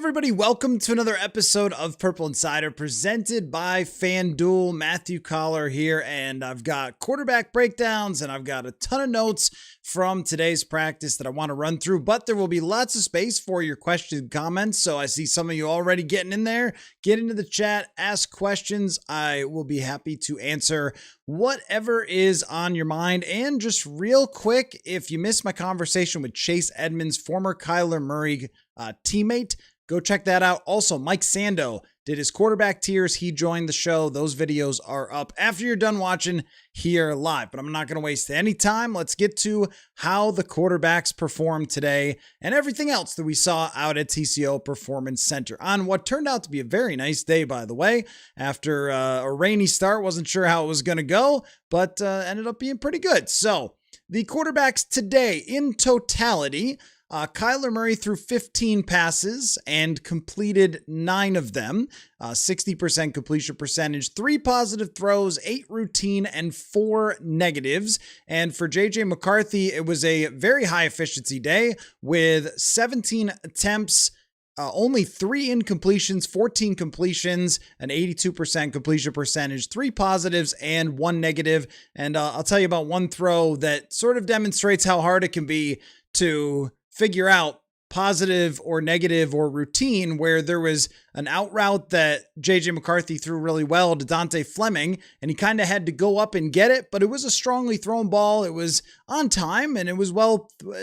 everybody? Welcome to another episode of Purple Insider presented by FanDuel. Matthew Collar here, and I've got quarterback breakdowns and I've got a ton of notes from today's practice that I want to run through, but there will be lots of space for your questions and comments. So I see some of you already getting in there. Get into the chat, ask questions. I will be happy to answer whatever is on your mind. And just real quick, if you missed my conversation with Chase Edmonds, former Kyler Murray teammate, go check that out. Also, Mike Sando did his quarterback tiers. He joined the show. Those videos are up after you're done watching here live, but I'm not going to waste any time. Let's get to how the quarterbacks performed today and everything else that we saw out at TCO Performance Center on what turned out to be a very nice day, by the way. After a rainy start, wasn't sure how it was going to go, but ended up being pretty good. So the quarterbacks today in totality, Kyler Murray threw 15 passes and completed 9 of them, 60% completion percentage, 3 positive throws, 8 routine, and 4 negatives. And for JJ McCarthy, it was a very high efficiency day with 17 attempts, only 3 incompletions, 14 completions, an 82% completion percentage, 3 positives, and 1 negative. And I'll tell you about one throw that sort of demonstrates how hard it can be to figure out positive or negative or routine, where there was an out route that JJ McCarthy threw really well to Dante Fleming, and he kind of had to go up and get it, but it was a strongly thrown ball. It was on time, and it was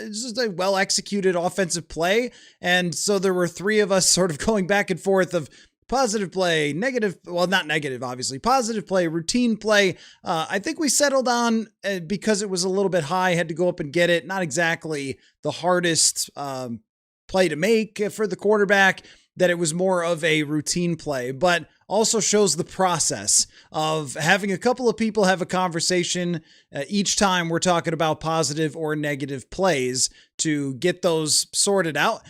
just a well executed offensive play. And so there were 3 of us sort of going back and forth of positive play, negative, well, not negative, obviously, positive play, routine play. I think we settled on, because it was a little bit high, had to go up and get it. Not exactly the hardest play to make for the quarterback, that it was more of a routine play, but also shows the process of having a couple of people have a conversation each time we're talking about positive or negative plays to get those sorted out.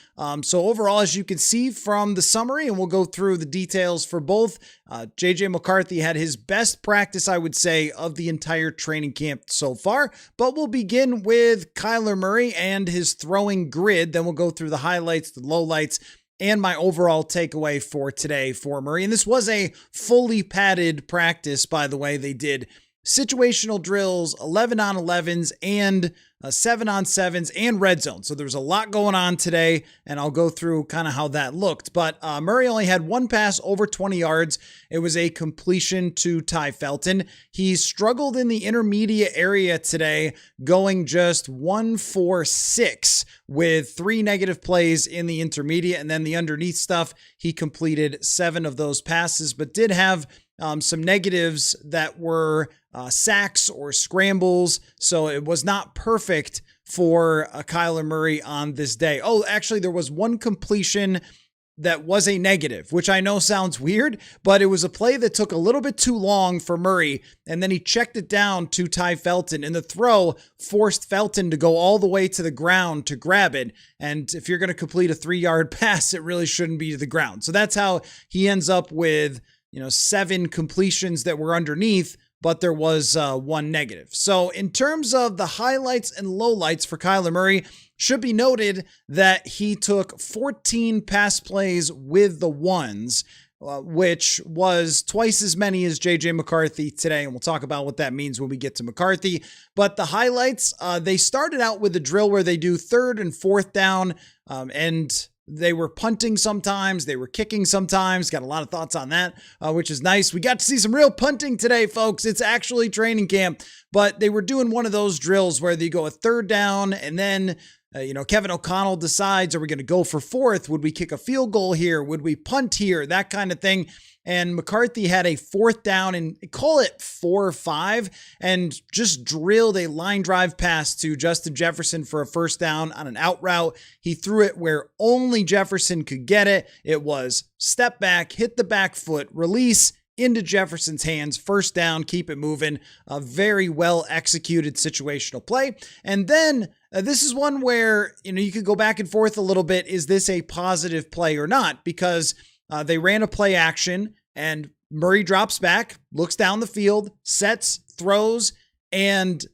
So overall, as you can see from the summary, and we'll go through the details for both, JJ McCarthy had his best practice, I would say, of the entire training camp so far. But we'll begin with Kyler Murray and his throwing grid. Then we'll go through the highlights, the lowlights, and my overall takeaway for today for Murray. And this was a fully padded practice, by the way. They did situational drills, 11 on 11s, and 7 on 7s, and red zone. So there was a lot going on today, and I'll go through kind of how that looked. But Murray only had 1 pass over 20 yards. It was a completion to Ty Felton. He struggled in the intermediate area today, going just 1 for 6 with 3 negative plays in the intermediate, and then the underneath stuff, he completed 7 of those passes, but did have some negatives that were sacks or scrambles. So it was not perfect for Kyler Murray on this day. Oh, actually, there was 1 completion that was a negative, which I know sounds weird, but it was a play that took a little bit too long for Murray, and then he checked it down to Ty Felton, and the throw forced Felton to go all the way to the ground to grab it. And if you're going to complete a 3-yard pass, it really shouldn't be to the ground. So that's how he ends up with 7 completions that were underneath, but there was 1 negative. So in terms of the highlights and lowlights for Kyler Murray, should be noted that he took 14 pass plays with the ones, which was twice as many as JJ McCarthy today. And we'll talk about what that means when we get to McCarthy. But the highlights, they started out with a drill where they do 3rd and 4th down, and they were punting sometimes, they were kicking sometimes. Got a lot of thoughts on that, which is nice. We got to see some real punting today, folks. It's actually training camp, but they were doing one of those drills where they go a 3rd down, and then Kevin O'Connell decides, are we going to go for 4th? Would we kick a field goal here? Would we punt here? That kind of thing. And McCarthy had a 4th down, and call it 4 or 5, and just drilled a line drive pass to Justin Jefferson for a 1st down on an out route. He threw it where only Jefferson could get it. It was step back, hit the back foot, release into Jefferson's hands, 1st down, keep it moving. A very well executed situational play. And then this is one where, you could go back and forth a little bit. Is this a positive play or not? Because they ran a play action, and Murray drops back, looks down the field, sets, throws, and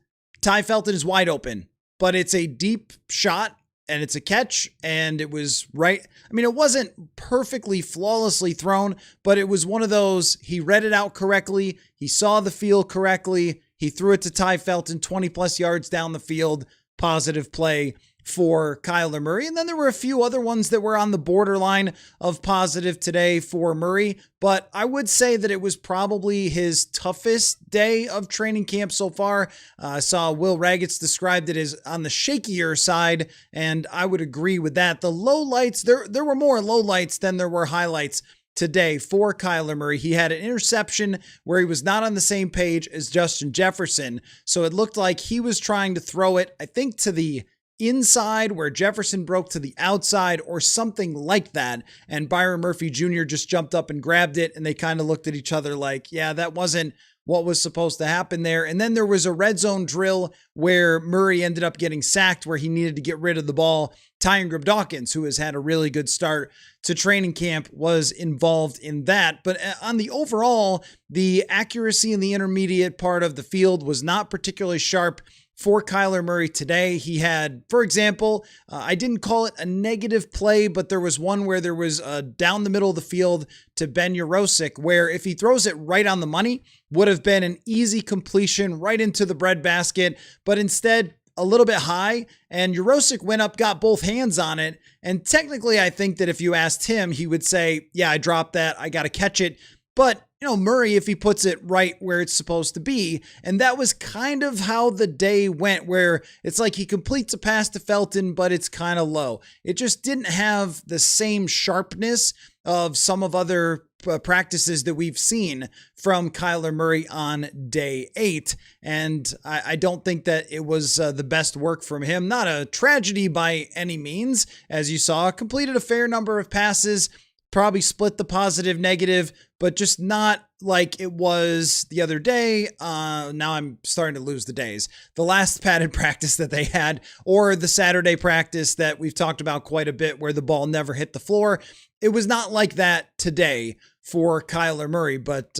Ty Felton is wide open. But it's a deep shot and it's a catch, and it was right. I mean, it wasn't perfectly flawlessly thrown, but it was one of those, he read it out correctly, he saw the field correctly, he threw it to Ty Felton 20 plus yards down the field. Positive play for Kyler Murray. And then there were a few other ones that were on the borderline of positive today for Murray, but I would say that it was probably his toughest day of training camp so far. I saw Will Raggets described it as on the shakier side, and I would agree with that. The lowlights, there were more lowlights than there were highlights today for Kyler Murray. He had an interception where he was not on the same page as Justin Jefferson. So it looked like he was trying to throw it, I think, to the inside where Jefferson broke to the outside or something like that. And Byron Murphy Jr. just jumped up and grabbed it. And they kind of looked at each other like, yeah, that wasn't what was supposed to happen there. And then there was a red zone drill where Murray ended up getting sacked, where he needed to get rid of the ball. Ty Dawkins, who has had a really good start to training camp, was involved in that. But on the overall, the accuracy in the intermediate part of the field was not particularly sharp for Kyler Murray today. He had, for example, I didn't call it a negative play, but there was one where there was down the middle of the field to Ben Yurosek, where if he throws it right on the money, would have been an easy completion right into the breadbasket, but instead a little bit high, and Yurosek went up, got both hands on it, and technically I think that if you asked him, he would say, yeah, I dropped that, I got to catch it. But, Murray, if he puts it right where it's supposed to be, and that was kind of how the day went, where it's like he completes a pass to Felton, but it's kind of low. It just didn't have the same sharpness of some of other practices that we've seen from Kyler Murray on day 8. And I don't think that it was the best work from him. Not a tragedy by any means. As you saw, completed a fair number of passes, probably split the positive negative, but just not like it was the other day. Now I'm starting to lose the days. The last padded practice that they had, or the Saturday practice that we've talked about quite a bit where the ball never hit the floor. It was not like that today for Kyler Murray, but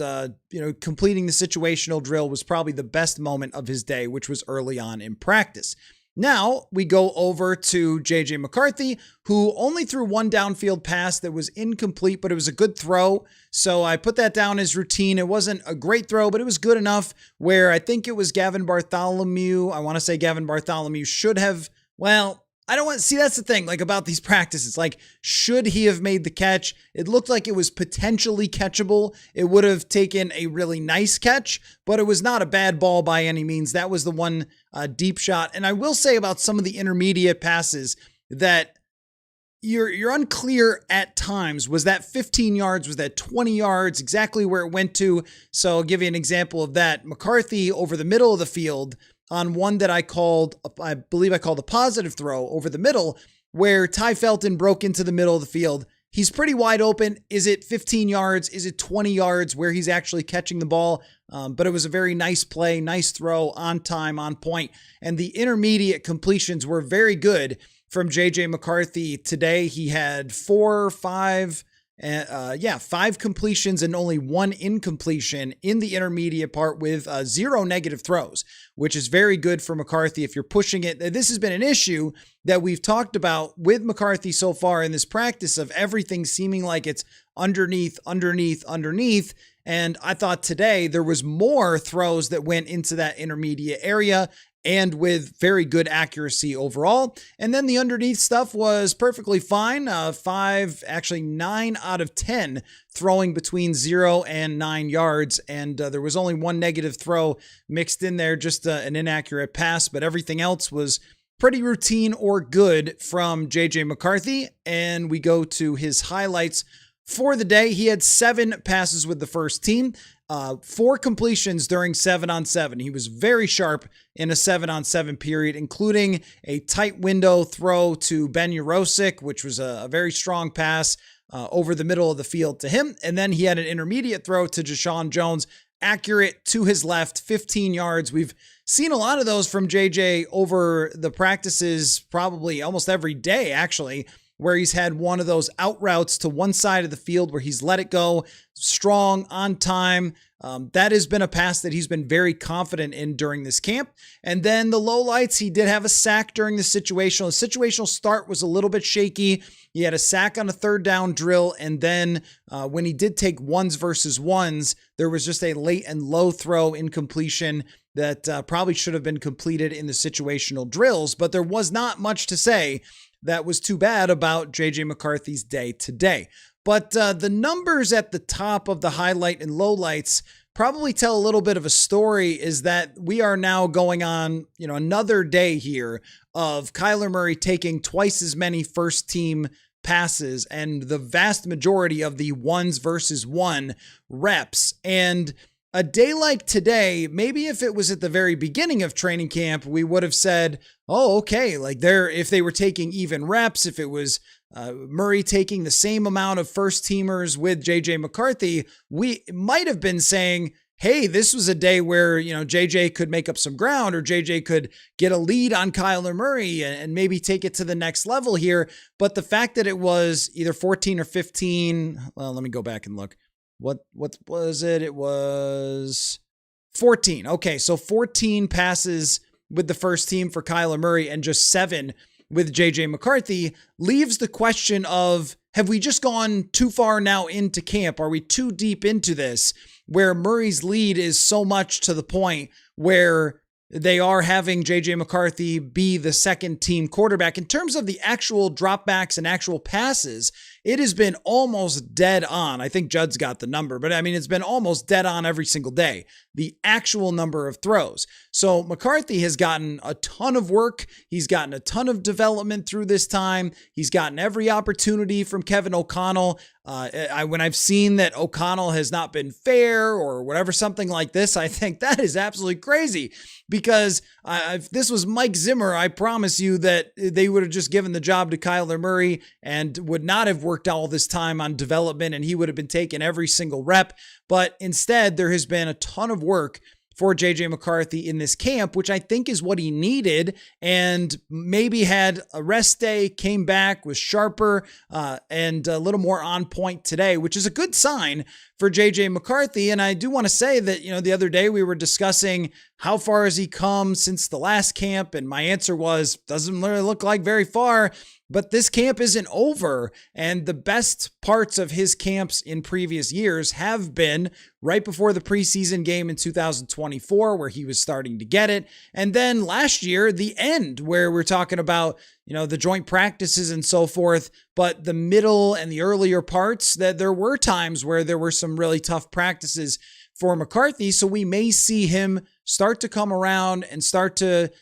completing the situational drill was probably the best moment of his day, which was early on in practice. Now we go over to JJ McCarthy, who only threw one downfield pass that was incomplete, but it was a good throw. So I put that down as routine. It wasn't a great throw, but it was good enough where I think it was Gavin Bartholomew. I want to say Gavin Bartholomew should have, I don't want to see, that's the thing, like about these practices, like, should he have made the catch? It looked like it was potentially catchable. It would have taken a really nice catch, but it was not a bad ball by any means. That was the one deep shot. And I will say about some of the intermediate passes that you're unclear at times. Was that 15 yards? Was that 20 yards? Exactly where it went to. So I'll give you an example of that. McCarthy over the middle of the field on one that I believe I called a positive throw over the middle, where Ty Felton broke into the middle of the field. He's pretty wide open. Is it 15 yards? Is it 20 yards where he's actually catching the ball? But it was a very nice play, nice throw, on time, on point. And the intermediate completions were very good from JJ McCarthy today. He had 5 completions and only 1 incompletion in the intermediate part with 0 negative throws, which is very good for McCarthy if you're pushing it. This has been an issue that we've talked about with McCarthy so far in this practice of everything seeming like it's underneath. And I thought today there was more throws that went into that intermediate area and with very good accuracy overall. And then the underneath stuff was perfectly fine. 9 out of 10 throwing between 0 and 9 yards. And there was only 1 negative throw mixed in there, just an inaccurate pass, but everything else was pretty routine or good from JJ McCarthy. And we go to his highlights for the day. He had 7 passes with the first team. 4 completions during 7-on-7. He was very sharp in a 7-on-7 period, including a tight window throw to Ben Yurosek, which was a very strong pass over the middle of the field to him. And then he had an intermediate throw to Deshaun Jones, accurate to his left, 15 yards. We've seen a lot of those from JJ over the practices, probably almost every day, actually. where he's had one of those out routes to one side of the field where he's let it go strong, on time. That has been a pass that he's been very confident in during this camp. And then the lowlights, he did have a sack during the situational. The situational start was a little bit shaky. He had a sack on a third down drill. And then when he did take ones versus ones, there was just a late and low throw incompletion that probably should have been completed in the situational drills. But there was not much to say that was too bad about JJ McCarthy's day today. But the numbers at the top of the highlight and lowlights probably tell a little bit of a story, is that we are now going on, another day here of Kyler Murray taking twice as many first team passes and the vast majority of the ones versus one reps. And a day like today, maybe if it was at the very beginning of training camp, we would have said, oh, okay, like if they were taking even reps, if it was Murray taking the same amount of first teamers with JJ McCarthy, we might have been saying, hey, this was a day where, JJ could make up some ground, or JJ could get a lead on Kyler Murray and maybe take it to the next level here. But the fact that it was either 14 or 15, well, let me go back and look. What was it? It was 14. Okay, so 14 passes with the first team for Kyler Murray and just 7 with JJ McCarthy leaves the question of, have we just gone too far now into camp? Are we too deep into this where Murray's lead is so much to the point where they are having JJ McCarthy be the second team quarterback? In terms of the actual dropbacks and actual passes, it has been almost dead on. I think Judd's got the number, but it's been almost dead on every single day, the actual number of throws. So McCarthy has gotten a ton of work. He's gotten a ton of development through this time. He's gotten every opportunity from Kevin O'Connell. When I've seen that O'Connell has not been fair or whatever, something like this, I think that is absolutely crazy, because if this was Mike Zimmer, I promise you that they would have just given the job to Kyler Murray and would not have worked all this time on development, and he would have been taking every single rep. But instead, there has been a ton of work for JJ McCarthy in this camp, which I think is what he needed, and maybe had a rest day, came back, was sharper, and a little more on point today, which is a good sign for JJ McCarthy. And I do want to say that, the other day we were discussing how far has he come since the last camp, and my answer was, doesn't really look like very far. But this camp isn't over, and the best parts of his camps in previous years have been right before the preseason game in 2024, where he was starting to get it. And then last year, the end, where we're talking about, the joint practices and so forth, but the middle and the earlier parts, that there were times where there were some really tough practices for McCarthy. So we may see him start to come around and start to,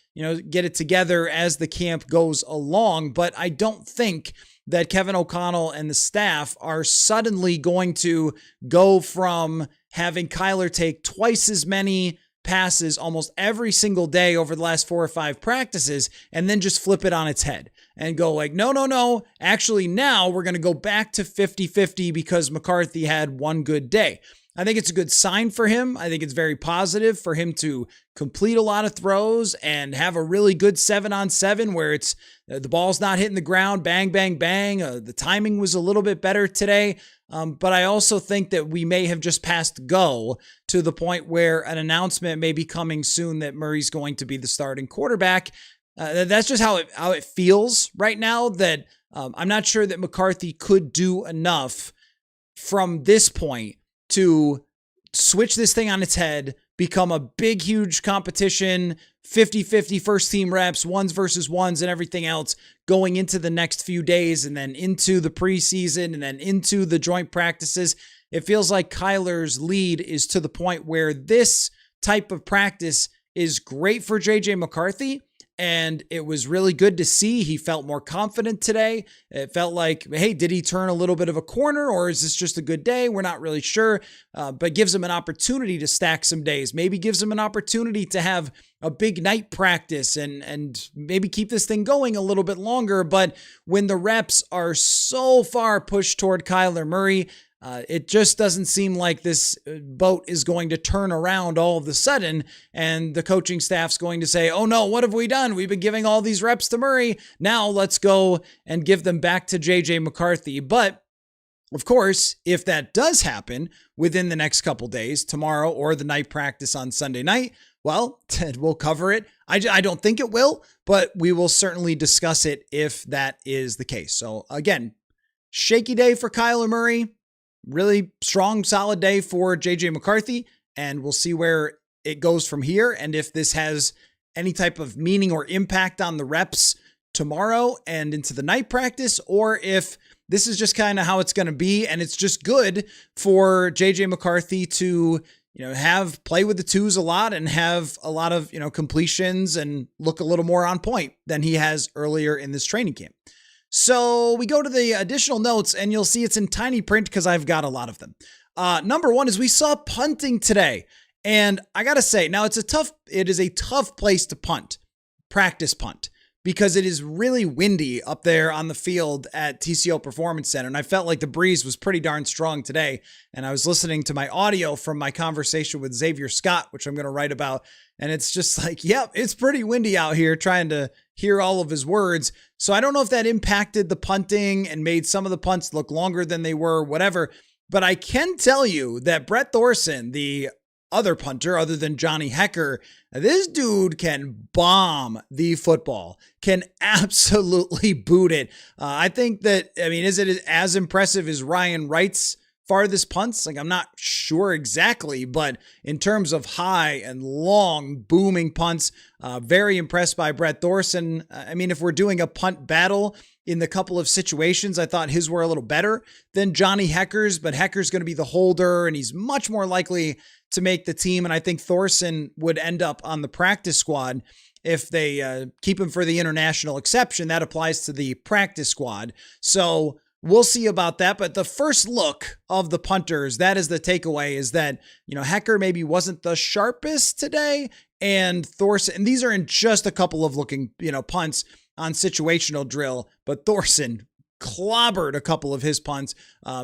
get it together as the camp goes along. But I don't think that Kevin O'Connell and the staff are suddenly going to go from having Kyler take twice as many passes almost every single day over the last 4 or 5 practices and then just flip it on its head and go like, no. Actually, now we're going to go back to 50-50 because McCarthy had one good day. I think it's a good sign for him. I think it's very positive for him to complete a lot of throws and have a really good 7-on-7 where it's the ball's not hitting the ground, bang, bang, bang. The timing was a little bit better today. But I also think that we may have just passed go to the point where an announcement may be coming soon that Murray's going to be the starting quarterback. That's just how it feels right now, that I'm not sure that McCarthy could do enough from this point to switch this thing on its head, become a big, huge competition, 50-50 first team reps, ones versus ones and everything else going into the next few days and then into the preseason and then into the joint practices. It feels like Kyler's lead is to the point where this type of practice is great for JJ McCarthy. And it was really good to see. He felt more confident today. It felt like, hey, did he turn a little bit of a corner, or is this just a good day? We're not really sure, but gives him an opportunity to stack some days. Maybe gives him an opportunity to have a big night practice and maybe keep this thing going a little bit longer. But when the reps are so far pushed toward Kyler Murray, It just doesn't seem like this boat is going to turn around all of a sudden and the coaching staff's going to say, oh no, what have we done? We've been giving all these reps to Murray. Now let's go and give them back to JJ McCarthy. But of course, if that does happen within the next couple days, tomorrow or the night practice on Sunday night, well, we'll cover it. I don't think it will, but we will certainly discuss it if that is the case. So again, shaky day for Kyler Murray. Really strong, solid day for JJ McCarthy, and we'll see where it goes from here and if this has any type of meaning or impact on the reps tomorrow and into the night practice, or if this is just kind of how it's going to be and it's just good for JJ McCarthy to, have play with the twos a lot and have a lot of, completions and look a little more on point than he has earlier in this training camp. So we go to the additional notes and you'll see it's in tiny print because I've got a lot of them. Number one is we saw punting today. And I got to say, now it is a tough place to punt, practice punt, because it is really windy up there on the field at TCO Performance Center. And I felt like the breeze was pretty darn strong today. And I was listening to my audio from my conversation with Xavier Scott, which I'm going to write about. And it's just like, yep, it's pretty windy out here trying to hear all of his words. So I don't know if that impacted the punting and made some of the punts look longer than they were, whatever. But I can tell you that Brett Thorson, the other punter other than Johnny Hecker, this dude can bomb the football, can absolutely boot it. I think that, is it as impressive as Ryan Wright's farthest punts? Like, I'm not sure exactly, but in terms of high and long booming punts, very impressed by Brett Thorson. If we're doing a punt battle in the couple of situations, I thought his were a little better than Johnny Hecker's, but Hecker's going to be the holder and he's much more likely to make the team. And I think Thorson would end up on the practice squad if they keep him for the international exception. That applies to the practice squad. So we'll see about that. But the first look of the punters, that is the takeaway, is that, Hecker maybe wasn't the sharpest today. And Thorson, and these are in just a couple of looking, punts on situational drill, but Thorson clobbered a couple of his punts.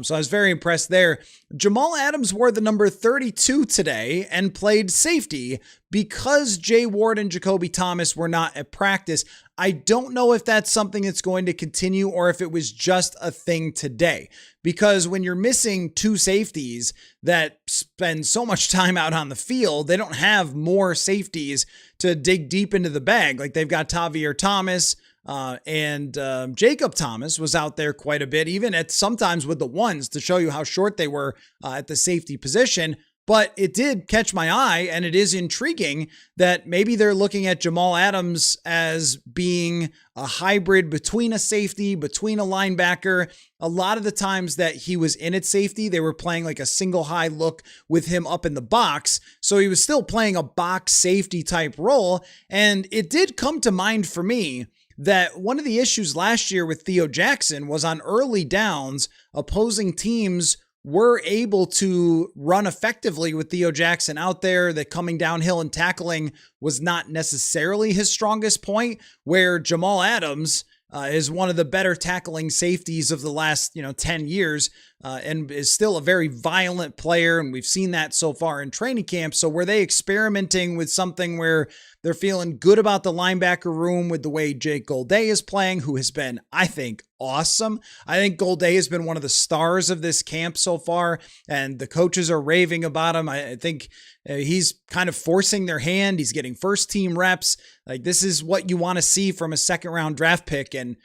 So I was very impressed there. Jamal Adams wore the number 32 today and played safety because Jay Ward and Jacoby Thomas were not at practice. I don't know if that's something that's going to continue or if it was just a thing today, because when you're missing two safeties that spend so much time out on the field, they don't have more safeties to dig deep into the bag. Like they've got Tavier Thomas, and Jacob Thomas was out there quite a bit, even at sometimes with the ones, to show you how short they were at the safety position. But it did catch my eye, and it is intriguing that maybe they're looking at Jamal Adams as being a hybrid between a safety, between a linebacker. A lot of the times that he was in at safety, they were playing like a single high look with him up in the box. So he was still playing a box safety type role. And it did come to mind for me that one of the issues last year with Theo Jackson was on early downs, opposing teams were able to run effectively with Theo Jackson out there, that coming downhill and tackling was not necessarily his strongest point, where Jamal Adams is one of the better tackling safeties of the last, 10 years, and is still a very violent player. And we've seen that so far in training camp. So were they experimenting with something where they're feeling good about the linebacker room with the way Jake Golday is playing, who has been, I think, awesome. I think Golday has been one of the stars of this camp so far, and the coaches are raving about him. I think he's kind of forcing their hand. He's getting first team reps. Like, this is what you want to see from a second round draft pick. And,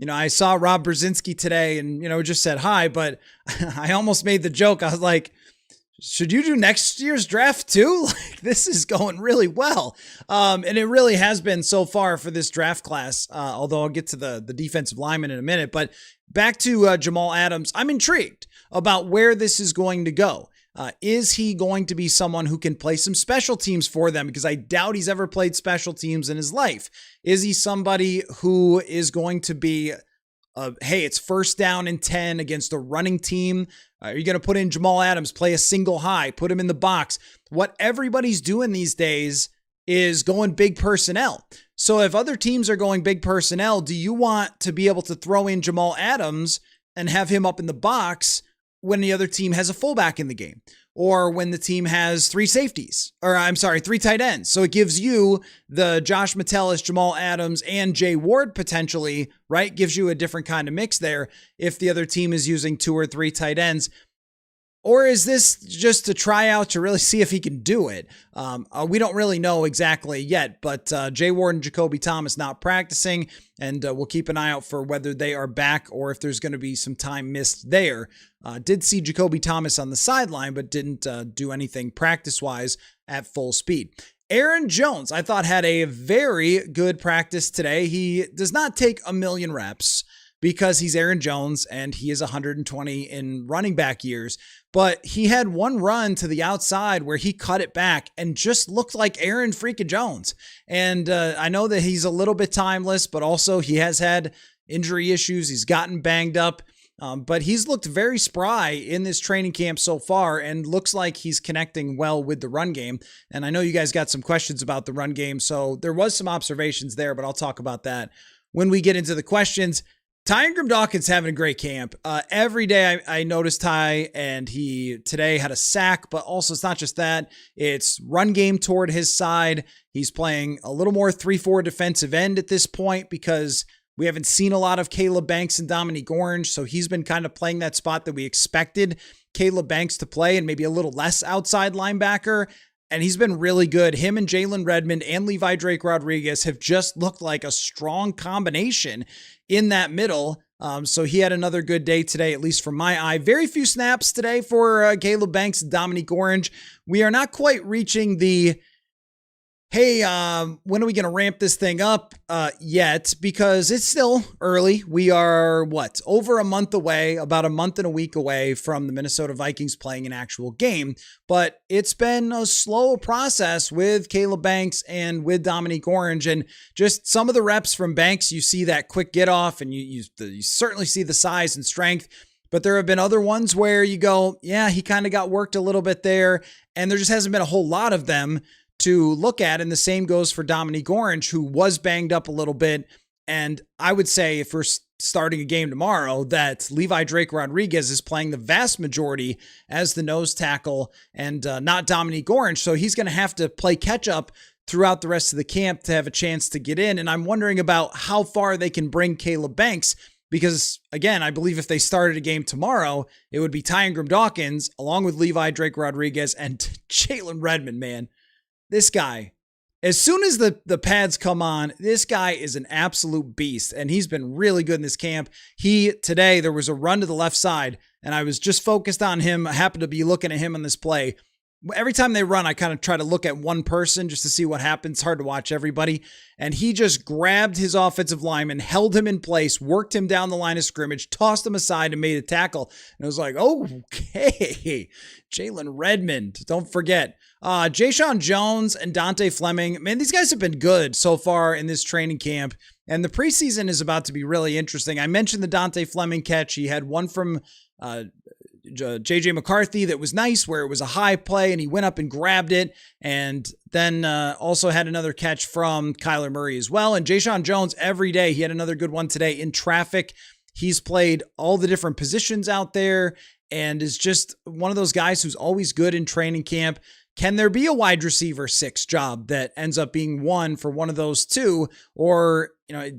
I saw Rob Brzezinski today and, just said hi, but I almost made the joke. I was like, should you do next year's draft too? Like, this is going really well. And it really has been so far for this draft class. Although I'll get to the defensive lineman in a minute, but back to Jamal Adams. I'm intrigued about where this is going to go. Is he going to be someone who can play some special teams for them? Because I doubt he's ever played special teams in his life. Is he somebody who is going to be, hey, it's first down and 10 against a running team? Are you going to put in Jamal Adams, play a single high, put him in the box? What everybody's doing these days is going big personnel. So if other teams are going big personnel, do you want to be able to throw in Jamal Adams and have him up in the box? when the other team has a fullback in the game, or when the team has three tight ends. So it gives you the Josh Metellus, Jamal Adams, and Jay Ward potentially, right? Gives you a different kind of mix there if the other team is using 2 or 3 tight ends. Or is this just a tryout to really see if he can do it? We don't really know exactly yet, but Jay Ward and Jacoby Thomas not practicing, and we'll keep an eye out for whether they are back or if there's going to be some time missed there. Did see Jacoby Thomas on the sideline, but didn't do anything practice-wise at full speed. Aaron Jones, I thought, had a very good practice today. He does not take a million reps because he's Aaron Jones and he is 120 in running back years. But he had one run to the outside where he cut it back and just looked like Aaron freaking Jones. And I know that he's a little bit timeless, but also he has had injury issues. He's gotten banged up. But he's looked very spry in this training camp so far and looks like he's connecting well with the run game. And I know you guys got some questions about the run game, so there was some observations there, but I'll talk about that when we get into the questions. Ty Ingram-Dawkins having a great camp. Every day I noticed Ty, and he today had a sack, but also it's not just that. It's run game toward his side. He's playing a little more 3-4 defensive end at this point because we haven't seen a lot of Caleb Banks and Dominique Orange, so he's been kind of playing that spot that we expected Caleb Banks to play and maybe a little less outside linebacker. And he's been really good. Him and Jalen Redmond and Levi Drake Rodriguez have just looked like a strong combination in that middle. So he had another good day today, at least from my eye. Very few snaps today for Caleb Banks and Dominique Orange. We are not quite reaching the, hey, when are we going to ramp this thing up yet? Because it's still early. We are, over a month away, about a month and a week away from the Minnesota Vikings playing an actual game. But it's been a slow process with Caleb Banks and with Dominique Orange. And just some of the reps from Banks, you see that quick get off, and you certainly see the size and strength. But there have been other ones where you go, yeah, he kind of got worked a little bit there. And there just hasn't been a whole lot of them to look at. And the same goes for Dominique Orange, who was banged up a little bit. And I would say if we're starting a game tomorrow, that Levi Drake Rodriguez is playing the vast majority as the nose tackle and not Dominique Orange. So he's going to have to play catch up throughout the rest of the camp to have a chance to get in. And I'm wondering about how far they can bring Caleb Banks, because again, I believe if they started a game tomorrow, it would be Ty Ingram-Dawkins along with Levi Drake Rodriguez and Jalen Redmond, man. This guy, as soon as the pads come on, this guy is an absolute beast, and he's been really good in this camp. Today, there was a run to the left side, and I was just focused on him. I happened to be looking at him on this play. Every time they run, I kind of try to look at one person just to see what happens. It's hard to watch everybody. And he just grabbed his offensive lineman, held him in place, worked him down the line of scrimmage, tossed him aside, and made a tackle. And I was like, okay, Jalen Redmond, don't forget. Jayshon Jones and Dante Fleming, man, these guys have been good so far in this training camp. And the preseason is about to be really interesting. I mentioned the Dante Fleming catch. He had one from JJ McCarthy that was nice, where it was a high play and he went up and grabbed it, and then also had another catch from Kyler Murray as well. And Jayshon Jones, every day, he had another good one today in traffic. He's played all the different positions out there and is just one of those guys who's always good in training camp. Can there be a wide receiver 6 job that ends up being one for one of those two? Or,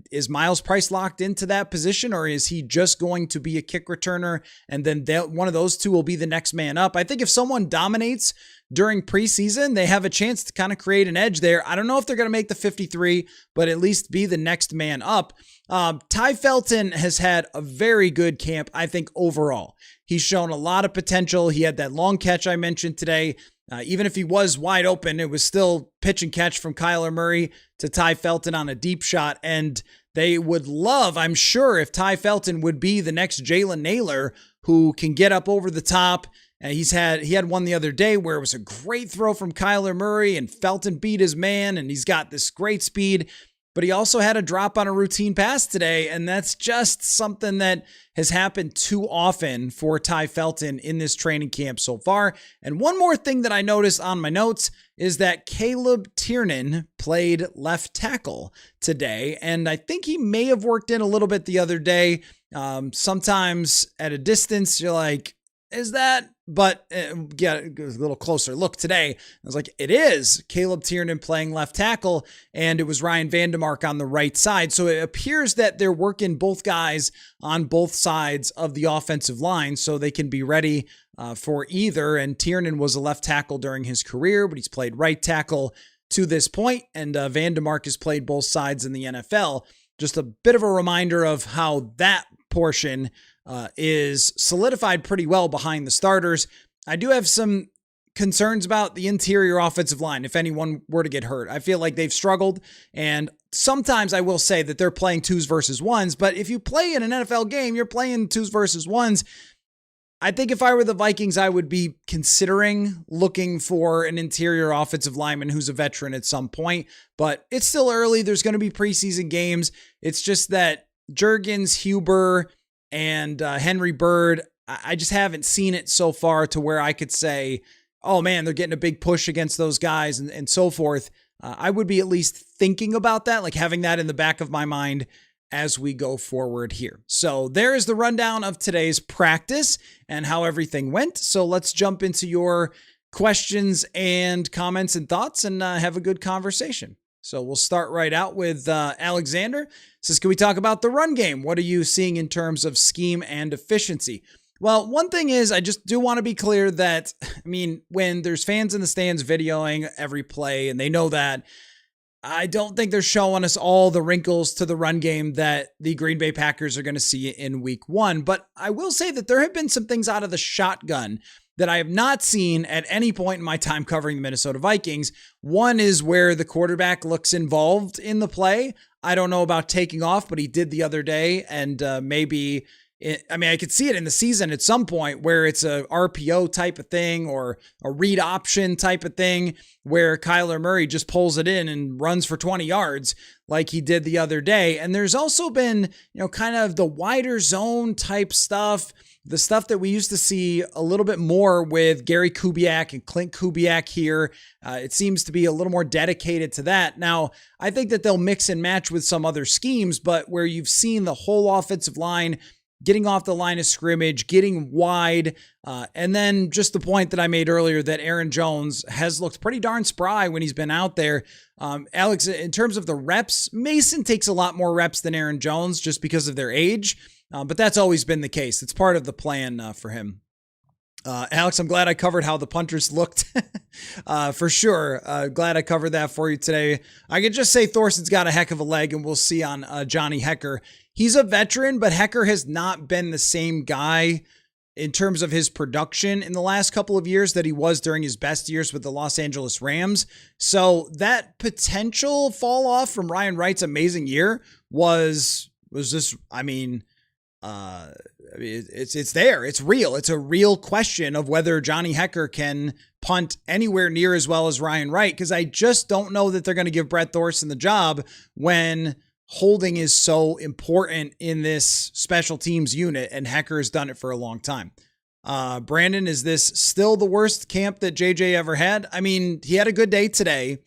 is Miles Price locked into that position, or is he just going to be a kick returner and then one of those two will be the next man up? I think if someone dominates during preseason, they have a chance to kind of create an edge there. I don't know if they're going to make the 53, but at least be the next man up. Ty Felton has had a very good camp, I think, overall. He's shown a lot of potential. He had that long catch I mentioned today. Even if he was wide open, it was still pitch and catch from Kyler Murray to Ty Felton on a deep shot. And they would love, I'm sure, if Ty Felton would be the next Jalen Naylor, who can get up over the top. And he had one the other day where it was a great throw from Kyler Murray and Felton beat his man, and he's got this great speed. But he also had a drop on a routine pass today, and that's just something that has happened too often for Ty Felton in this training camp so far. And one more thing that I noticed on my notes is that Caleb Tiernan played left tackle today, and I think he may have worked in a little bit the other day. Sometimes at a distance, you're like, is that? But get a little closer look today. I was like, it is Caleb Tiernan playing left tackle, and it was Ryan Vandemark on the right side. So it appears that they're working both guys on both sides of the offensive line so they can be ready for either. And Tiernan was a left tackle during his career, but he's played right tackle to this point, and Vandemark has played both sides in the NFL. Just a bit of a reminder of how that portion is solidified pretty well behind the starters. I do have some concerns about the interior offensive line if anyone were to get hurt. I feel like they've struggled, and sometimes I will say that they're playing twos versus ones, but if you play in an NFL game, you're playing twos versus ones. I think if I were the Vikings, I would be considering looking for an interior offensive lineman who's a veteran at some point, but it's still early. There's going to be preseason games. It's just that Juergens, Huber, and Henry Bird, I just haven't seen it so far to where I could say, oh man, they're getting a big push against those guys and so forth. I would be at least thinking about that, like having that in the back of my mind as we go forward here. So there is the rundown of today's practice and how everything went. So let's jump into your questions and comments and thoughts and have a good conversation. So we'll start right out with Alexander. It says, can we talk about the run game? What are you seeing in terms of scheme and efficiency? Well, one thing is, I just do want to be clear that, when there's fans in the stands videoing every play and they know that, I don't think they're showing us all the wrinkles to the run game that the Green Bay Packers are going to see in week one. But I will say that there have been some things out of the shotgun that I have not seen at any point in my time covering the Minnesota Vikings. One is where the quarterback looks involved in the play. I don't know about taking off, but he did the other day. And I could see it in the season at some point where it's a RPO type of thing or a read option type of thing where Kyler Murray just pulls it in and runs for 20 yards like he did the other day. And there's also been, kind of the wider zone type stuff, the stuff that we used to see a little bit more with Gary Kubiak and Clint Kubiak here. It seems to be a little more dedicated to that. Now, I think that they'll mix and match with some other schemes, but where you've seen the whole offensive line getting off the line of scrimmage, getting wide, and then just the point that I made earlier that Aaron Jones has looked pretty darn spry when he's been out there. Alex, in terms of the reps, Mason takes a lot more reps than Aaron Jones just because of their age, but that's always been the case. It's part of the plan for him. Alex, I'm glad I covered how the punters looked for sure. Glad I covered that for you today. I could just say Thorson's got a heck of a leg, and we'll see on Johnny Hekker. He's a veteran, but Hekker has not been the same guy in terms of his production in the last couple of years that he was during his best years with the Los Angeles Rams. So that potential fall off from Ryan Wright's amazing year was just, it's there. It's real. It's a real question of whether Johnny Hekker can punt anywhere near as well as Ryan Wright, because I just don't know that they're going to give Brett Thorson the job when holding is so important in this special teams unit, and Hekker has done it for a long time. Brandon, is this still the worst camp that JJ ever had? He had a good day today.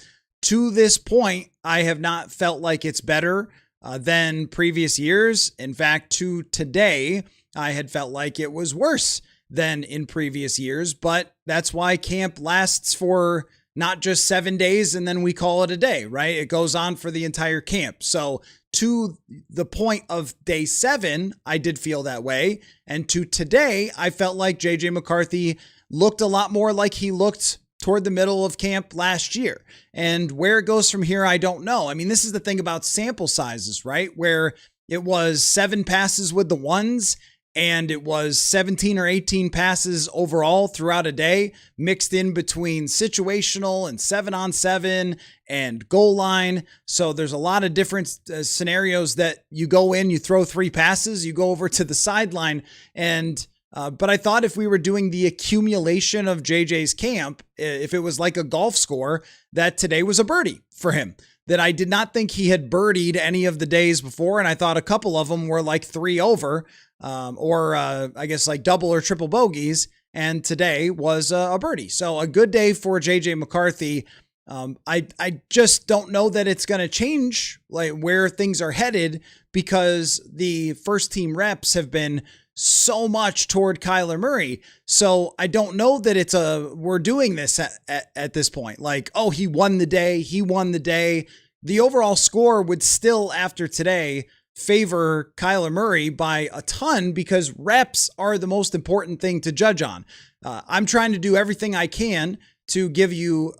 To this point, I have not felt like it's better than previous years. In fact, to today, I had felt like it was worse than in previous years, but that's why camp lasts for not just 7 days and then we call it a day, right? It goes on for the entire camp. So to the point of day 7, I did feel that way. And to today, I felt like JJ McCarthy looked a lot more like he looked toward the middle of camp last year. And where it goes from here, I don't know. This is the thing about sample sizes, right? Where it was 7 passes with the ones and it was 17 or 18 passes overall throughout a day, mixed in between situational and 7-on-7 and goal line. So there's a lot of different scenarios that you go in, you throw 3 passes, you go over to the sideline. But I thought if we were doing the accumulation of JJ's camp, if it was like a golf score, that today was a birdie for him. That I did not think he had birdied any of the days before, and I thought a couple of them were like 3 over, or I guess like double or triple bogeys, and today was a birdie. So a good day for JJ McCarthy. I just don't know that it's going to change like where things are headed, because the first team reps have been so much toward Kyler Murray. So I don't know that we're doing this at this point. Like, oh, he won the day. The overall score would still, after today, favor Kyler Murray by a ton because reps are the most important thing to judge on. I'm trying to do everything I can to give you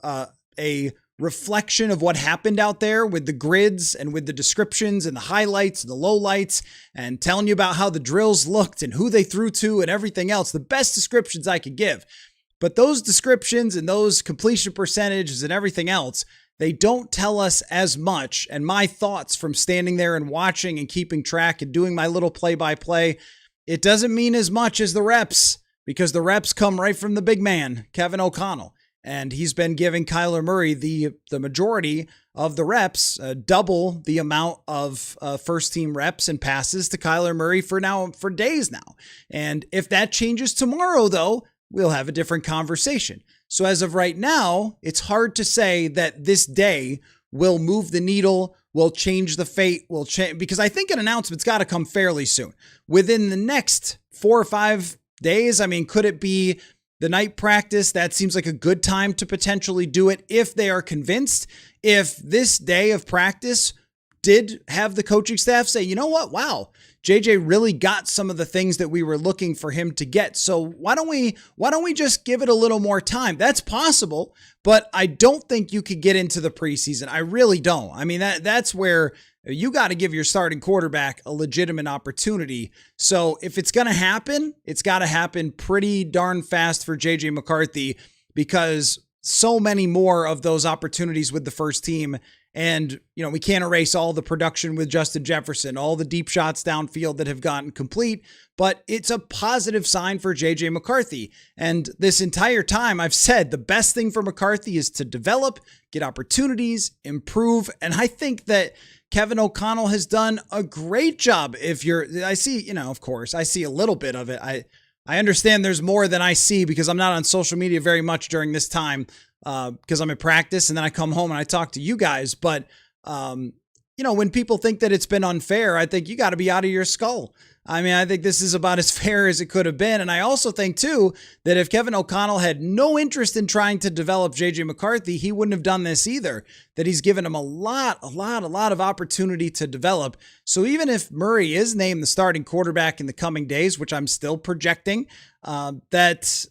a reflection of what happened out there with the grids and with the descriptions and the highlights and the lowlights and telling you about how the drills looked and who they threw to and everything else, the best descriptions I could give. But those descriptions and those completion percentages and everything else, they don't tell us as much. And my thoughts from standing there and watching and keeping track and doing my little play-by-play, it doesn't mean as much as the reps because the reps come right from the big man, Kevin O'Connell. And he's been giving Kyler Murray the majority of the reps, double the amount of first-team reps and passes to Kyler Murray for days now. And if that changes tomorrow, though, we'll have a different conversation. So as of right now, it's hard to say that this day will move the needle, will change the fate, will change, because I think an announcement's got to come fairly soon. Within the next 4 or 5 days, I mean, could it be the night practice? That seems like a good time to potentially do it if they are convinced. If this day of practice did have the coaching staff say, you know what, wow, JJ really got some of the things that we were looking for him to get. So why don't we just give it a little more time? That's possible, but I don't think you could get into the preseason. I really don't. I mean, that's where you got to give your starting quarterback a legitimate opportunity. So if it's going to happen, it's got to happen pretty darn fast for JJ McCarthy because so many more of those opportunities with the first team. And, we can't erase all the production with Justin Jefferson, all the deep shots downfield that have gotten complete, but it's a positive sign for JJ McCarthy. And this entire time I've said the best thing for McCarthy is to develop, get opportunities, improve. And I think that Kevin O'Connell has done a great job. I see a little bit of it. I understand there's more than I see because I'm not on social media very much during this time because I'm at practice and then I come home and I talk to you guys. But, when people think that it's been unfair, I think you got to be out of your skull. I mean, I think this is about as fair as it could have been. And I also think, too, that if Kevin O'Connell had no interest in trying to develop JJ McCarthy, he wouldn't have done this either, that he's given him a lot of opportunity to develop. So even if Murray is named the starting quarterback in the coming days, which I'm still projecting, that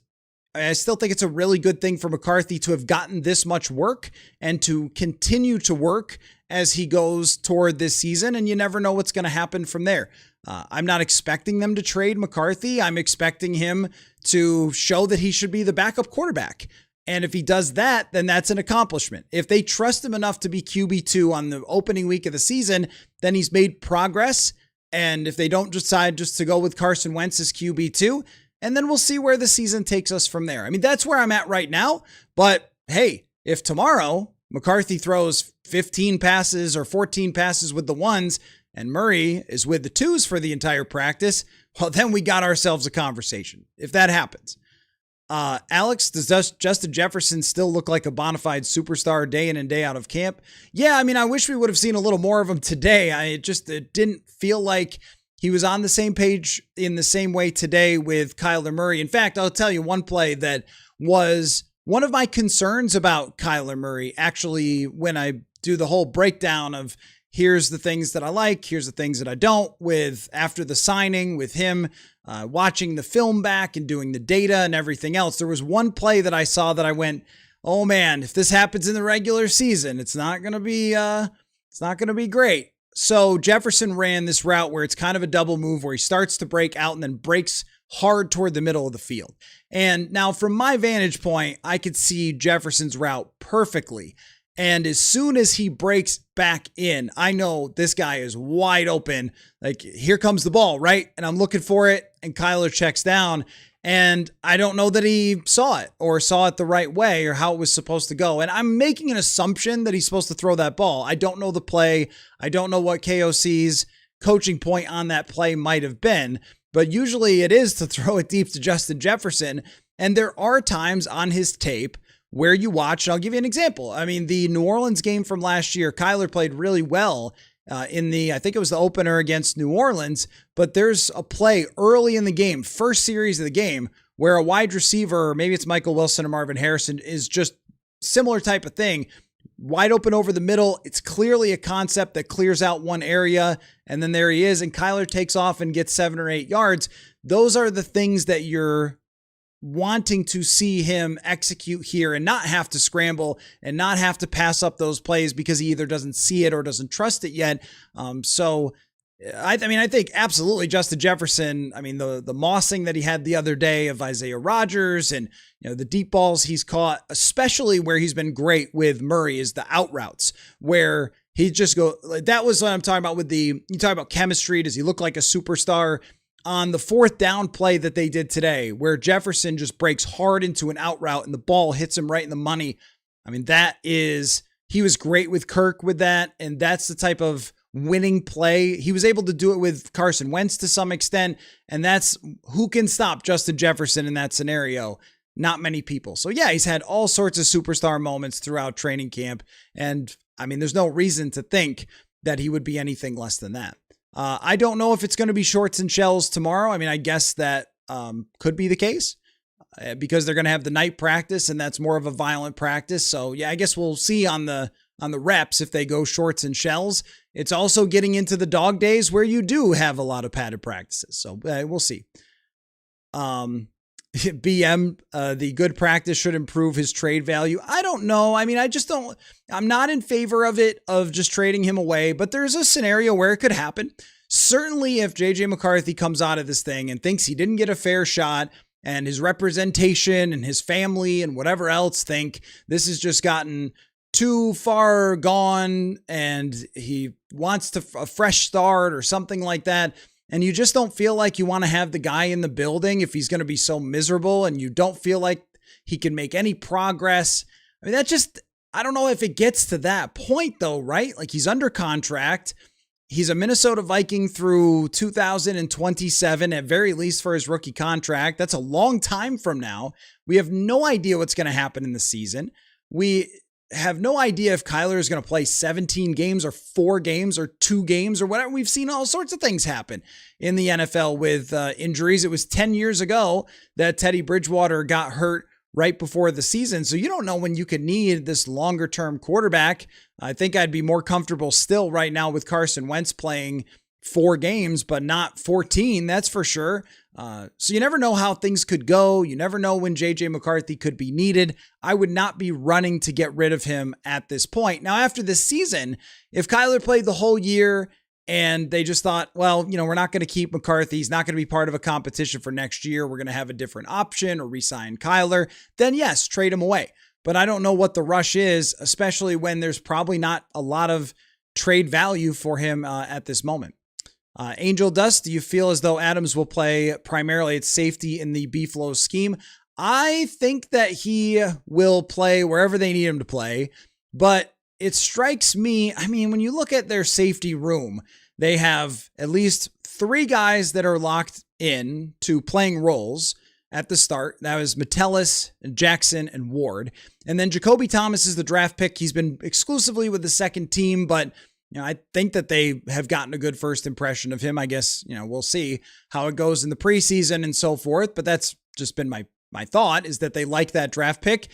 I still think it's a really good thing for McCarthy to have gotten this much work and to continue to work as he goes toward this season. And you never know what's going to happen from there. I'm not expecting them to trade McCarthy. I'm expecting him to show that he should be the backup quarterback. And if he does that, then that's an accomplishment. If they trust him enough to be QB2 on the opening week of the season, then he's made progress. And if they don't decide just to go with Carson Wentz as QB2, and then we'll see where the season takes us from there. I mean, that's where I'm at right now. But hey, if tomorrow McCarthy throws 15 passes or 14 passes with the ones and Murray is with the twos for the entire practice, well, then we got ourselves a conversation if that happens. Alex, does Justin Jefferson still look like a bona fide superstar day in and day out of camp? Yeah, I mean, I wish we would have seen a little more of him today. It didn't feel like he was on the same page in the same way today with Kyler Murray. In fact, I'll tell you one play that was one of my concerns about Kyler Murray, actually, when I do the whole breakdown of here's the things that I like, here's the things that I don't, with after the signing, with him watching the film back and doing the data and everything else. There was one play that I saw that I went, oh man, if this happens in the regular season, it's not going to be great. So Jefferson ran this route where it's kind of a double move where he starts to break out and then breaks hard toward the middle of the field. And now from my vantage point, I could see Jefferson's route perfectly. And as soon as he breaks back in, I know this guy is wide open. Like, here comes the ball, right? And I'm looking for it, and Kyler checks down. And I don't know that he saw it or saw it the right way or how it was supposed to go. And I'm making an assumption that he's supposed to throw that ball. I don't know the play. I don't know what KOC's coaching point on that play might have been. But usually it is to throw it deep to Justin Jefferson. And there are times on his tape where you watch, and I'll give you an example. I mean, the New Orleans game from last year, Kyler played really well. I think it was the opener against New Orleans, but there's a play early in the game, first series of the game, where a wide receiver, maybe it's Michael Wilson or Marvin Harrison, is just similar type of thing, wide open over the middle. It's clearly a concept that clears out one area, and then there he is, and Kyler takes off and gets 7 or 8 yards. Those are the things that you're wanting to see him execute here and not have to scramble and not have to pass up those plays because he either doesn't see it or doesn't trust it yet. I think absolutely Justin Jefferson. I mean, the mossing that he had the other day of Isaiah Rodgers and, the deep balls he's caught, especially where he's been great with Murray, is the out routes where he just that was what I'm talking about with you talk about chemistry. Does he look like a superstar? On the 4th down play that they did today, where Jefferson just breaks hard into an out route and the ball hits him right in the money. I mean, he was great with Kirk with that. And that's the type of winning play. He was able to do it with Carson Wentz to some extent. And that's who can stop Justin Jefferson in that scenario. Not many people. So yeah, he's had all sorts of superstar moments throughout training camp. And I mean, there's no reason to think that he would be anything less than that. I don't know if it's going to be shorts and shells tomorrow. I mean, I guess that could be the case because they're going to have the night practice and that's more of a violent practice. So yeah, I guess we'll see on the reps if they go shorts and shells. It's also getting into the dog days where you do have a lot of padded practices. So we'll see. BM, the good practice should improve his trade value. I don't know. I mean, I'm not in favor of just trading him away, but there's a scenario where it could happen. Certainly if JJ McCarthy comes out of this thing and thinks he didn't get a fair shot and his representation and his family and whatever else think this has just gotten too far gone and he wants a fresh start or something like that, and you just don't feel like you want to have the guy in the building if he's going to be so miserable and you don't feel like he can make any progress. I mean, I don't know if it gets to that point though, right? Like he's under contract. He's a Minnesota Viking through 2027 at very least for his rookie contract. That's a long time from now. We have no idea what's going to happen in the season. We have no idea if Kyler is going to play 17 games or 4 games or 2 games or whatever. We've seen all sorts of things happen in the NFL with injuries. It was 10 years ago that Teddy Bridgewater got hurt right before the season. So you don't know when you could need this longer term quarterback. I think I'd be more comfortable still right now with Carson Wentz playing 4 games, but not 14. That's for sure. So you never know how things could go. You never know when JJ McCarthy could be needed. I would not be running to get rid of him at this point. Now, after this season, if Kyler played the whole year and they just thought, well, we're not going to keep McCarthy, he's not going to be part of a competition for next year, we're going to have a different option or re-sign Kyler, then yes, trade him away. But I don't know what the rush is, especially when there's probably not a lot of trade value for him at this moment. Angel Dust, do you feel as though Adams will play primarily at safety in the B-Flow scheme? I think that he will play wherever they need him to play, but it strikes me, I mean, when you look at their safety room, they have at least 3 guys that are locked in to playing roles at the start. That was Metellus, Jackson, and Ward. And then Jacoby Thomas is the draft pick. He's been exclusively with the second team, but I think that they have gotten a good first impression of him. I guess, we'll see how it goes in the preseason and so forth. But that's just been my thought, is that they like that draft pick.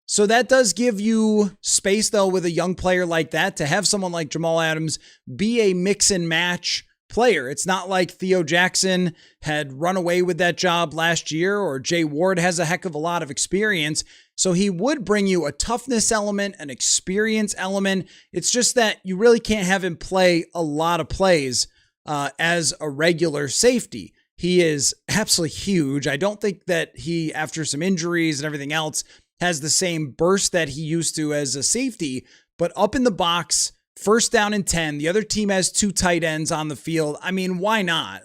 So that does give you space, though, with a young player like that to have someone like Jamal Adams be a mix and match player. It's not like Theo Jackson had run away with that job last year, or Jay Ward has a heck of a lot of experience. So he would bring you a toughness element, an experience element. It's just that you really can't have him play a lot of plays as a regular safety. He is absolutely huge. I don't think that he, after some injuries and everything else, has the same burst that he used to as a safety, but up in the box, first down and 10, the other team has 2 tight ends on the field. I mean, why not?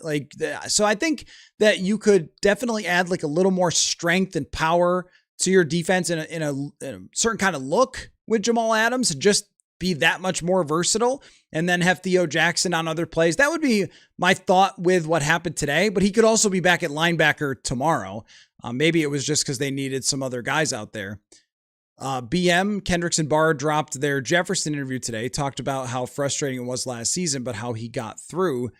So I think that you could definitely add like a little more strength and power to your defense in a certain kind of look with Jamal Adams, and just be that much more versatile, and then have Theo Jackson on other plays. That would be my thought with what happened today, but he could also be back at linebacker tomorrow. Maybe it was just because they needed some other guys out there. BM, Kendricks and Barr dropped their Jefferson interview today, talked about how frustrating it was last season, but how he got through.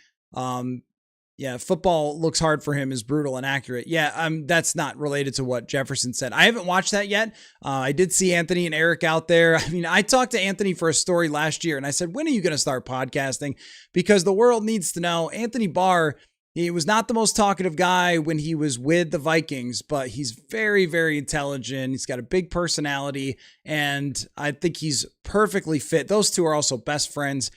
Yeah, football looks hard for him is brutal and accurate. Yeah, that's not related to what Jefferson said. I haven't watched that yet. I did see Anthony and Eric out there. I mean, I talked to Anthony for a story last year, and I said, when are you going to start podcasting? Because the world needs to know. Anthony Barr, he was not the most talkative guy when he was with the Vikings, but he's very, very intelligent. He's got a big personality, and I think he's perfectly fit. Those two are also best friends.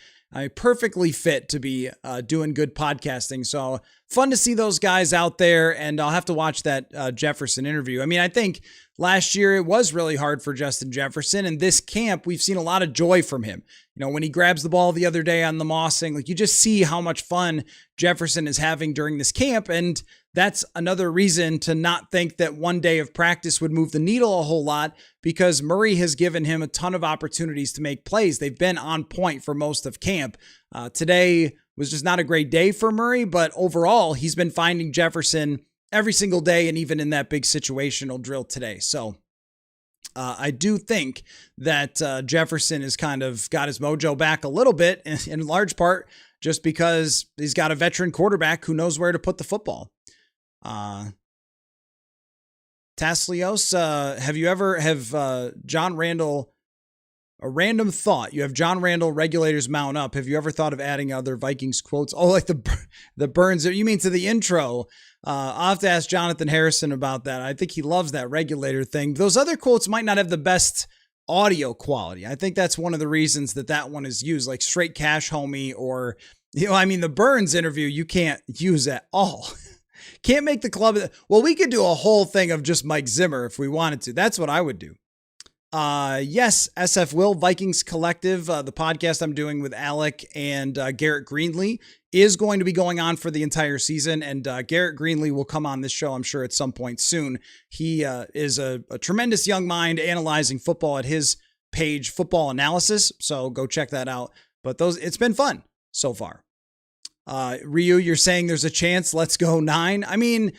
Perfectly fit to be doing good podcasting. So fun to see those guys out there, and I'll have to watch that Jefferson interview. I mean, I think last year it was really hard for Justin Jefferson, and this camp, we've seen a lot of joy from him. You know, when he grabs the ball the other day on the mossing, like you just see how much fun Jefferson is having during this camp, and that's another reason to not think that one day of practice would move the needle a whole lot, because Murray has given him a ton of opportunities to make plays. They've been on point for most of camp. Today was just not a great day for Murray, but overall, he's been finding Jefferson every single day, and even in that big situational drill today. So I do think that Jefferson has kind of got his mojo back a little bit, in large part just because he's got a veteran quarterback who knows where to put the football. Taslios, John Randall, a random thought. You have John Randall, regulators mount up. Have you ever thought of adding other Vikings quotes? Oh, like the Burns, you mean to the intro? I'll have to ask Jonathan Harrison about that. I think he loves that regulator thing. Those other quotes might not have the best audio quality. I think that's one of the reasons that one is used, like straight cash homie, or, the Burns interview, you can't use at all. Can't make the club. Well, we could do a whole thing of just Mike Zimmer if we wanted to. That's what I would do. Yes, SF Will, Vikings Collective, the podcast I'm doing with Alec and Garrett Greenlee is going to be going on for the entire season. And Garrett Greenlee will come on this show, I'm sure, at some point soon. He is a tremendous young mind analyzing football at his page, Football Analysis. So go check that out. But it's been fun so far. Ryu, you're saying there's a chance. Let's go 9. I mean,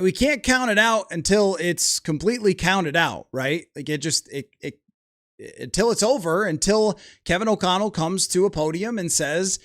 we can't count it out until it's completely counted out, right? Like until it's over, until Kevin O'Connell comes to a podium and says,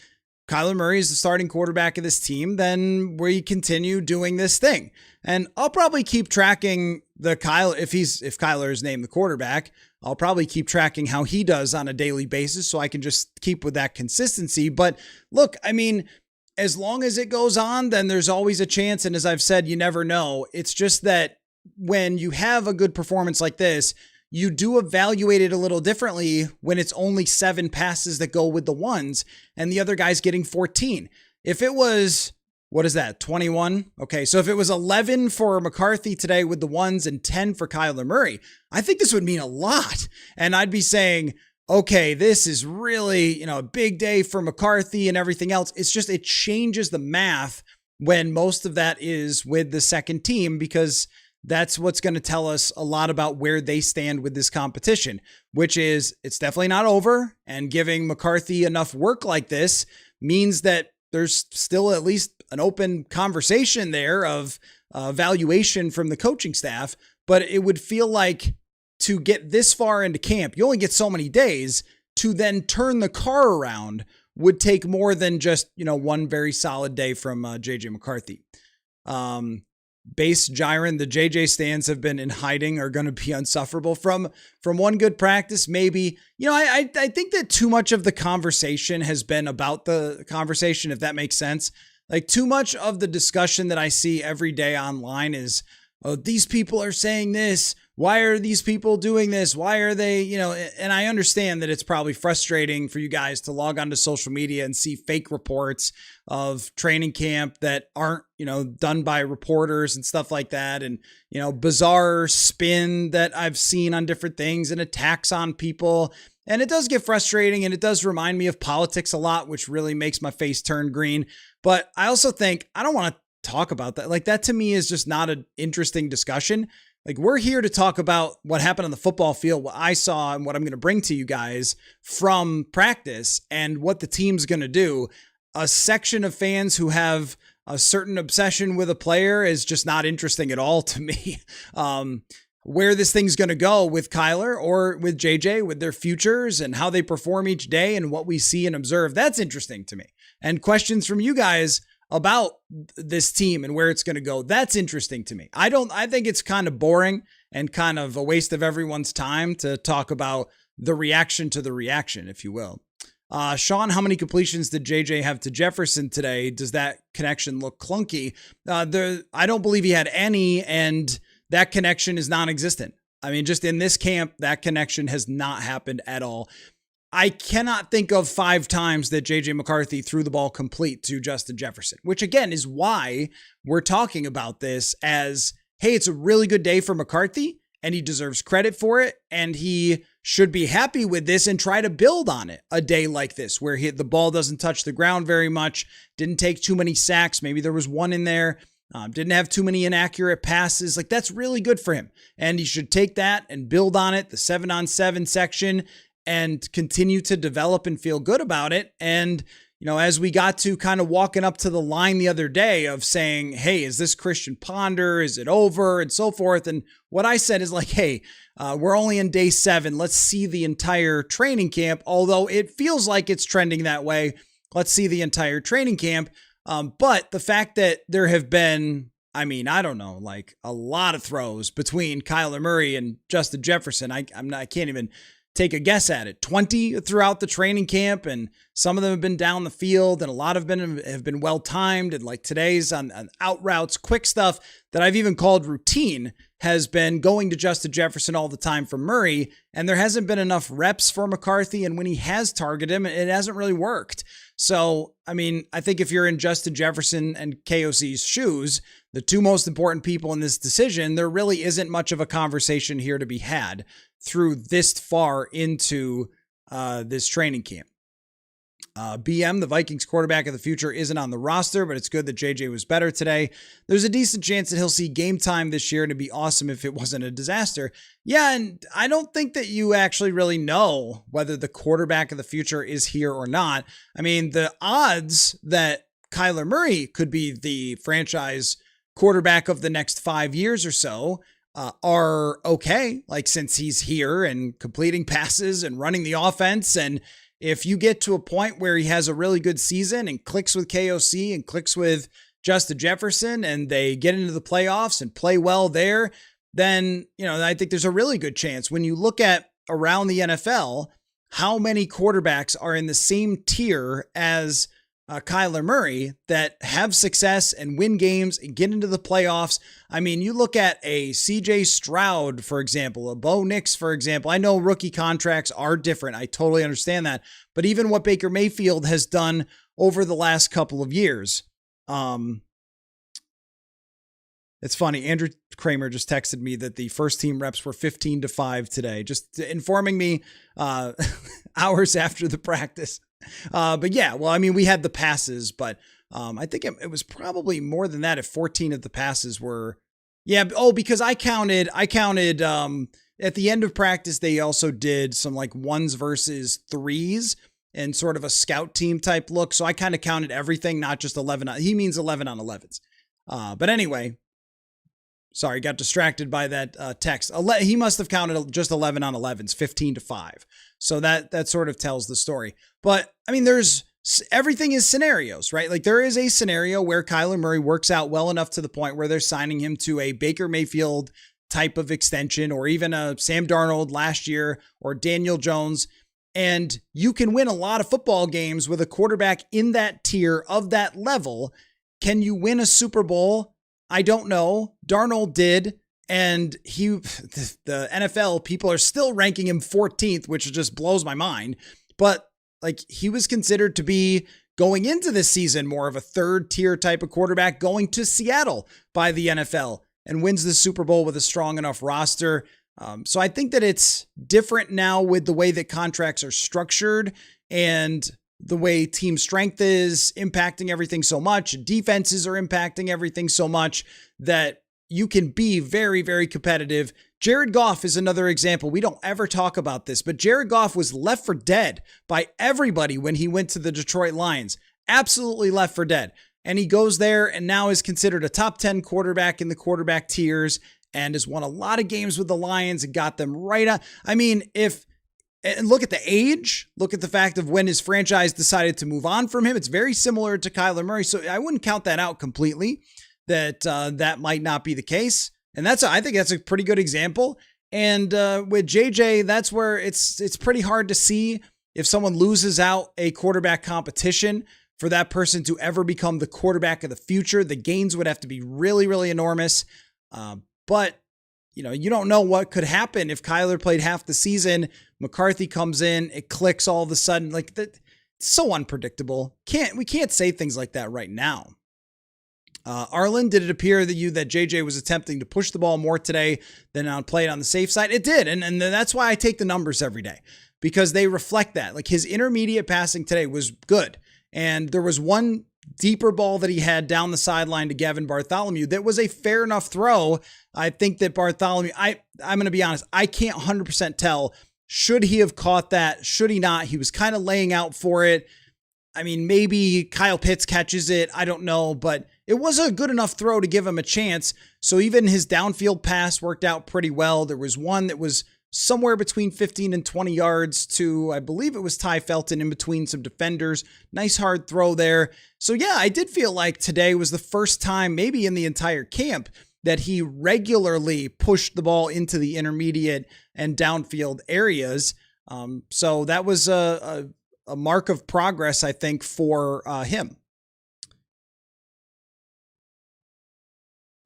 Kyler Murray is the starting quarterback of this team, then we continue doing this thing. And I'll probably keep tracking if Kyler is named the quarterback, I'll probably keep tracking how he does on a daily basis so I can just keep with that consistency. But look, I mean, as long as it goes on, then there's always a chance. And as I've said, you never know. It's just that when you have a good performance like this, you do evaluate it a little differently when it's only 7 passes that go with the ones and the other guy's getting 14. If it was, 21? Okay, so if it was 11 for McCarthy today with the ones and 10 for Kyler Murray, I think this would mean a lot. And I'd be saying, okay, this is really, a big day for McCarthy and everything else. It's just, it changes the math when most of that is with the second team, because that's what's going to tell us a lot about where they stand with this competition, which is it's definitely not over. And giving McCarthy enough work like this means that there's still at least an open conversation there of evaluation from the coaching staff. But it would feel like to get this far into camp, you only get so many days. To then turn the car around would take more than just, one very solid day from JJ McCarthy. Base Gyron, the JJ stands have been in hiding, are going to be unsufferable from one good practice. Maybe, I think that too much of the conversation has been about the conversation, if that makes sense. Like too much of the discussion that I see every day online is, oh, these people are saying this. Why are these people doing this? Why are they, and I understand that it's probably frustrating for you guys to log onto social media and see fake reports of training camp that aren't, done by reporters and stuff like that. And, bizarre spin that I've seen on different things and attacks on people. And it does get frustrating, and it does remind me of politics a lot, which really makes my face turn green. But I also think I don't want to talk about that. Like that to me is just not an interesting discussion. Like we're here to talk about what happened on the football field, what I saw and what I'm going to bring to you guys from practice and what the team's going to do. A section of fans who have a certain obsession with a player is just not interesting at all to me. where this thing's going to go with Kyler or with JJ, with their futures and how they perform each day and what we see and observe. That's interesting to me. And questions from you guys about this team and where it's going to go. That's interesting to me. I think it's kind of boring and kind of a waste of everyone's time to talk about the reaction to the reaction, if you will. Sean, how many completions did JJ have to Jefferson today? Does that connection look clunky? I don't believe he had any, and that connection is non-existent. I mean, just in this camp, that connection has not happened at all. I cannot think of 5 times that JJ McCarthy threw the ball complete to Justin Jefferson, which again is why we're talking about this as, hey, it's a really good day for McCarthy and he deserves credit for it. And he should be happy with this and try to build on it a day like this where the ball doesn't touch the ground very much, didn't take too many sacks. Maybe there was one in there. Didn't have too many inaccurate passes. Like, that's really good for him. And he should take that and build on it, the 7-on-7 section, and continue to develop and feel good about it. And, as we got to kind of walking up to the line the other day of saying, hey, is this Christian Ponder? Is it over? And so forth. And what I said is like, hey, we're only in day 7. Let's see the entire training camp. Although it feels like it's trending that way. Let's see the entire training camp. But the fact that there have been, I don't know, like a lot of throws between Kyler Murray and Justin Jefferson. I can't even take a guess at it. 20 throughout the training camp, and some of them have been down the field, and a lot of them have been well timed. And like today's on out routes, quick stuff that I've even called routine has been going to Justin Jefferson all the time from Murray. And there hasn't been enough reps for McCarthy. And when he has targeted him, it hasn't really worked. So, I think if you're in Justin Jefferson and KOC's shoes, the 2 most important people in this decision, there really isn't much of a conversation here to be had through this far into this training camp. BM, the Vikings quarterback of the future, isn't on the roster, but it's good that JJ was better today. There's a decent chance that he'll see game time this year, and it'd be awesome if it wasn't a disaster. Yeah, and I don't think that you actually really know whether the quarterback of the future is here or not. The odds that Kyler Murray could be the franchise quarterback of the next 5 years or so are okay, like since he's here and completing passes and running the offense. And if you get to a point where he has a really good season and clicks with KOC and clicks with Justin Jefferson and they get into the playoffs and play well there, then, I think there's a really good chance. When you look at around the NFL, how many quarterbacks are in the same tier as Kyler Murray that have success and win games and get into the playoffs. You look at a CJ Stroud, for example, a Bo Nix, for example. I know rookie contracts are different. I totally understand that. But even what Baker Mayfield has done over the last couple of years. It's funny. Andrew Kramer just texted me that the first team reps were 15-5 today, just informing me hours after the practice. But yeah, well, we had the passes, but I think it was probably more than that if 14 of the passes were, yeah. Oh, because I counted at the end of practice, they also did some like 1s versus 3s and sort of a scout team type look. So I kind of counted everything, not just 11. He means 11 on 11s. But anyway, sorry, got distracted by that text. He must have counted just 11 on 11s, 15-5. So that sort of tells the story. But everything is scenarios, right? Like there is a scenario where Kyler Murray works out well enough to the point where they're signing him to a Baker Mayfield type of extension, or even a Sam Darnold last year, or Daniel Jones. And you can win a lot of football games with a quarterback in that tier of that level. Can you win a Super Bowl? I don't know. Darnold did. And the NFL, people are still ranking him 14th, which just blows my mind. But like, he was considered to be going into this season more of a 3rd tier type of quarterback, going to Seattle by the NFL, and wins the Super Bowl with a strong enough roster. So I think that it's different now with the way that contracts are structured and the way team strength is impacting everything so much. Defenses are impacting everything so much that you can be very, very competitive. Jared Goff is another example. We don't ever talk about this, but Jared Goff was left for dead by everybody when he went to the Detroit Lions. Absolutely left for dead. And he goes there and now is considered a top 10 quarterback in the quarterback tiers and has won a lot of games with the Lions and got them right on. I mean, and look at the age, look at the fact of when his franchise decided to move on from him. It's very similar to Kyler Murray. So I wouldn't count that out completely, that that might not be the case. And I think that's a pretty good example. And with JJ, that's where it's pretty hard to see if someone loses out a quarterback competition for that person to ever become the quarterback of the future. The gains would have to be really, really enormous. But you don't know what could happen if Kyler played half the season. McCarthy comes in, it clicks all of a sudden. Like that, it's so unpredictable. We can't say things like that right now. Arlen, did it appear that JJ was attempting to push the ball more today than on play it on the safe side? It did. And that's why I take the numbers every day, because they reflect that. Like his intermediate passing today was good. And there was one deeper ball that he had down the sideline to Gavin Bartholomew that was a fair enough throw. I think that Bartholomew, I'm going to be honest, I can't 100% tell. Should he have caught that? Should he not? He was kind of laying out for it. I mean, maybe Kyle Pitts catches it. I don't know, but it was a good enough throw to give him a chance. So even his downfield pass worked out pretty well. There was one that was somewhere between 15 and 20 yards to, I believe it was Ty Felton in between some defenders. Nice hard throw there. So yeah, I did feel like today was the first time maybe in the entire camp that he regularly pushed the ball into the intermediate and downfield areas. So that was a mark of progress, I think, for him.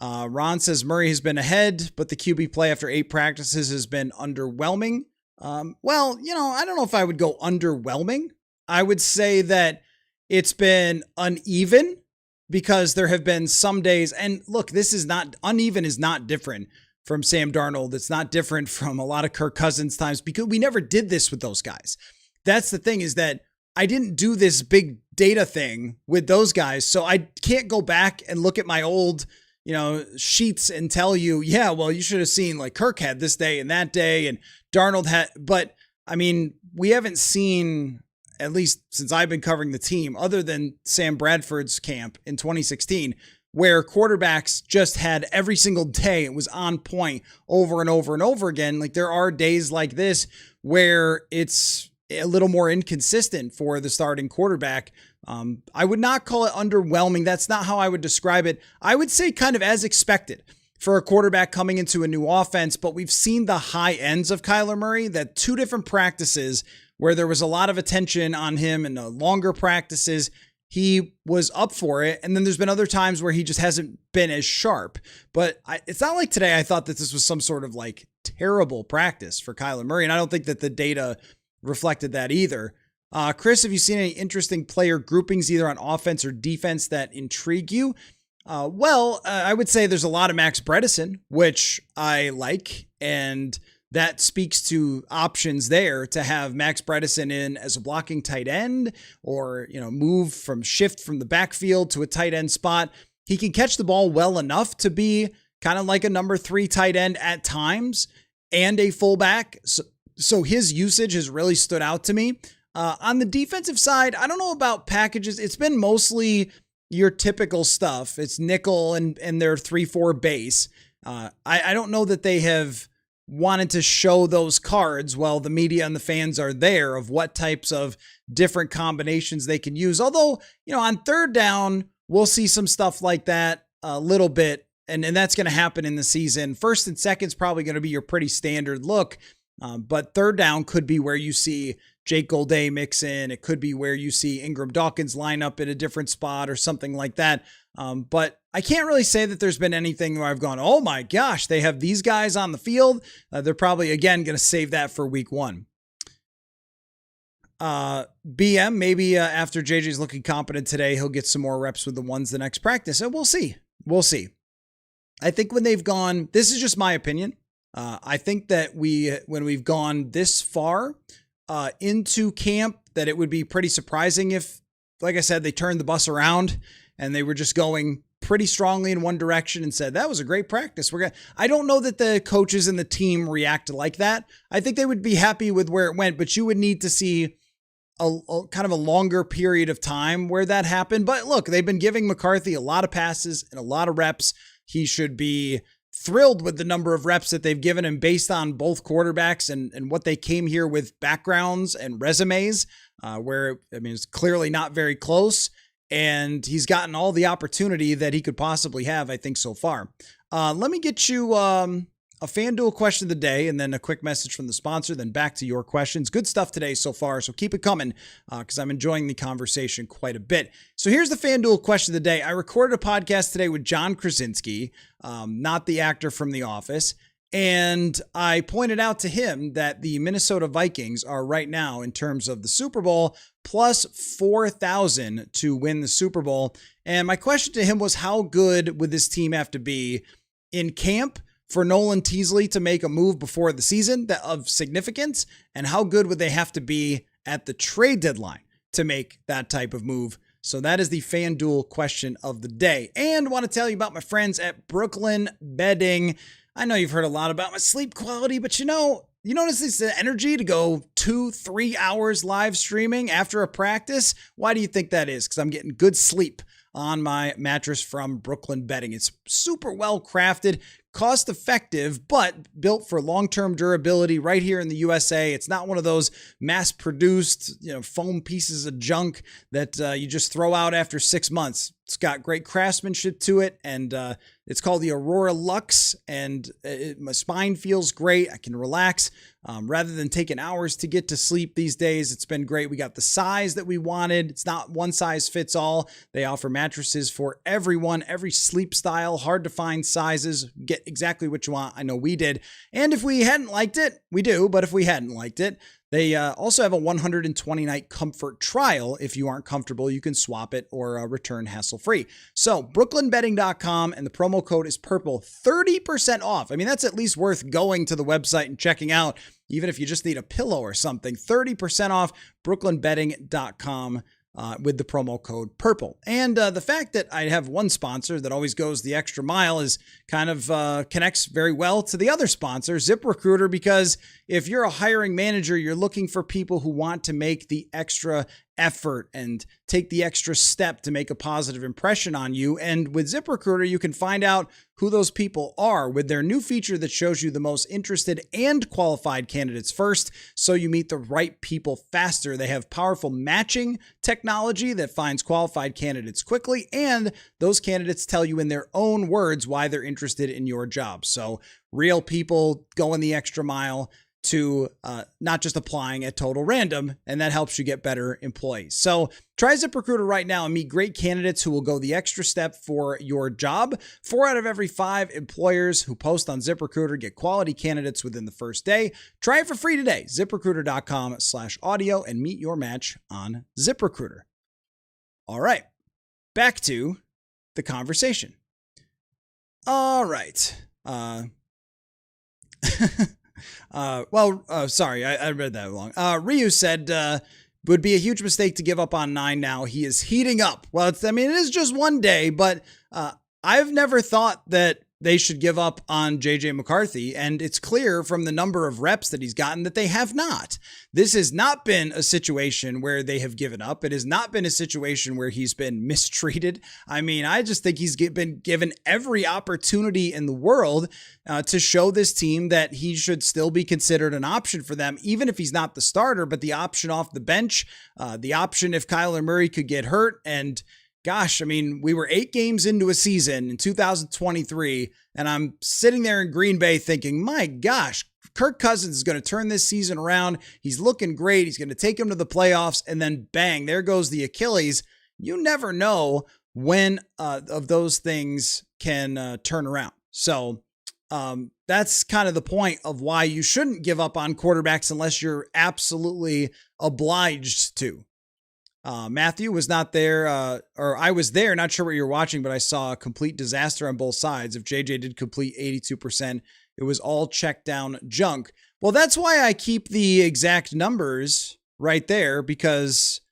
Ron says Murray has been ahead, but the QB play after 8 practices has been underwhelming. Well, I don't know if I would go underwhelming. I would say that it's been uneven, because there have been some days, and look, uneven is not different from Sam Darnold. It's not different from a lot of Kirk Cousins times, because we never did this with those guys. That's the thing, is that I didn't do this big data thing with those guys. So I can't go back and look at my old, sheets and tell you, yeah, well, you should have seen like Kirk had this day and that day and Darnold had, but I mean, we haven't seen, at least since I've been covering the team, other than Sam Bradford's camp in 2016, where quarterbacks just had every single day, it was on point over and over and over again. Like there are days like this where it's a little more inconsistent for the starting quarterback. I would not call it underwhelming. That's not how I would describe it. I would say kind of as expected for a quarterback coming into a new offense, but we've seen the high ends of Kyler Murray, that 2 different practices where there was a lot of attention on him, and longer practices, he was up for it. And then there's been other times where he just hasn't been as sharp. But it's not like today I thought that this was some sort of like terrible practice for Kyler Murray. And I don't think that the data reflected that either. Chris, have you seen any interesting player groupings either on offense or defense that intrigue you? Well, I would say there's a lot of Max Bredesen, which I like, and that speaks to options there to have Max Bredesen in as a blocking tight end, or, shift from the backfield to a tight end spot. He can catch the ball well enough to be kind of like a number 3 tight end at times and a fullback. So his usage has really stood out to me. On the defensive side, I don't know about packages. It's been mostly your typical stuff. It's nickel and their 3-4 base. I don't know that they have wanted to show those cards while the media and the fans are there, of what types of different combinations they can use. Although, on third down, we'll see some stuff like that a little bit. And that's going to happen in the season. First and second's probably going to be your pretty standard look. But third down could be where you see Jake Golday mix in. It could be where you see Ingram Dawkins line up in a different spot or something like that. But I can't really say that there's been anything where I've gone, oh my gosh, they have these guys on the field. They're probably, again, going to save that for week 1. BM, maybe after JJ's looking competent today, he'll get some more reps with the ones the next practice. And we'll see. We'll see. I think when they've gone, this is just my opinion. I think that when we've gone this far into camp, that it would be pretty surprising if, like I said, they turned the bus around and they were just going pretty strongly in one direction and said, that was a great practice. I don't know that the coaches and the team react like that. I think they would be happy with where it went, but you would need to see a kind of a longer period of time where that happened. But look, they've been giving McCarthy a lot of passes and a lot of reps. He should be thrilled with the number of reps that they've given him based on both quarterbacks and what they came here with backgrounds and resumes, where, I mean, it's clearly not very close. And he's gotten all the opportunity that he could possibly have, I think, so far. Let me get you a FanDuel question of the day and then a quick message from the sponsor, then back to your questions. Good stuff today so far, so keep it coming because I'm enjoying the conversation quite a bit. So here's the FanDuel question of the day. I recorded a podcast today with John Krasinski, not the actor from The Office, and I pointed out to him that the Minnesota Vikings are right now, in terms of the Super Bowl, plus 4,000 to win the Super Bowl. And my question to him was, how good would this team have to be in camp for Nolan Teasley to make a move before the season of significance? And how good would they have to be at the trade deadline to make that type of move? So that is the FanDuel question of the day. And I want to tell you about my friends at Brooklyn Bedding. I know you've heard a lot about my sleep quality, but you notice this energy to go 2-3 hours live streaming after a practice? Why do you think that is? Because I'm getting good sleep on my mattress from Brooklyn Bedding. It's super well crafted, cost effective, but built for long-term durability right here in the USA. It's not one of those mass-produced, foam pieces of junk that you just throw out after 6 months. It's got great craftsmanship to it, and it's called the Aurora Lux, and my spine feels great. I can relax rather than taking hours to get to sleep these days. It's been great. We got the size that we wanted. It's not one size fits all. They offer mattresses for everyone, every sleep style, hard to find sizes. Get exactly what you want. I know we did. And if we hadn't liked it, we do, but if we hadn't liked it, they also have a 120-night comfort trial. If you aren't comfortable, you can swap it or return hassle-free. So brooklynbedding.com, and the promo code is PURPLE, 30% off. I mean, that's at least worth going to the website and checking out, even if you just need a pillow or something. 30% off brooklynbedding.com. With the promo code PURPLE. And the fact that I have one sponsor that always goes the extra mile is kind of connects very well to the other sponsor, ZipRecruiter, because if you're a hiring manager, you're looking for people who want to make the extra effort and take the extra step to make a positive impression on you. And with ZipRecruiter, you can find out who those people are with their new feature that shows you the most interested and qualified candidates first, so you meet the right people faster. They have powerful matching technology that finds qualified candidates quickly, and those candidates tell you in their own words why they're interested in your job. So real people going the extra mile to not just applying at total random, and that helps you get better employees. So try ZipRecruiter right now and meet great candidates who will go the extra step for your job. 4 out of every 5 employers who post on ZipRecruiter get quality candidates within the first day. Try it for free today. ZipRecruiter.com/audio and meet your match on ZipRecruiter. All right, back to the conversation. All right. Sorry, I read that wrong. Ryu said, would be a huge mistake to give up on 9 now. He is heating up. Well, it is just one day, but I've never thought that they should give up on JJ McCarthy, and it's clear from the number of reps that he's gotten that they have not. This has not been a situation where they have given up. It has not been a situation where he's been mistreated. I just think he's been given every opportunity in the world to show this team that he should still be considered an option for them, even if he's not the starter, but the option off the bench, the option if Kyler Murray could get hurt. And gosh, we were 8 games into a season in 2023, and I'm sitting there in Green Bay thinking, my gosh, Kirk Cousins is going to turn this season around. He's looking great. He's going to take him to the playoffs, and then bang, there goes the Achilles. You never know when of those things can turn around. So that's kind of the point of why you shouldn't give up on quarterbacks unless you're absolutely obliged to. Matthew was not there, or I was there, not sure what you're watching, but I saw a complete disaster on both sides. If JJ did complete 82%, it was all check down junk. Well, that's why I keep the exact numbers right there, because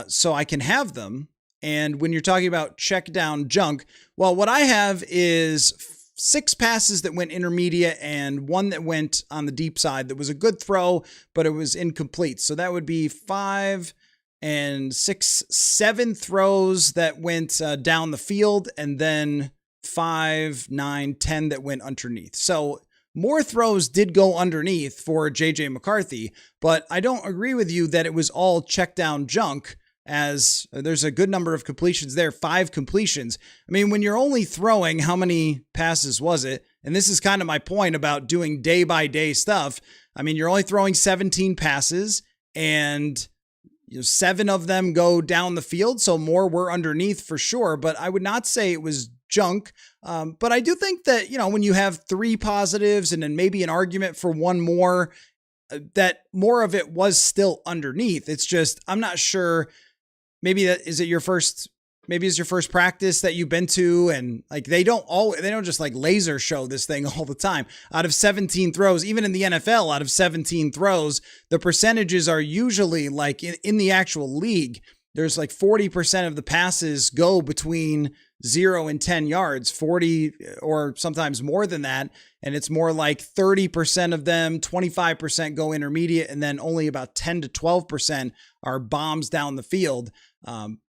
so I can have them. And when you're talking about check down junk, well, what I have is 6 passes that went intermediate and 1 that went on the deep side that was a good throw, but it was incomplete. So that would be 5 and 6, 7 throws that went down the field, and then 5, 9, 10 that went underneath. So more throws did go underneath for JJ McCarthy, but I don't agree with you that it was all check down junk, as there's a good number of completions there, 5 completions. I mean, when you're only throwing, how many passes was it? And this is kind of my point about doing day by day stuff. I mean, you're only throwing 17 passes, and 7 of them go down the field. So more were underneath for sure, but I would not say it was junk. But I do think that, when you have 3 positives and then maybe an argument for one more, that more of it was still underneath. It's just, I'm not sure. Maybe it's your first practice that you've been to, and like they don't just like laser show this thing all the time. Out of 17 throws, even in the NFL, out of 17 throws, the percentages are usually like in the actual league, there's like 40% of the passes go between 0 and 10 yards, 40 or sometimes more than that. And it's more like 30% of them, 25% go intermediate, and then only about 10 to 12% are bombs down the field.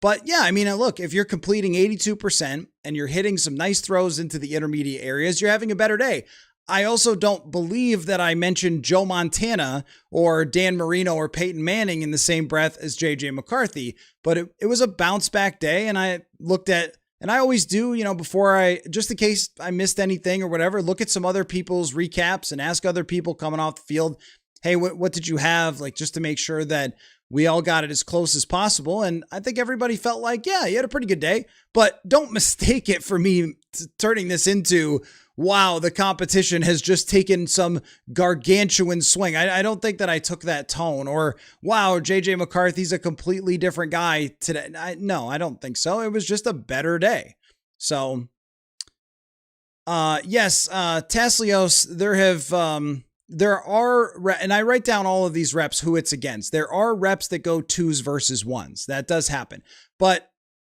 But yeah, I mean, look, if you're completing 82% and you're hitting some nice throws into the intermediate areas, you're having a better day. I also don't believe that I mentioned Joe Montana or Dan Marino or Peyton Manning in the same breath as JJ McCarthy, but it was a bounce back day. And I looked at, and I always do, before just in case I missed anything or whatever, look at some other people's recaps and ask other people coming off the field, hey, what did you have? Like, just to make sure that we all got it as close as possible. And I think everybody felt like, yeah, you had a pretty good day, but don't mistake it for me turning this into, wow, the competition has just taken some gargantuan swing. I don't think that I took that tone, or wow, JJ McCarthy's a completely different guy today. No, I don't think so. It was just a better day. So, yes, Taslios, there are, and I write down all of these reps, who it's against. There are reps that go 2s versus 1s. That does happen. But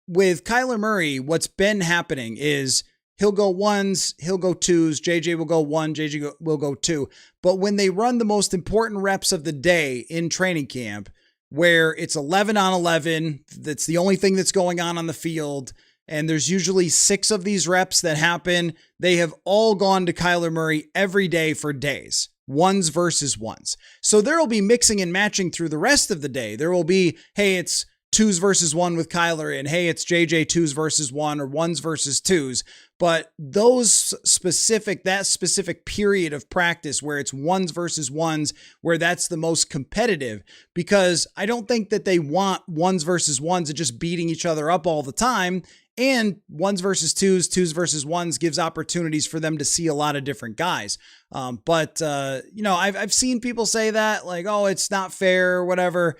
with Kyler Murray, what's been happening is he'll go 1s, he'll go 2s, JJ will go 1, JJ will go 2. But when they run the most important reps of the day in training camp, where it's 11 on 11, that's the only thing that's going on the field, and there's usually 6 of these reps that happen, they have all gone to Kyler Murray every day for days. 1s versus 1s. So there will be mixing and matching through the rest of the day. There will be, hey, it's 2s versus 1 with Kyler, and hey, it's JJ 2s versus 1 or 1s versus 2s. But that specific period of practice where it's 1s versus 1s, where that's the most competitive, because I don't think that they want 1s versus 1s and just beating each other up all the time. And 1s versus 2s, 2s versus 1s gives opportunities for them to see a lot of different guys. But I've seen people say that, like, oh, it's not fair or whatever.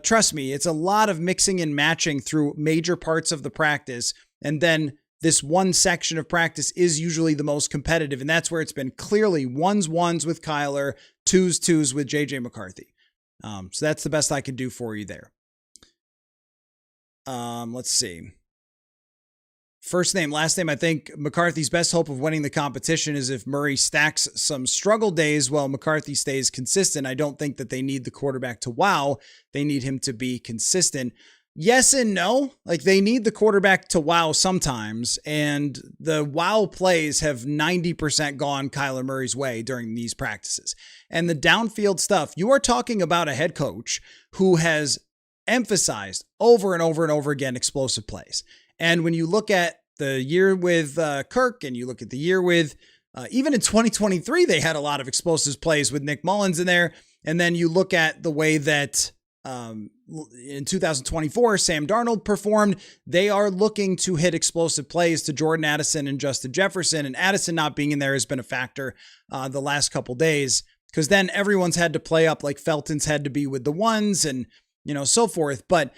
Trust me, it's a lot of mixing and matching through major parts of the practice. And then this one section of practice is usually the most competitive. And that's where it's been clearly 1s with Kyler, 2s with JJ McCarthy. So that's the best I can do for you there. Let's see. First name, last name. I think McCarthy's best hope of winning the competition is if Murray stacks some struggle days while McCarthy stays consistent. I don't think that they need the quarterback to wow. They need him to be consistent. Yes and no. Like, they need the quarterback to wow sometimes, and the wow plays have 90% gone Kyler Murray's way during these practices. And the downfield stuff, you are talking about a head coach who has emphasized over and over and over again explosive plays. And when you look at the year with Kirk, and you look at the year with, even in 2023, they had a lot of explosive plays with Nick Mullins in there. And then you look at the way that in 2024, Sam Darnold performed. They are looking to hit explosive plays to Jordan Addison and Justin Jefferson. And Addison not being in there has been a factor the last couple days, because then everyone's had to play up, like Felton's had to be with the 1s and, so forth. But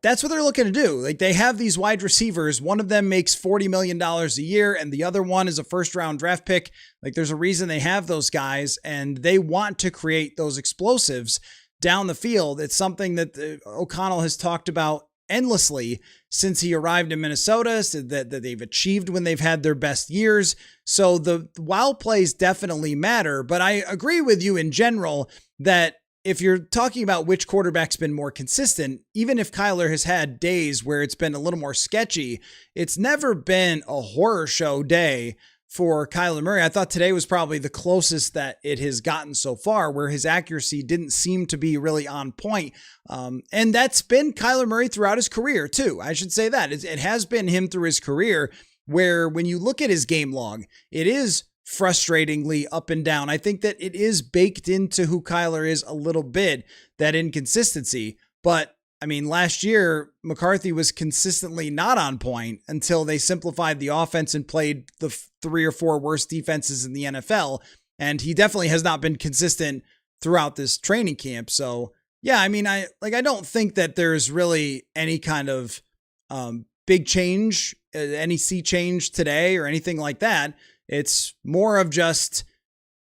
that's what they're looking to do. Like, they have these wide receivers. One of them makes $40 million a year, and the other one is a first-round draft pick. Like, there's a reason they have those guys, and they want to create those explosives down the field. It's something that O'Connell has talked about endlessly since he arrived in Minnesota, so that they've achieved when they've had their best years. So the wow plays definitely matter, but I agree with you in general that if you're talking about which quarterback's been more consistent, even if Kyler has had days where it's been a little more sketchy, it's never been a horror show day for Kyler Murray. I thought today was probably the closest that it has gotten so far, where his accuracy didn't seem to be really on point. And that's been Kyler Murray throughout his career too. I should say that it has been him through his career, where when you look at his game log, it is frustratingly up and down. I think that it is baked into who Kyler is a little bit, that inconsistency. But I mean, last year, McCarthy was consistently not on point until they simplified the offense and played the 3 or 4 worst defenses in the NFL. And he definitely has not been consistent throughout this training camp. So yeah, I mean, I don't think that there's really any kind of big change, any sea change today or anything like that. It's more of just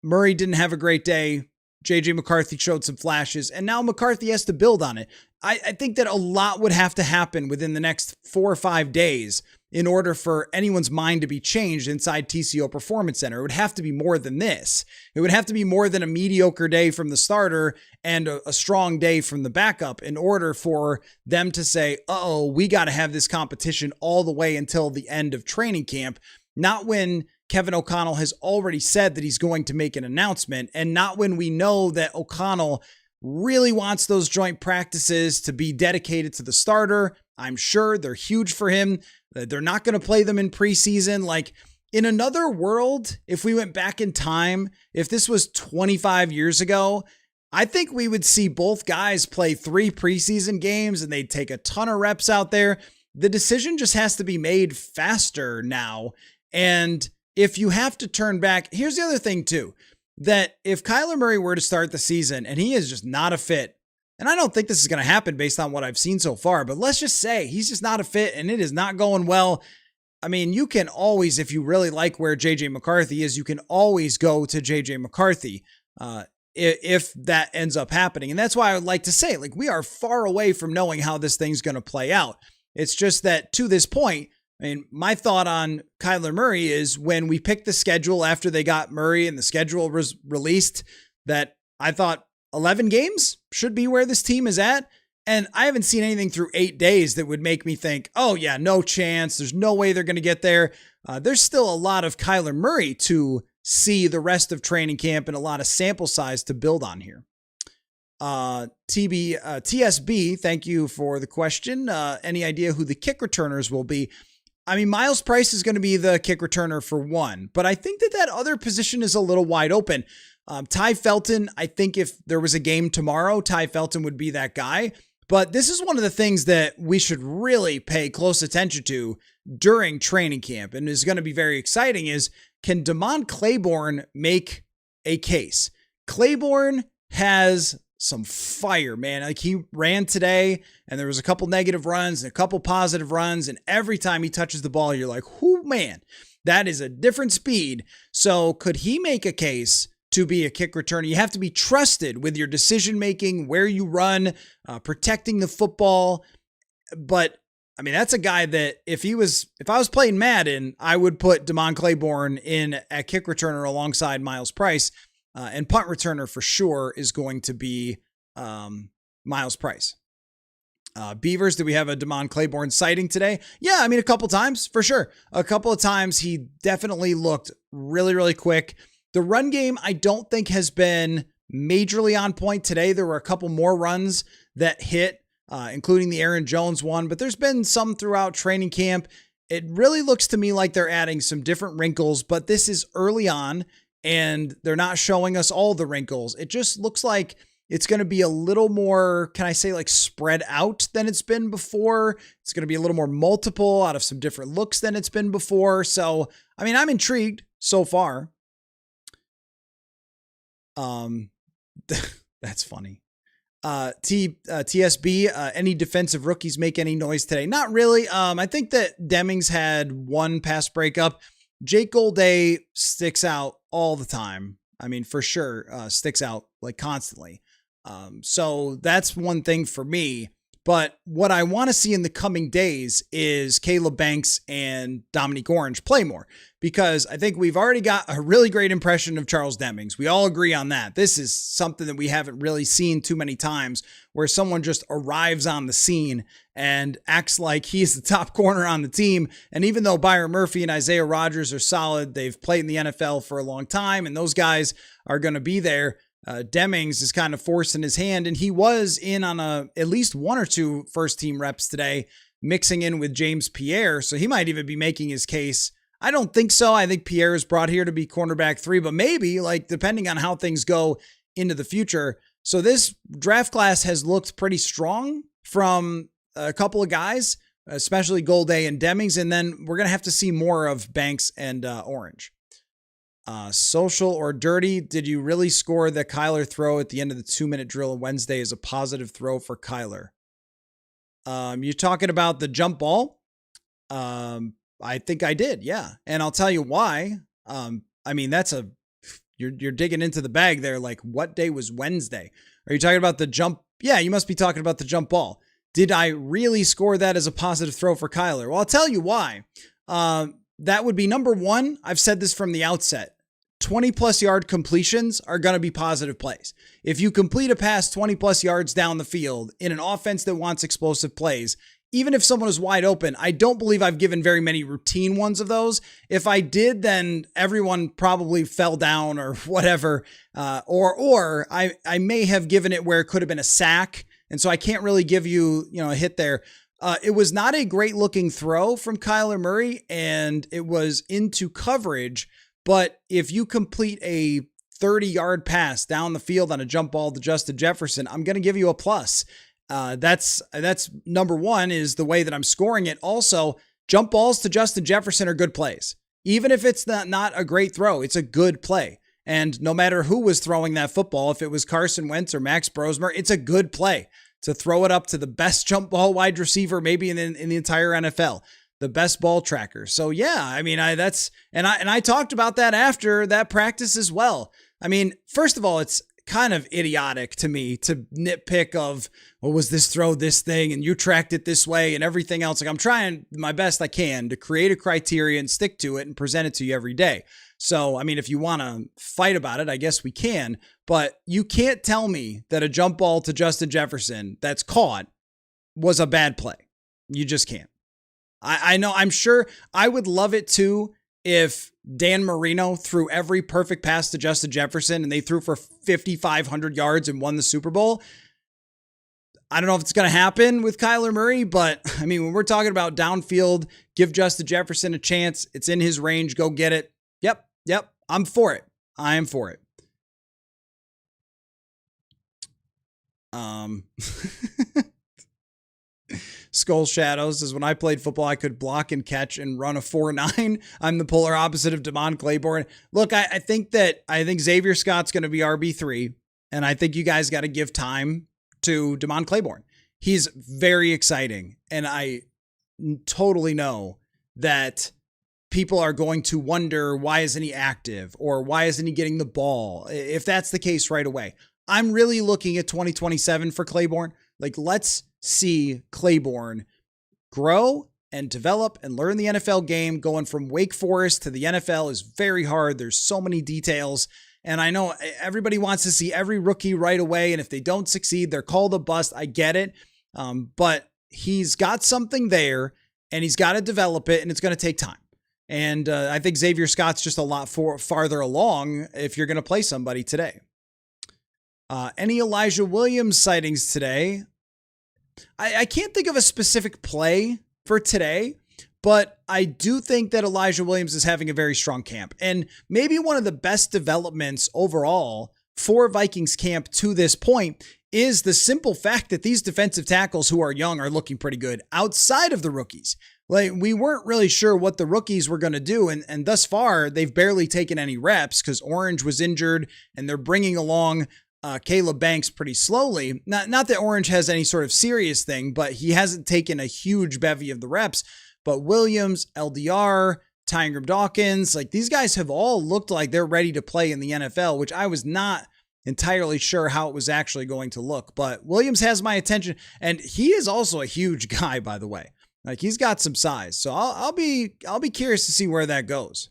Murray didn't have a great day. JJ McCarthy showed some flashes, and now McCarthy has to build on it. I think that a lot would have to happen within the next 4 or 5 days in order for anyone's mind to be changed inside TCO Performance Center. It would have to be more than this. It would have to be more than a mediocre day from the starter and a strong day from the backup in order for them to say, uh-oh, we got to have this competition all the way until the end of training camp. Not when Kevin O'Connell has already said that he's going to make an announcement, and not when we know that O'Connell really wants those joint practices to be dedicated to the starter. I'm sure they're huge for him. They're not going to play them in preseason. Like, in another world, if we went back in time, if this was 25 years ago, I think we would see both guys play 3 preseason games and they'd take a ton of reps out there. The decision just has to be made faster now. And if you have to turn back, here's the other thing too, that if Kyler Murray were to start the season and he is just not a fit, and I don't think this is going to happen based on what I've seen so far, but let's just say he's just not a fit and it is not going well. I mean, you can always, if you really like where JJ McCarthy is, you can always go to JJ McCarthy if that ends up happening. And that's why I would like to say, like, we are far away from knowing how this thing's going to play out. It's just that to this point, I mean, my thought on Kyler Murray is when we picked the schedule after they got Murray and the schedule was released, that I thought 11 games should be where this team is at. And I haven't seen anything through 8 days that would make me think, oh yeah, no chance. There's no way they're going to get there. There's still a lot of Kyler Murray to see the rest of training camp and a lot of sample size to build on here. TSB, thank you for the question. Any idea who the kick returners will be? I mean, Miles Price is going to be the kick returner for one, but I think that other position is a little wide open. Ty Felton, I think if there was a game tomorrow, Ty Felton would be that guy. But this is one of the things that we should really pay close attention to during training camp and is going to be very exciting is, can Damon Claiborne make a case? Claiborne has some fire, man. Like, he ran today and there was a couple negative runs and a couple positive runs. And every time he touches the ball, you're like, whoo, man, that is a different speed. So could he make a case to be a kick returner? You have to be trusted with your decision-making, where you run, protecting the football. But I mean, that's a guy that if I was playing Madden, I would put Damon Claiborne in at kick returner alongside Miles Price. And punt returner for sure is going to be Miles Price. Beavers, do we have a Damon Claiborne sighting today? Yeah, I mean, a couple times for sure. A couple of times he definitely looked really, really quick. The run game, I don't think has been majorly on point today. There were a couple more runs that hit, including the Aaron Jones one, but there's been some throughout training camp. It really looks to me like they're adding some different wrinkles, but this is early on and they're not showing us all the wrinkles. It just looks like it's going to be a little more, can I say, like, spread out than it's been before. It's going to be a little more multiple out of some different looks than it's been before. So, I mean, I'm intrigued so far. That's funny. TSB, any defensive rookies make any noise today? Not really. I think that Demings had one pass breakup. Jake Golday sticks out all the time. I mean, for sure, sticks out like constantly. So that's one thing for me. But what I want to see in the coming days is Caleb Banks and Dominique Orange play more, because I think we've already got a really great impression of Charles Demings. We all agree on that. This is something that we haven't really seen too many times, where someone just arrives on the scene and acts like he's the top corner on the team. And even though Byron Murphy and Isaiah Rodgers are solid, they've played in the NFL for a long time, and those guys are going to be there. Demings is kind of forcing his hand, and he was in on at least one or two first team reps today, mixing in with James Pierre. So he might even be making his case. I don't think so. I think Pierre is brought here to be cornerback 3, but maybe, like, depending on how things go into the future. So this draft class has looked pretty strong from a couple of guys, especially Golday and Demings. And then we're going to have to see more of Banks and Orange. Social or dirty, did you really score the Kyler throw at the end of the 2-minute drill on Wednesday as a positive throw for Kyler? You're talking about the jump ball? I think I did, yeah. And I'll tell you why. I mean, you're digging into the bag there. Like, what day was Wednesday? Are you talking about the jump? Yeah, you must be talking about the jump ball. Did I really score that as a positive throw for Kyler? Well, I'll tell you why. That would be number one. I've said this from the outset. 20-plus yard completions are going to be positive plays. If you complete a pass 20-plus yards down the field in an offense that wants explosive plays, even if someone is wide open, I don't believe I've given very many routine ones of those. If I did, then everyone probably fell down or whatever. Or I may have given it where it could have been a sack. And so I can't really give you, a hit there. It was not a great looking throw from Kyler Murray, and it was into coverage. But if you complete a 30-yard pass down the field on a jump ball to Justin Jefferson, I'm going to give you a plus. That's number one, is the way that I'm scoring it. Also, jump balls to Justin Jefferson are good plays. Even if it's not a great throw, it's a good play. And no matter who was throwing that football, if it was Carson Wentz or Max Brosmer, it's a good play to throw it up to the best jump ball wide receiver maybe in the entire NFL. The best ball tracker. So yeah, I mean, I talked about that after that practice as well. I mean, first of all, it's kind of idiotic to me to nitpick of, well, was this throw this thing and you tracked it this way and everything else. Like, I'm trying my best I can to create a criteria and stick to it and present it to you every day. So, I mean, if you want to fight about it, I guess we can, but you can't tell me that a jump ball to Justin Jefferson that's caught was a bad play. You just can't. I know, I'm sure I would love it too if Dan Marino threw every perfect pass to Justin Jefferson and they threw for 5,500 yards and won the Super Bowl. I don't know if it's going to happen with Kyler Murray, but I mean, when we're talking about downfield, give Justin Jefferson a chance. It's in his range. Go get it. Yep. I'm for it. I am for it. Skull Shadows says, when I played football, I could block and catch and run a 4.9. I'm the polar opposite of Damon Claiborne. Look, I think Xavier Scott's going to be RB3, and I think you guys got to give time to Damon Claiborne. He's very exciting, and I totally know that people are going to wonder, why isn't he active, or why isn't he getting the ball? If that's the case right away, I'm really looking at 2027 for Claiborne. Like, let's see Claiborne grow and develop and learn the NFL game. Going from Wake Forest to the NFL is very hard. There's so many details. And I know everybody wants to see every rookie right away. And if they don't succeed, they're called a bust. I get it. But he's got something there and he's got to develop it, and it's going to take time. And I think Xavier Scott's just a lot farther along if you're going to play somebody today. Any Elijah Williams sightings today? I can't think of a specific play for today, but I do think that Elijah Williams is having a very strong camp, and maybe one of the best developments overall for Vikings camp to this point is the simple fact that these defensive tackles who are young are looking pretty good outside of the rookies. Like, we weren't really sure what the rookies were going to do, and thus far they've barely taken any reps because Orange was injured, and they're bringing along Caleb Banks pretty slowly. Not that Orange has any sort of serious thing, but he hasn't taken a huge bevy of the reps. But Williams, LDR, Tyron Dawkins, like, these guys have all looked like they're ready to play in the NFL, which I was not entirely sure how it was actually going to look. But Williams has my attention, and he is also a huge guy, by the way. Like, he's got some size, so I'll be curious to see where that goes.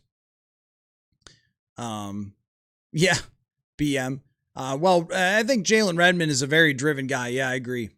Yeah, BM. Well, I think Jalen Redmond is a very driven guy. Yeah, I agree.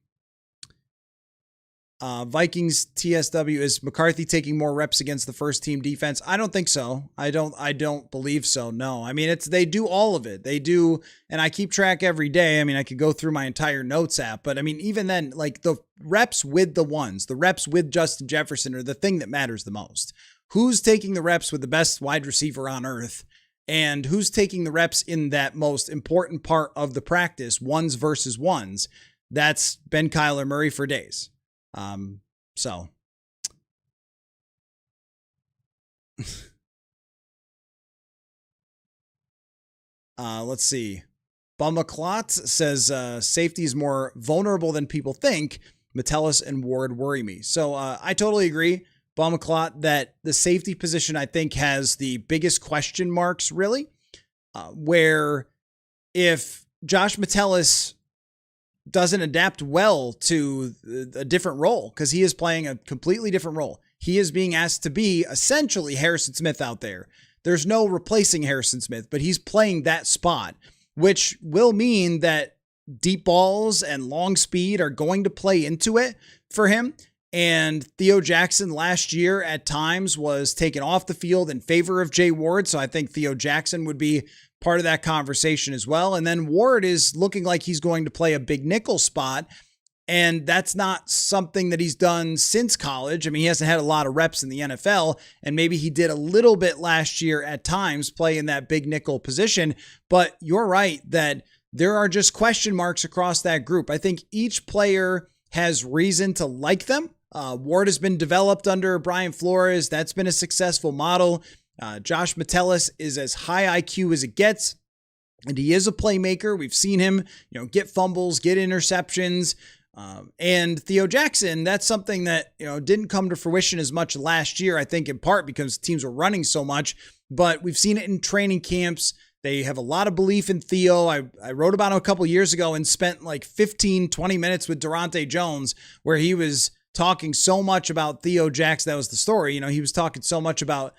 Vikings TSW, is McCarthy taking more reps against the first team defense? I don't think so. I don't believe so. No. I mean, they do all of it. They do. And I keep track every day. I mean, I could go through my entire notes app, but I mean, even then, like, the reps with the reps with Justin Jefferson are the thing that matters the most. Who's taking the reps with the best wide receiver on earth, and who's taking the reps in that most important part of the practice, ones versus ones? That's been Kyler Murray for days. So let's see. Bumaclot says, safety is more vulnerable than people think. Metellus and Ward worry me. So, I totally agree, Bumaclot, that the safety position, I think, has the biggest question marks, really, where if Josh Metellus doesn't adapt well to a different role, because he is playing a completely different role. He is being asked to be essentially Harrison Smith out there. There's no replacing Harrison Smith, but he's playing that spot, which will mean that deep balls and long speed are going to play into it for him. And Theo Jackson last year at times was taken off the field in favor of Jay Ward. So I think Theo Jackson would be part of that conversation as well. And then Ward is looking like he's going to play a big nickel spot. And that's not something that he's done since college. I mean, he hasn't had a lot of reps in the NFL, and maybe he did a little bit last year at times, play in that big nickel position. But you're right that there are just question marks across that group. I think each player has reason to like them. Ward has been developed under Brian Flores. That's been a successful model. Josh Metellus is as high IQ as it gets, and he is a playmaker. We've seen him, get fumbles, get interceptions. And Theo Jackson, that's something that, didn't come to fruition as much last year, I think in part because teams were running so much, but we've seen it in training camps. They have a lot of belief in Theo. I wrote about him a couple years ago and spent like 15, 20 minutes with Durante Jones, where he was talking so much about Theo Jackson. That was the story. He was talking so much about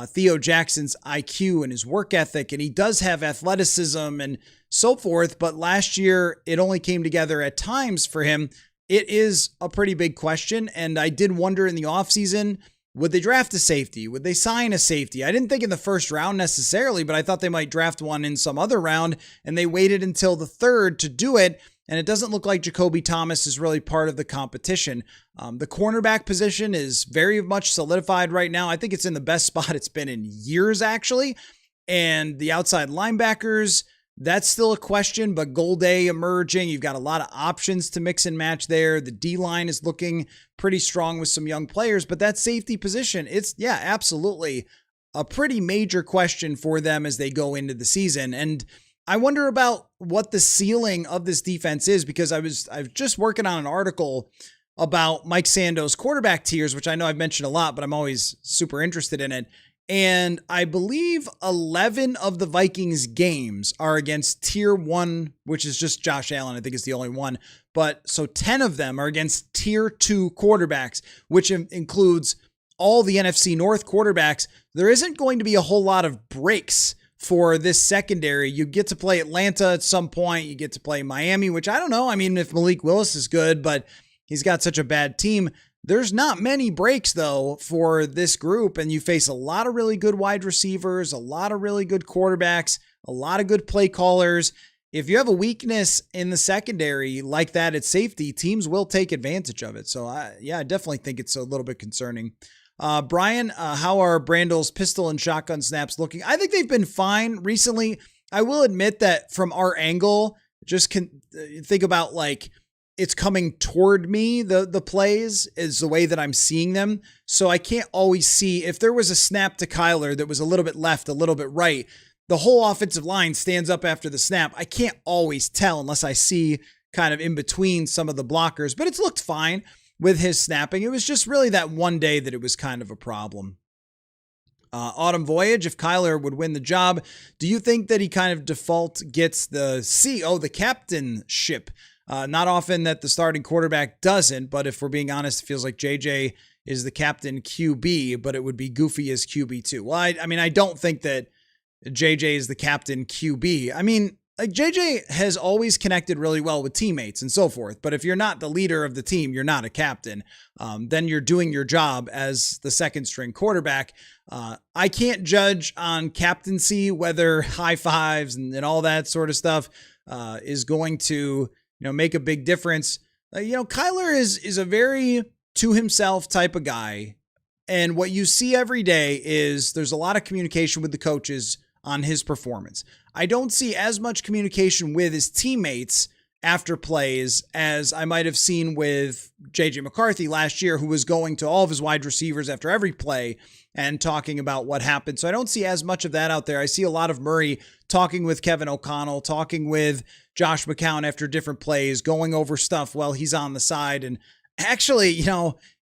Theo Jackson's IQ and his work ethic, and he does have athleticism and so forth. But last year, it only came together at times for him. It is a pretty big question. And I did wonder in the offseason, would they draft a safety? Would they sign a safety? I didn't think in the first round necessarily, but I thought they might draft one in some other round, and they waited until the third to do it. And it doesn't look like Jacoby Thomas is really part of the competition. The cornerback position is very much solidified right now. I think it's in the best spot it's been in years, actually. And the outside linebackers, that's still a question, but Golday emerging. You've got a lot of options to mix and match there. The D-line is looking pretty strong with some young players, but that safety position, it's, absolutely a pretty major question for them as they go into the season. And I wonder about what the ceiling of this defense is, because I was just working on an article about Mike Sando's quarterback tiers, which I know I've mentioned a lot, but I'm always super interested in it. And I believe 11 of the Vikings games are against tier 1, which is just Josh Allen, I think is the only one. But so 10 of them are against tier 2 quarterbacks, which includes all the NFC North quarterbacks. There isn't going to be a whole lot of breaks for this secondary. You get to play Atlanta at some point. You get to play Miami, which I don't know. I mean, if Malik Willis is good, but he's got such a bad team. There's not many breaks, though, for this group, and you face a lot of really good wide receivers, a lot of really good quarterbacks, a lot of good play callers. If you have a weakness in the secondary like that at safety, teams will take advantage of it. So, I definitely think it's a little bit concerning. Brian, how are Brandel's pistol and shotgun snaps looking? I think they've been fine recently. I will admit that from our angle, just think about like it's coming toward me. The plays is the way that I'm seeing them. So I can't always see if there was a snap to Kyler that was a little bit left, a little bit right. The whole offensive line stands up after the snap. I can't always tell unless I see kind of in between some of the blockers, but it's looked fine with his snapping. It was just really that one day that it was kind of a problem. Autumn Voyage, if Kyler would win the job, do you think that he kind of default gets the the captainship? Not often that the starting quarterback doesn't, but if we're being honest, it feels like JJ is the captain QB, but it would be Goofy as QB2. Well, I don't think that JJ is the captain QB. I mean, like JJ has always connected really well with teammates and so forth. But if you're not the leader of the team, you're not a captain. Then you're doing your job as the second string quarterback. I can't judge on captaincy whether high fives and all that sort of stuff is going to make a big difference. Kyler is a very to himself type of guy. And what you see every day is there's a lot of communication with the coaches on his performance. I don't see as much communication with his teammates after plays as I might have seen with JJ McCarthy last year, who was going to all of his wide receivers after every play and talking about what happened. So I don't see as much of that out there. I see a lot of Murray talking with Kevin O'Connell, talking with Josh McCown after different plays, going over stuff while he's on the side. And actually,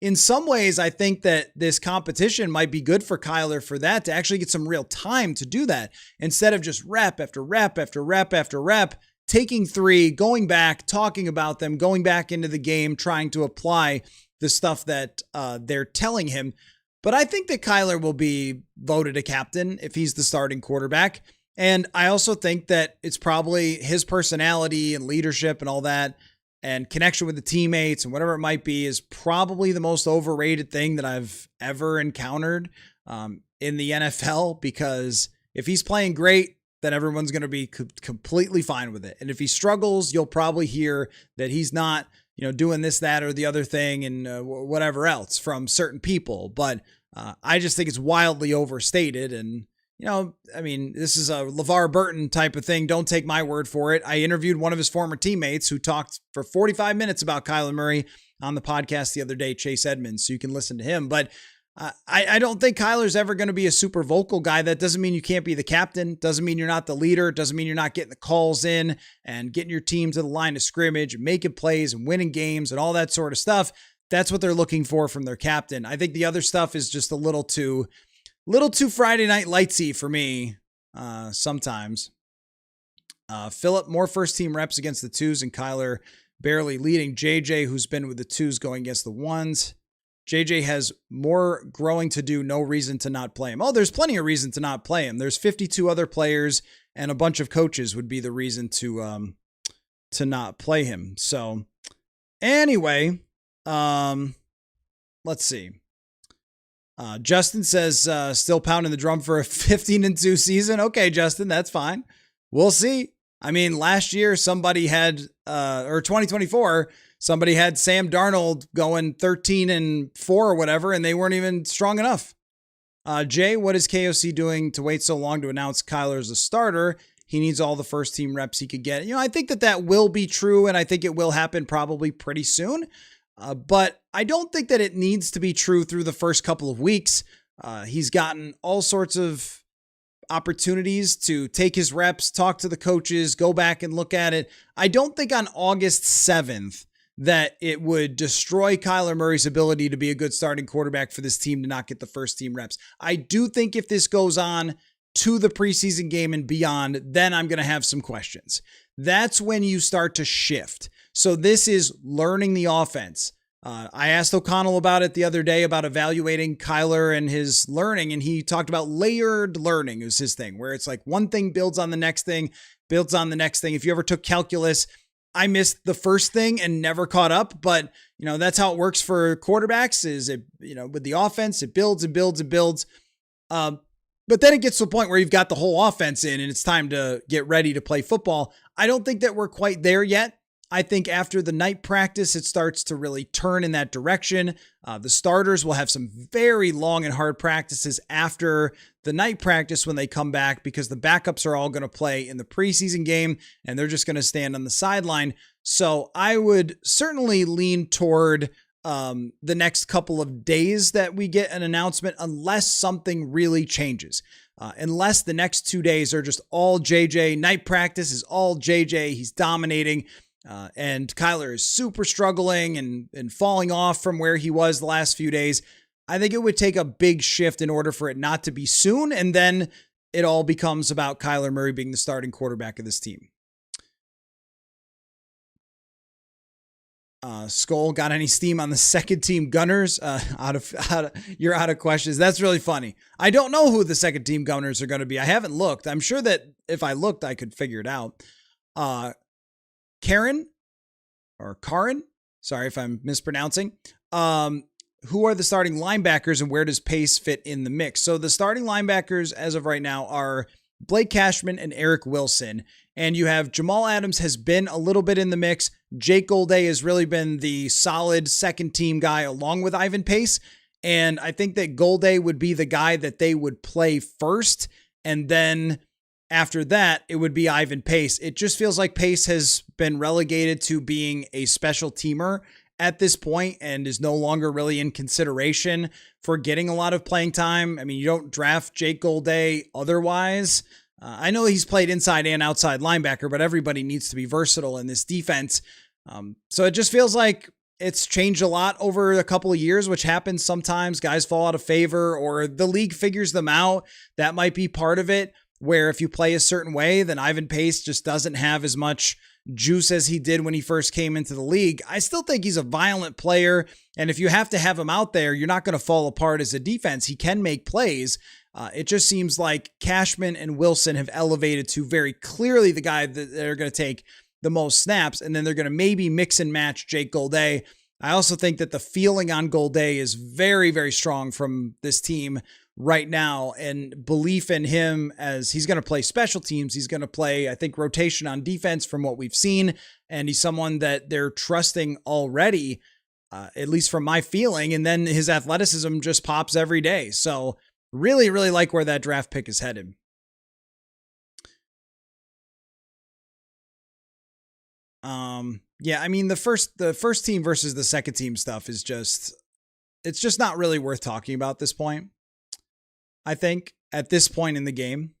in some ways, I think that this competition might be good for Kyler for that, to actually get some real time to do that instead of just rep after rep after rep after rep, taking three, going back, talking about them, going back into the game, trying to apply the stuff that they're telling him. But I think that Kyler will be voted a captain if he's the starting quarterback. And I also think that it's probably his personality and leadership and all that and connection with the teammates and whatever it might be is probably the most overrated thing that I've ever encountered in the NFL, because if he's playing great, then everyone's going to be completely fine with it. And if he struggles, you'll probably hear that he's not, doing this, that, or the other thing and whatever else from certain people. But I just think it's wildly overstated. And this is a LeVar Burton type of thing. Don't take my word for it. I interviewed one of his former teammates who talked for 45 minutes about Kyler Murray on the podcast the other day, Chase Edmonds, so you can listen to him. But I don't think Kyler's ever going to be a super vocal guy. That doesn't mean you can't be the captain. Doesn't mean you're not the leader. Doesn't mean you're not getting the calls in and getting your team to the line of scrimmage and making plays and winning games and all that sort of stuff. That's what they're looking for from their captain. I think the other stuff is just a little too Friday Night Lightsy for me sometimes. Phillip, more first team reps against the twos and Kyler barely leading. JJ, who's been with the twos, going against the ones. JJ has more growing to do, no reason to not play him. Oh, there's plenty of reason to not play him. There's 52 other players and a bunch of coaches would be the reason to not play him. So anyway, let's see. Justin says, still pounding the drum for a 15-2 season. Okay, Justin, that's fine. We'll see. I mean, last year somebody had, or 2024, somebody had Sam Darnold going 13-4 or whatever, and they weren't even strong enough. Jay, what is KOC doing to wait so long to announce Kyler as a starter? He needs all the first team reps he could get. I think that will be true, and I think it will happen probably pretty soon. But I don't think that it needs to be true through the first couple of weeks. He's gotten all sorts of opportunities to take his reps, talk to the coaches, go back and look at it. I don't think on August 7th that it would destroy Kyler Murray's ability to be a good starting quarterback for this team to not get the first team reps. I do think if this goes on to the preseason game and beyond, then I'm going to have some questions. That's when you start to shift. So this is learning the offense. I asked O'Connell about it the other day about evaluating Kyler and his learning, and he talked about layered learning is his thing, where it's like one thing builds on the next thing, builds on the next thing. If you ever took calculus, I missed the first thing and never caught up, but that's how it works for quarterbacks is it, with the offense, it builds and builds and builds. But then it gets to a point where you've got the whole offense in and it's time to get ready to play football. I don't think that we're quite there yet. I think after the night practice, it starts to really turn in that direction. The starters will have some very long and hard practices after the night practice when they come back, because the backups are all going to play in the preseason game and they're just going to stand on the sideline. So I would certainly lean toward the next couple of days that we get an announcement, unless something really changes. Unless the next 2 days are just all JJ. Night practice is all JJ. He's dominating. And Kyler is super struggling and falling off from where he was the last few days. I think it would take a big shift in order for it not to be soon. And then it all becomes about Kyler Murray being the starting quarterback of this team. Skull, got any steam on the second team Gunners? You're out of questions. That's really funny. I don't know who the second team Gunners are going to be. I haven't looked. I'm sure that if I looked, I could figure it out. Karen, sorry if I'm mispronouncing. Who are the starting linebackers and where does Pace fit in the mix? So the starting linebackers as of right now are Blake Cashman and Eric Wilson. And you have Jamal Adams has been a little bit in the mix. Jake Golday has really been the solid second team guy along with Ivan Pace. And I think that Golday would be the guy that they would play first. And then after that, it would be Ivan Pace. It just feels like Pace has been relegated to being a special teamer at this point and is no longer really in consideration for getting a lot of playing time. I mean, you don't draft Jake Golday otherwise. I know he's played inside and outside linebacker, but everybody needs to be versatile in this defense. So it just feels like it's changed a lot over a couple of years, which happens sometimes. Guys fall out of favor or the league figures them out. That might be part of it, where if you play a certain way, then Ivan Pace just doesn't have as much juice as he did when he first came into the league. I still think he's a violent player. And if you have to have him out there, you're not going to fall apart as a defense. He can make plays. It just seems like Cashman and Wilson have elevated to very clearly the guy that they're going to take the most snaps, and then they're going to maybe mix and match Jake Golday. I also think that the feeling on Golday is very, very strong from this team right now, and belief in him as he's going to play special teams. He's going to play, I think, rotation on defense from what we've seen, and he's someone that they're trusting already, at least from my feeling, and then his athleticism just pops every day. So really, really like where that draft pick is headed. Yeah, I mean, the first team versus the second team stuff is it's just not really worth talking about at this point. I think at this point in the game,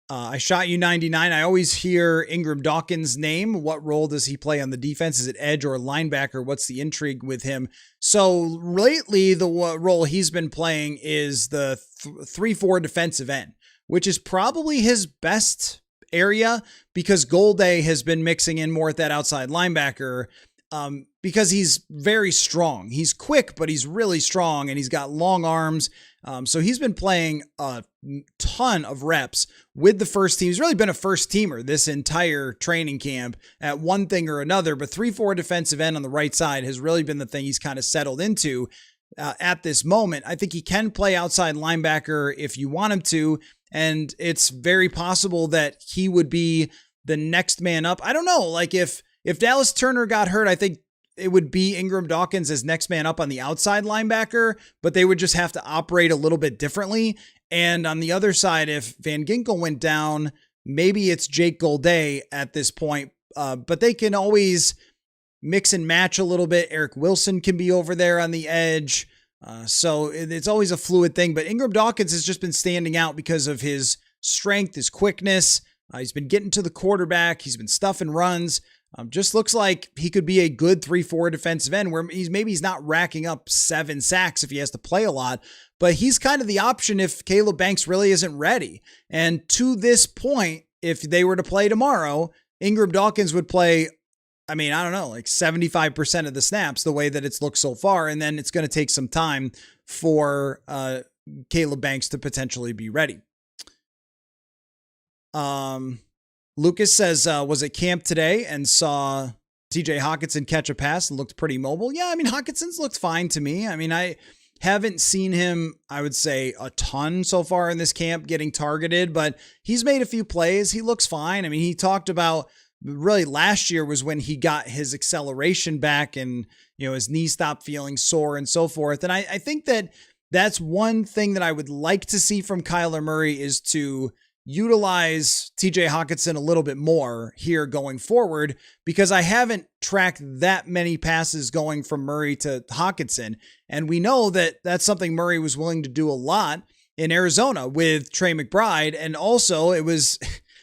I shot you 99. I always hear Ingram Dawkins' name. What role does he play on the defense? Is it edge or linebacker? What's the intrigue with him? So lately, the role he's been playing is the 3-4 defensive end, which is probably his best area because Golday has been mixing in more at that outside linebacker because he's very strong. He's quick, but he's really strong and he's got long arms. So he's been playing a ton of reps with the first team. He's really been a first teamer this entire training camp at one thing or another, but 3-4 defensive end on the right side has really been the thing he's kind of settled into at this moment. I think he can play outside linebacker if you want him to, and it's very possible that he would be the next man up. I don't know, like if Dallas Turner got hurt, I think it would be Ingram Dawkins as next man up on the outside linebacker, but they would just have to operate a little bit differently. And on the other side, if Van Ginkel went down, maybe it's Jake Golday at this point, but they can always mix and match a little bit. Eric Wilson can be over there on the edge. So it's always a fluid thing, but Ingram Dawkins has just been standing out because of his strength, his quickness. He's been getting to the quarterback. He's been stuffing runs. Just looks like he could be a good 3-4 defensive end where he's not racking up 7 sacks if he has to play a lot, but he's kind of the option if Caleb Banks really isn't ready. And to this point, if they were to play tomorrow, Ingram Dawkins would play, I mean, I don't know, like 75% of the snaps the way that it's looked so far. And then it's going to take some time for Caleb Banks to potentially be ready. Lucas says, was at camp today and saw TJ Hawkinson catch a pass and looked pretty mobile. Yeah, I mean, Hawkinson's looked fine to me. I mean, I haven't seen him, I would say, a ton so far in this camp getting targeted, but he's made a few plays. He looks fine. I mean, he talked about really last year was when he got his acceleration back and, his knee stopped feeling sore and so forth. And I think that that's one thing that I would like to see from Kyler Murray is to utilize TJ Hawkinson a little bit more here going forward, because I haven't tracked that many passes going from Murray to Hawkinson. And we know that that's something Murray was willing to do a lot in Arizona with Trey McBride. And also it was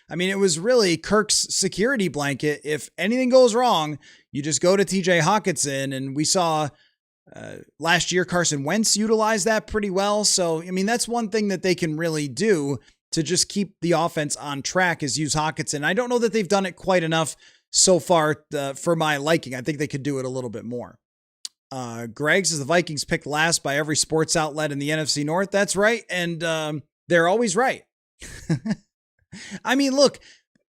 really Kirk's security blanket. If anything goes wrong, you just go to TJ Hawkinson. And we saw Last year, Carson Wentz utilized that pretty well. So, I mean, that's one thing that they can really do to just keep the offense on track is use Hockenson. I don't know that they've done it quite enough so far for my liking. I think they could do it a little bit more. Greg says the Vikings picked last by every sports outlet in the NFC North. That's right. And they're always right. I mean, look,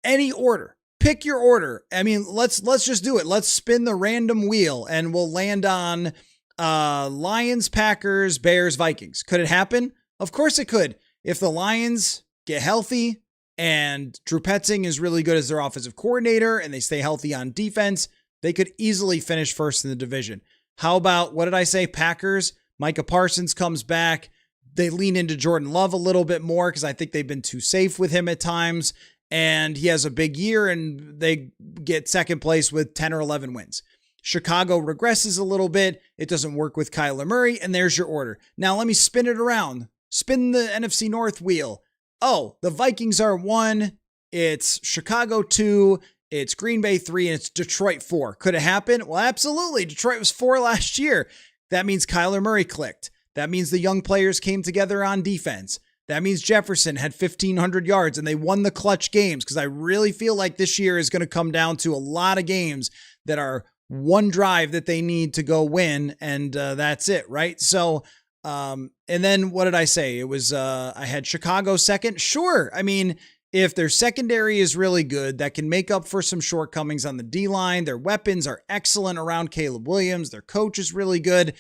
any order. Pick your order. I mean, let's just do it. Let's spin the random wheel and we'll land on Lions, Packers, Bears, Vikings. Could it happen? Of course it could. If the Lions get healthy and Drew Petzing is really good as their offensive coordinator and they stay healthy on defense, they could easily finish first in the division. How about, what did I say? Packers, Micah Parsons comes back. They lean into Jordan Love a little bit more because I think they've been too safe with him at times. And he has a big year and they get second place with 10 or 11 wins. Chicago regresses a little bit. It doesn't work with Kyler Murray. And there's your order. Now let me spin it around. Spin the NFC North wheel. Oh, the Vikings are 1. It's Chicago 2. It's Green Bay 3. And it's Detroit 4. Could it happen? Well, absolutely. Detroit was 4 last year. That means Kyler Murray clicked. That means the young players came together on defense. That means Jefferson had 1,500 yards and they won the clutch games, because I really feel like this year is going to come down to a lot of games that are one drive that they need to go win. And that's it, right? So, and then what did I say? It was, I had Chicago second. Sure. I mean, if their secondary is really good, that can make up for some shortcomings on the D-line. Their weapons are excellent around Caleb Williams. Their coach is really good.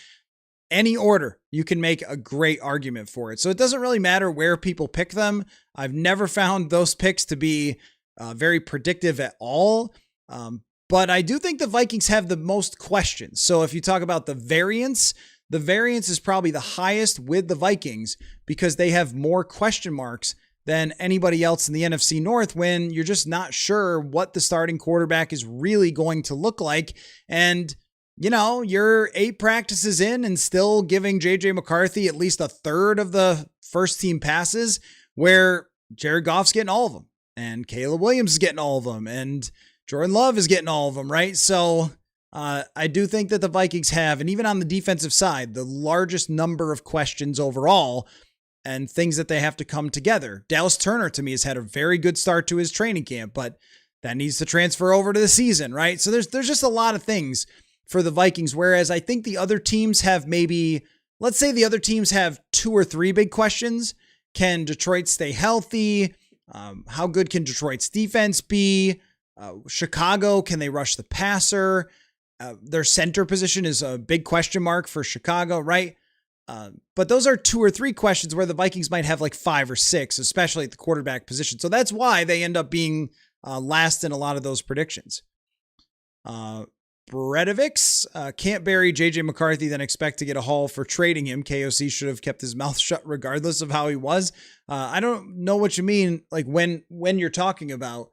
Any order, you can make a great argument for it. So it doesn't really matter where people pick them. I've never found those picks to be very predictive at all. But I do think the Vikings have the most questions. So if you talk about the variance is probably the highest with the Vikings because they have more question marks than anybody else in the NFC North when you're just not sure what the starting quarterback is really going to look like. And you know, you're 8 practices in and still giving JJ McCarthy at least a third of the first team passes, where Jared Goff's getting all of them and Caleb Williams is getting all of them and Jordan Love is getting all of them, right? So I do think that the Vikings have, and even on the defensive side, the largest number of questions overall and things that they have to come together. Dallas Turner, to me, has had a very good start to his training camp, but that needs to transfer over to the season, right? So there's just a lot of things for the Vikings, whereas I think the other teams have maybe, let's say the other teams have 2 or 3 big questions. Can Detroit stay healthy? How good can Detroit's defense be? Chicago, can they rush the passer? Their center position is a big question mark for Chicago, right? But those are 2 or 3 questions where the Vikings might have like 5 or 6, especially at the quarterback position. So that's why they end up being last in a lot of those predictions. Bredovics, can't bury JJ McCarthy, then expect to get a haul for trading him. KOC should have kept his mouth shut regardless of how he was. I don't know what you mean, like when you're talking about.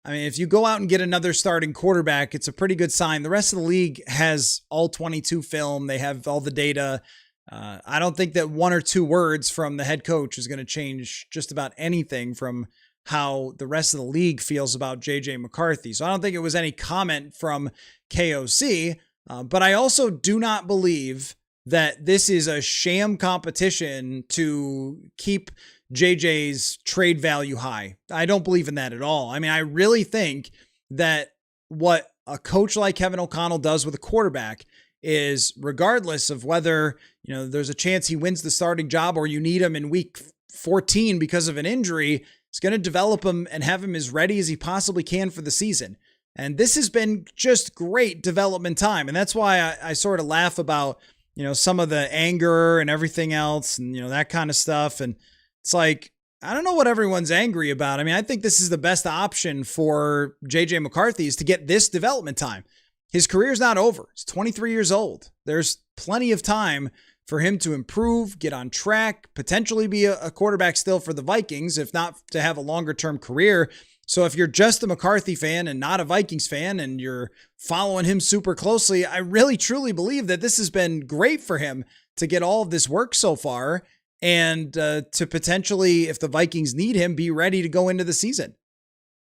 I mean, if you go out and get another starting quarterback, it's a pretty good sign. The rest of the league has all 22 film. They have all the data. I don't think that 1 or 2 words from the head coach is going to change just about anything from how the rest of the league feels about JJ McCarthy. So I don't think it was any comment from KOC, but I also do not believe that this is a sham competition to keep JJ's trade value high. I don't believe in that at all. I mean, I really think that what a coach like Kevin O'Connell does with a quarterback is, regardless of whether, you know, there's a chance he wins the starting job or you need him in week 14 because of an injury, it's going to develop him and have him as ready as he possibly can for the season. And this has been just great development time. And that's why I sort of laugh about, you know, some of the anger and everything else and, you know, that kind of stuff. And it's like, I don't know what everyone's angry about. I mean, I think this is the best option for JJ McCarthy, is to get this development time. His career's not over. He's 23 years old. There's plenty of time for him to improve, get on track, potentially be a quarterback still for the Vikings, if not to have a longer-term career. So if you're just a McCarthy fan and not a Vikings fan and you're following him super closely, I really truly believe that this has been great for him to get all of this work so far and to potentially, if the Vikings need him, be ready to go into the season.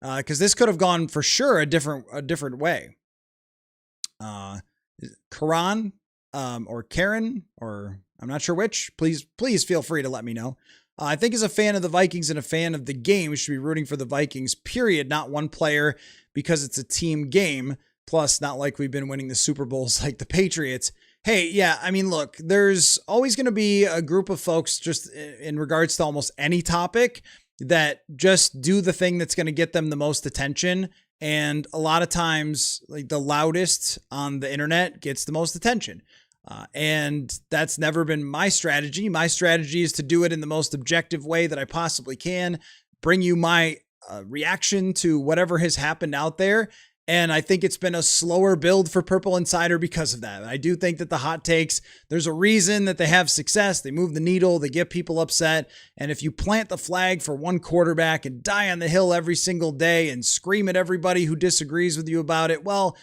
Because this could have gone for sure a different way. Karan, or Karen, or I'm not sure which. Please feel free to let me know. I think as a fan of the Vikings and a fan of the game, we should be rooting for the Vikings, period, not one player, because it's a team game. Plus, not like we've been winning the Super Bowls like the Patriots. Hey, yeah, I mean, look, there's always going to be a group of folks just in regards to almost any topic that just do the thing that's going to get them the most attention. And a lot of times, like the loudest on the internet gets the most attention. And that's never been my strategy. My strategy is to do it in the most objective way that I possibly can, bring you my reaction to whatever has happened out there. And I think it's been a slower build for Purple Insider because of that. I do think that the hot takes, there's a reason that they have success. They move the needle, they get people upset. And if you plant the flag for one quarterback and die on the hill every single day and scream at everybody who disagrees with you about it, well,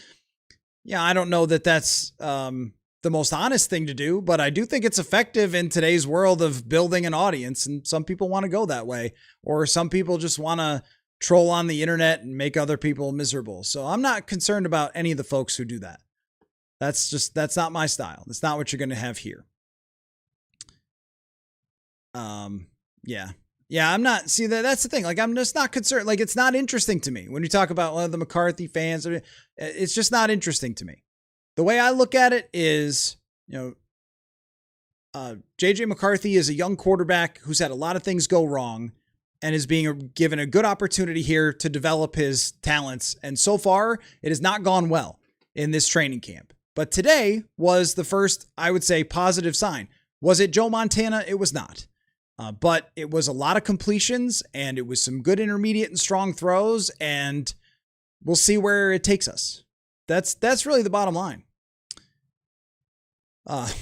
yeah, I don't know that that's the most honest thing to do, but I do think it's effective in today's world of building an audience. And some people want to go that way, or some people just want to troll on the internet and make other people miserable. So I'm not concerned about any of the folks who do that. That's not my style. That's not what you're going to have here. Yeah, I'm not, see that's the thing. Like, I'm just not concerned. Like, it's not interesting to me when you talk about one of the McCarthy fans. It's just not interesting to me. The way I look at it is, JJ McCarthy is a young quarterback who's had a lot of things go wrong and is being given a good opportunity here to develop his talents. And so far, it has not gone well in this training camp. But today was the first, I would say, positive sign. Was it Joe Montana? It was not. But it was a lot of completions, and it was some good intermediate and strong throws, and we'll see where it takes us. That's really the bottom line.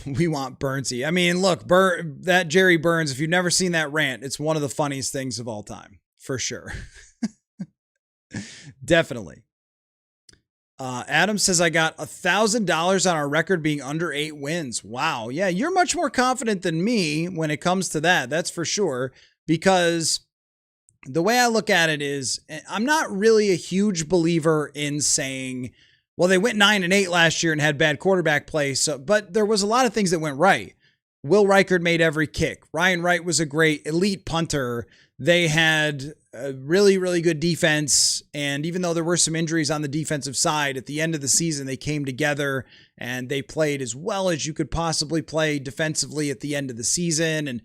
We want Burnsy. I mean, look, that Jerry Burns, if you've never seen that rant, it's one of the funniest things of all time, for sure. Definitely. Adam says, I got $1,000 on our record being under 8 wins. Wow. Yeah, you're much more confident than me when it comes to that. That's for sure. Because the way I look at it is, I'm not really a huge believer in saying, well, they went 9-8 last year and had bad quarterback play. But there was a lot of things that went right. Will Reichard made every kick. Ryan Wright was a great elite punter. They had a really, really good defense. And even though there were some injuries on the defensive side, at the end of the season, they came together and they played as well as you could possibly play defensively at the end of the season. And,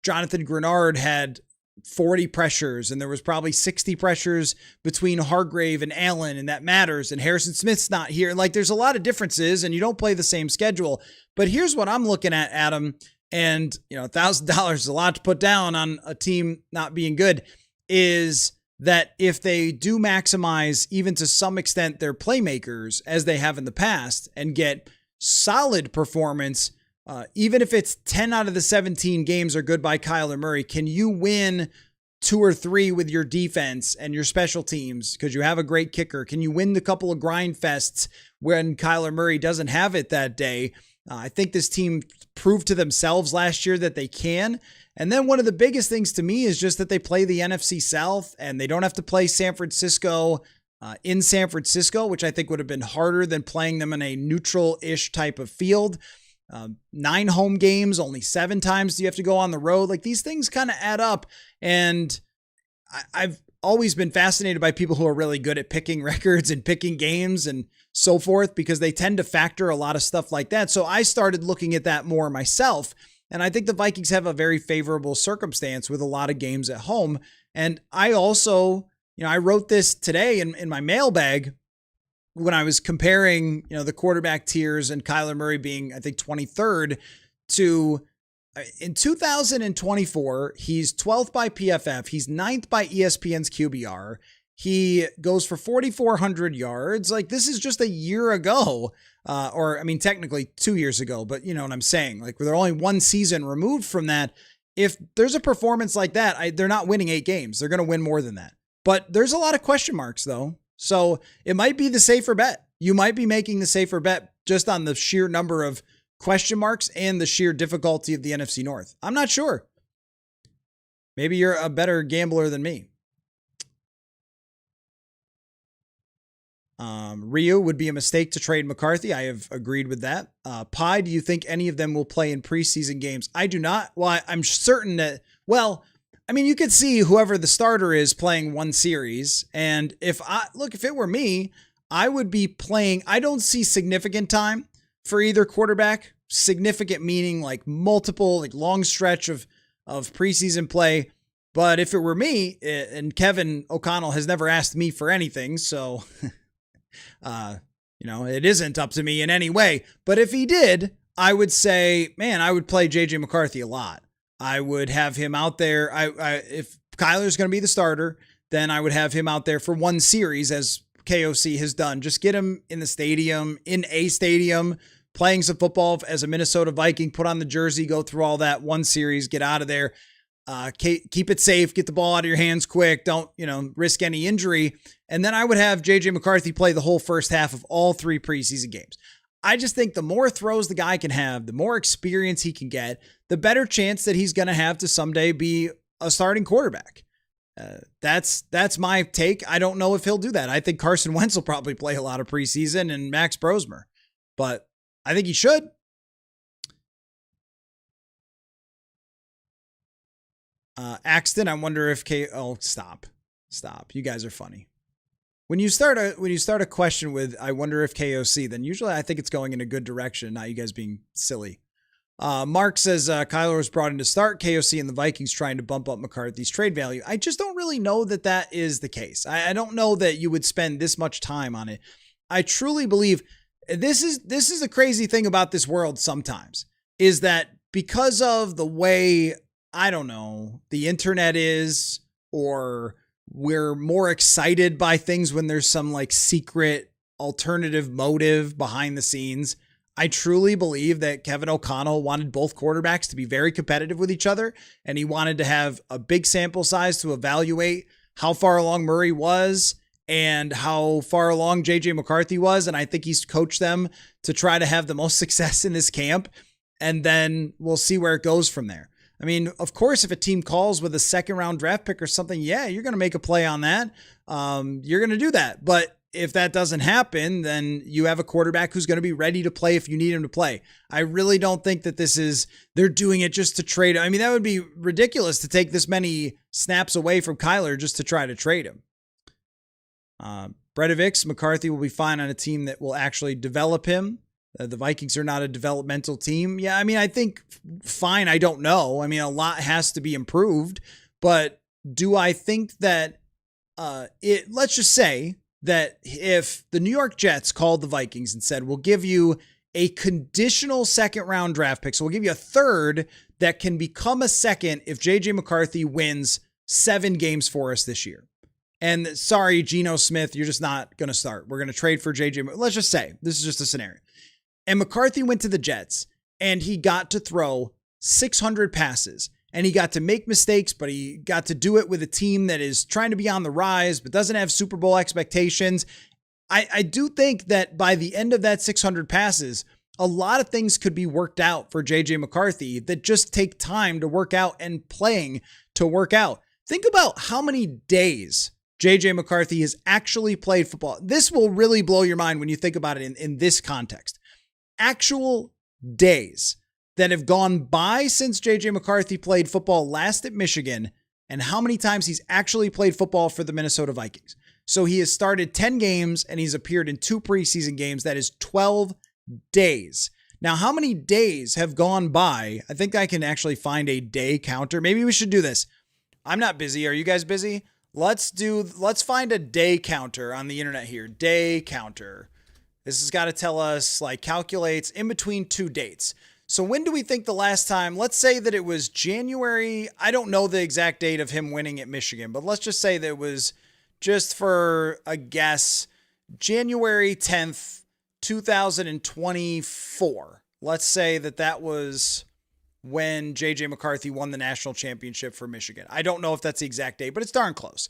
Jonathan Grenard had 40 pressures, and there was probably 60 pressures between Hargrave and Allen, and that matters. And Harrison Smith's not here. Like, there's a lot of differences, and you don't play the same schedule. But here's what I'm looking at, Adam, and $1,000 is a lot to put down on a team not being good, is that if they do maximize, even to some extent, their playmakers as they have in the past and get solid performance, even if it's 10 out of the 17 games are good by Kyler Murray, can you win 2 or 3 with your defense and your special teams because you have a great kicker? Can you win the couple of grind fests when Kyler Murray doesn't have it that day? I think this team proved to themselves last year that they can. And then one of the biggest things to me is just that they play the NFC South and they don't have to play San Francisco in San Francisco, which I think would have been harder than playing them in a neutral-ish type of field. 9 home games, only 7 times do you have to go on the road. Like, these things kind of add up. And I've always been fascinated by people who are really good at picking records and picking games and so forth, because they tend to factor a lot of stuff like that. So I started looking at that more myself. And I think the Vikings have a very favorable circumstance with a lot of games at home. And I also, I wrote this today in my mailbag when I was comparing, the quarterback tiers and Kyler Murray being, I think, 23rd to in 2024, he's 12th by PFF. He's 9th by ESPN's QBR. He goes for 4,400 yards. Like, this is just a year ago, technically 2 years ago, but you know what I'm saying? Like, they're only one season removed from that. If there's a performance like that, they're not winning 8 games. They're going to win more than that. But there's a lot of question marks, though. So it might be the safer bet. You might be making the safer bet just on the sheer number of question marks and the sheer difficulty of the NFC North. I'm not sure. Maybe you're a better gambler than me. Ryu would be a mistake to trade McCarthy. I have agreed with that. Pie, do you think any of them will play in preseason games? I do not. Well, I'm certain that, well, I mean, you could see whoever the starter is playing one series. And if it were me, I would be playing. I don't see significant time for either quarterback. Significant meaning like multiple, like long stretch of preseason play. But if it were me, and Kevin O'Connell has never asked me for anything, so it isn't up to me in any way. But if he did, I would say, man, I would play JJ McCarthy a lot. I would have him out there. If Kyler's going to be the starter, then I would have him out there for one series, as KOC has done. Just get him in the stadium, in a stadium, playing some football as a Minnesota Viking, put on the jersey, go through all that one series, get out of there. Keep it safe, get the ball out of your hands quick. Don't, risk any injury. And then I would have JJ McCarthy play the whole first half of all 3 preseason games. I just think the more throws the guy can have, the more experience he can get, the better chance that he's going to have to someday be a starting quarterback. That's my take. I don't know if he'll do that. I think Carson Wentz will probably play a lot of preseason and Max Brosmer, but I think he should. Axton, I wonder if stop. You guys are funny. When you start a question with, I wonder if KOC, then usually I think it's going in a good direction, not you guys being silly. Mark says, Kyler was brought in to start. KOC and the Vikings trying to bump up McCarthy's trade value. I just don't really know that is the case. I don't know that you would spend this much time on it. I truly believe this is the crazy thing about this world sometimes, is that because of the way, I don't know, the internet is, or we're more excited by things when there's some like secret alternative motive behind the scenes. I truly believe that Kevin O'Connell wanted both quarterbacks to be very competitive with each other, and he wanted to have a big sample size to evaluate how far along Murray was and how far along JJ McCarthy was. And I think he's coached them to try to have the most success in this camp. And then we'll see where it goes from there. I mean, of course, if a team calls with a 2nd round draft pick or something, yeah, you're going to make a play on that. You're going to do that. But if that doesn't happen, then you have a quarterback who's going to be ready to play if you need him to play. I really don't think that they're doing it just to trade. I mean, that would be ridiculous to take this many snaps away from Kyler just to try to trade him. Bredovix, McCarthy will be fine on a team that will actually develop him. The Vikings are not a developmental team. Yeah, I mean, I think fine. I don't know. I mean, a lot has to be improved, but do I think that let's just say that if the New York Jets called the Vikings and said, we'll give you a conditional 2nd round draft pick, so we'll give you a 3rd that can become a 2nd if JJ McCarthy wins 7 games for us this year. And sorry, Geno Smith, you're just not going to start. We're going to trade for JJ. Let's just say this is just a scenario. And McCarthy went to the Jets and he got to throw 600 passes and he got to make mistakes, but he got to do it with a team that is trying to be on the rise, but doesn't have Super Bowl expectations. I do think that by the end of that 600 passes, a lot of things could be worked out for JJ McCarthy that just take time to work out and playing to work out. Think about how many days JJ McCarthy has actually played football. This will really blow your mind when you think about it in this context. Actual days that have gone by since JJ McCarthy played football last at Michigan, and how many times he's actually played football for the Minnesota Vikings. So he has started 10 games and he's appeared in 2 preseason games. That is 12 days. Now, how many days have gone by? I think I can actually find a day counter. Maybe we should do this. I'm not busy. Are you guys busy? Let's find a day counter on the internet here. Day counter. This has got to tell us, like, calculates in between 2 dates. So when do we think the last time, let's say that it was January. I don't know the exact date of him winning at Michigan, but let's just say that it was, just for a guess, January 10th, 2024. Let's say that was when JJ McCarthy won the national championship for Michigan. I don't know if that's the exact date, but it's darn close.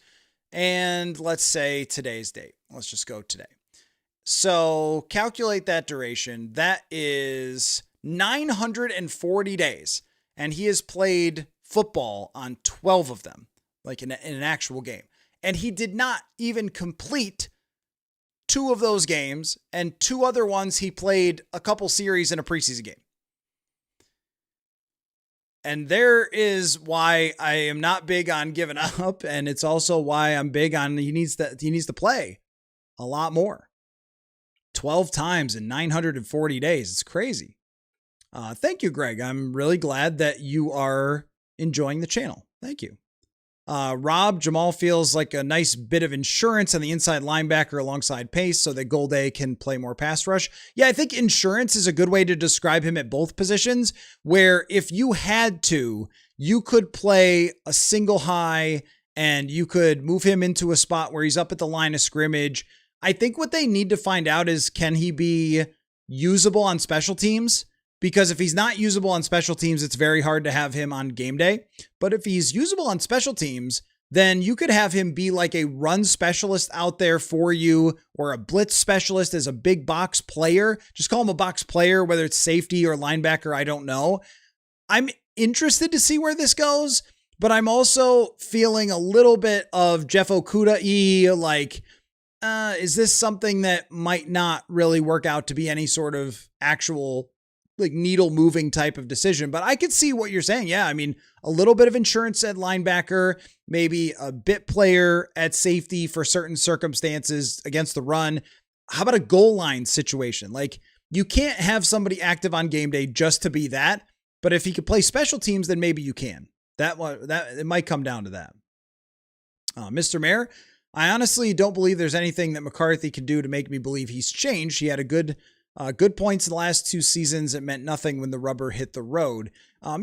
And let's say today's date. Let's just go today. So calculate that duration. That is 940 days. And he has played football on 12 of them, like in an actual game. And he did not even complete 2 of those games, and 2 other ones he played a couple series in a preseason game. And there is why I am not big on giving up, and it's also why I'm big on he needs to play a lot more. 12 times in 940 days. It's crazy. Thank you, Greg. I'm really glad that you are enjoying the channel. Thank you. Rob, Jamal feels like a nice bit of insurance on the inside linebacker alongside Pace so that Golday can play more pass rush. Yeah, I think insurance is a good way to describe him at both positions, where if you had to, you could play a single high and you could move him into a spot where he's up at the line of scrimmage. I think what they need to find out is, can he be usable on special teams? Because if he's not usable on special teams, it's very hard to have him on game day. But if he's usable on special teams, then you could have him be like a run specialist out there for you, or a blitz specialist as a big box player. Just call him a box player, whether it's safety or linebacker, I don't know. I'm interested to see where this goes, but I'm also feeling a little bit of Jeff Okuda-y, like, is this something that might not really work out to be any sort of actual like needle moving type of decision? But I could see what you're saying. Yeah. I mean, a little bit of insurance at linebacker, maybe a bit player at safety for certain circumstances against the run. How about a goal line situation? Like, you can't have somebody active on game day just to be that, but if he could play special teams, then maybe you can. That it might come down to that. Mr. Mayor, I honestly don't believe there's anything that McCarthy can do to make me believe he's changed. He had a good points in the last 2 seasons. It meant nothing when the rubber hit the road.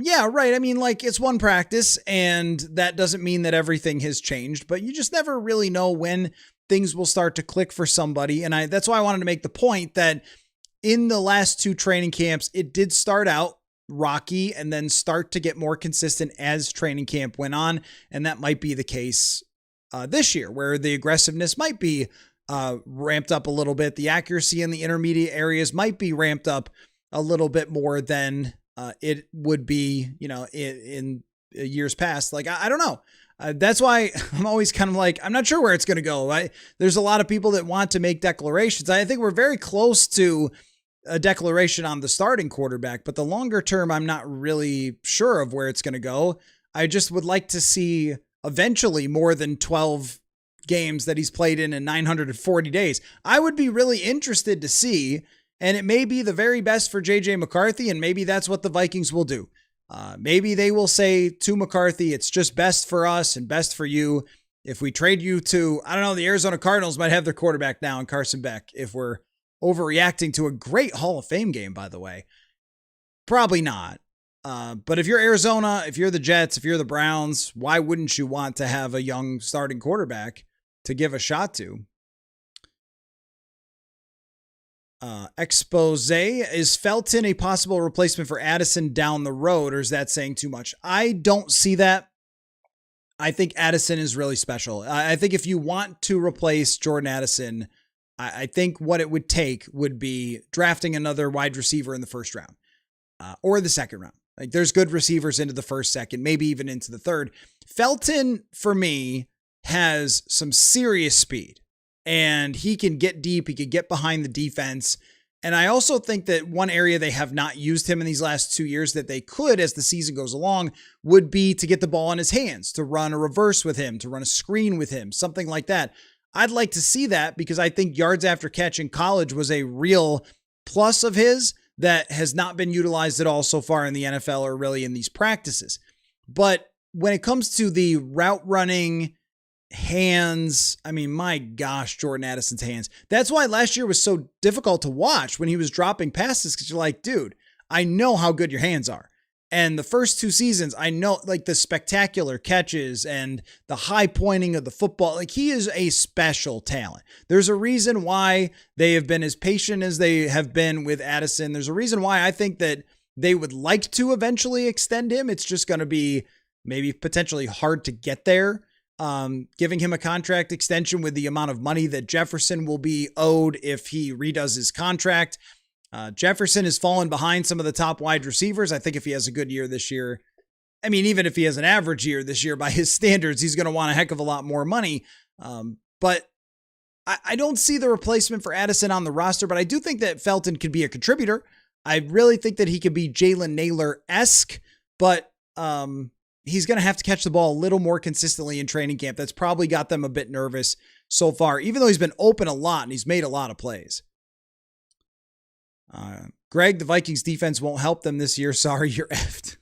Yeah, right. I mean, like, it's one practice, and that doesn't mean that everything has changed, but you just never really know when things will start to click for somebody. And that's why I wanted to make the point that in the last 2 training camps, it did start out rocky and then start to get more consistent as training camp went on. And that might be the case this year, where the aggressiveness might be ramped up a little bit. The accuracy in the intermediate areas might be ramped up a little bit more than it would be, in years past. Like, I don't know. That's why I'm always kind of like, I'm not sure where it's going to go. There's a lot of people that want to make declarations. I think we're very close to a declaration on the starting quarterback, but the longer term, I'm not really sure of where it's going to go. I just would like to see eventually more than 12 games that he's played in 940 days. I would be really interested to see, and it may be the very best for JJ McCarthy, and maybe that's what the Vikings will do. Maybe they will say to McCarthy, it's just best for us and best for you. If we trade you to, I don't know, the Arizona Cardinals might have their quarterback now in Carson Beck, if we're overreacting to a great Hall of Fame game, by the way. Probably not. But if you're Arizona, if you're the Jets, if you're the Browns, why wouldn't you want to have a young starting quarterback to give a shot to? Expose, is Felton a possible replacement for Addison down the road, or is that saying too much? I don't see that. I think Addison is really special. I think if you want to replace Jordan Addison, I think what it would take would be drafting another wide receiver in the first round or the second round. Like, there's good receivers into the first, second, maybe even into the third. Felton, for me, has some serious speed, and he can get deep. He can get behind the defense. And I also think that one area they have not used him in these last 2 years that they could, as the season goes along, would be to get the ball in his hands, to run a reverse with him, to run a screen with him, something like that. I'd like to see that, because I think yards after catch in college was a real plus of his that has not been utilized at all so far in the NFL or really in these practices. But when it comes to the route running, hands, I mean, my gosh, Jordan Addison's hands. That's why last year was so difficult to watch when he was dropping passes, because you're like, dude, I know how good your hands are. And the first 2 seasons, I know, like, the spectacular catches and the high pointing of the football, like, he is a special talent. There's a reason why they have been as patient as they have been with Addison. There's a reason why I think that they would like to eventually extend him. It's just going to be maybe potentially hard to get there. Giving him a contract extension with the amount of money that Jefferson will be owed if he redoes his contract. Jefferson has fallen behind some of the top wide receivers. I think if he has a good year this year, I mean, even if he has an average year this year by his standards, he's going to want a heck of a lot more money. But I don't see the replacement for Addison on the roster, but I do think that Felton could be a contributor. I really think that he could be Jalen Naylor-esque, but he's going to have to catch the ball a little more consistently in training camp. That's probably got them a bit nervous so far, even though he's been open a lot and he's made a lot of plays. Greg, the Vikings defense won't help them this year. Sorry, you're effed.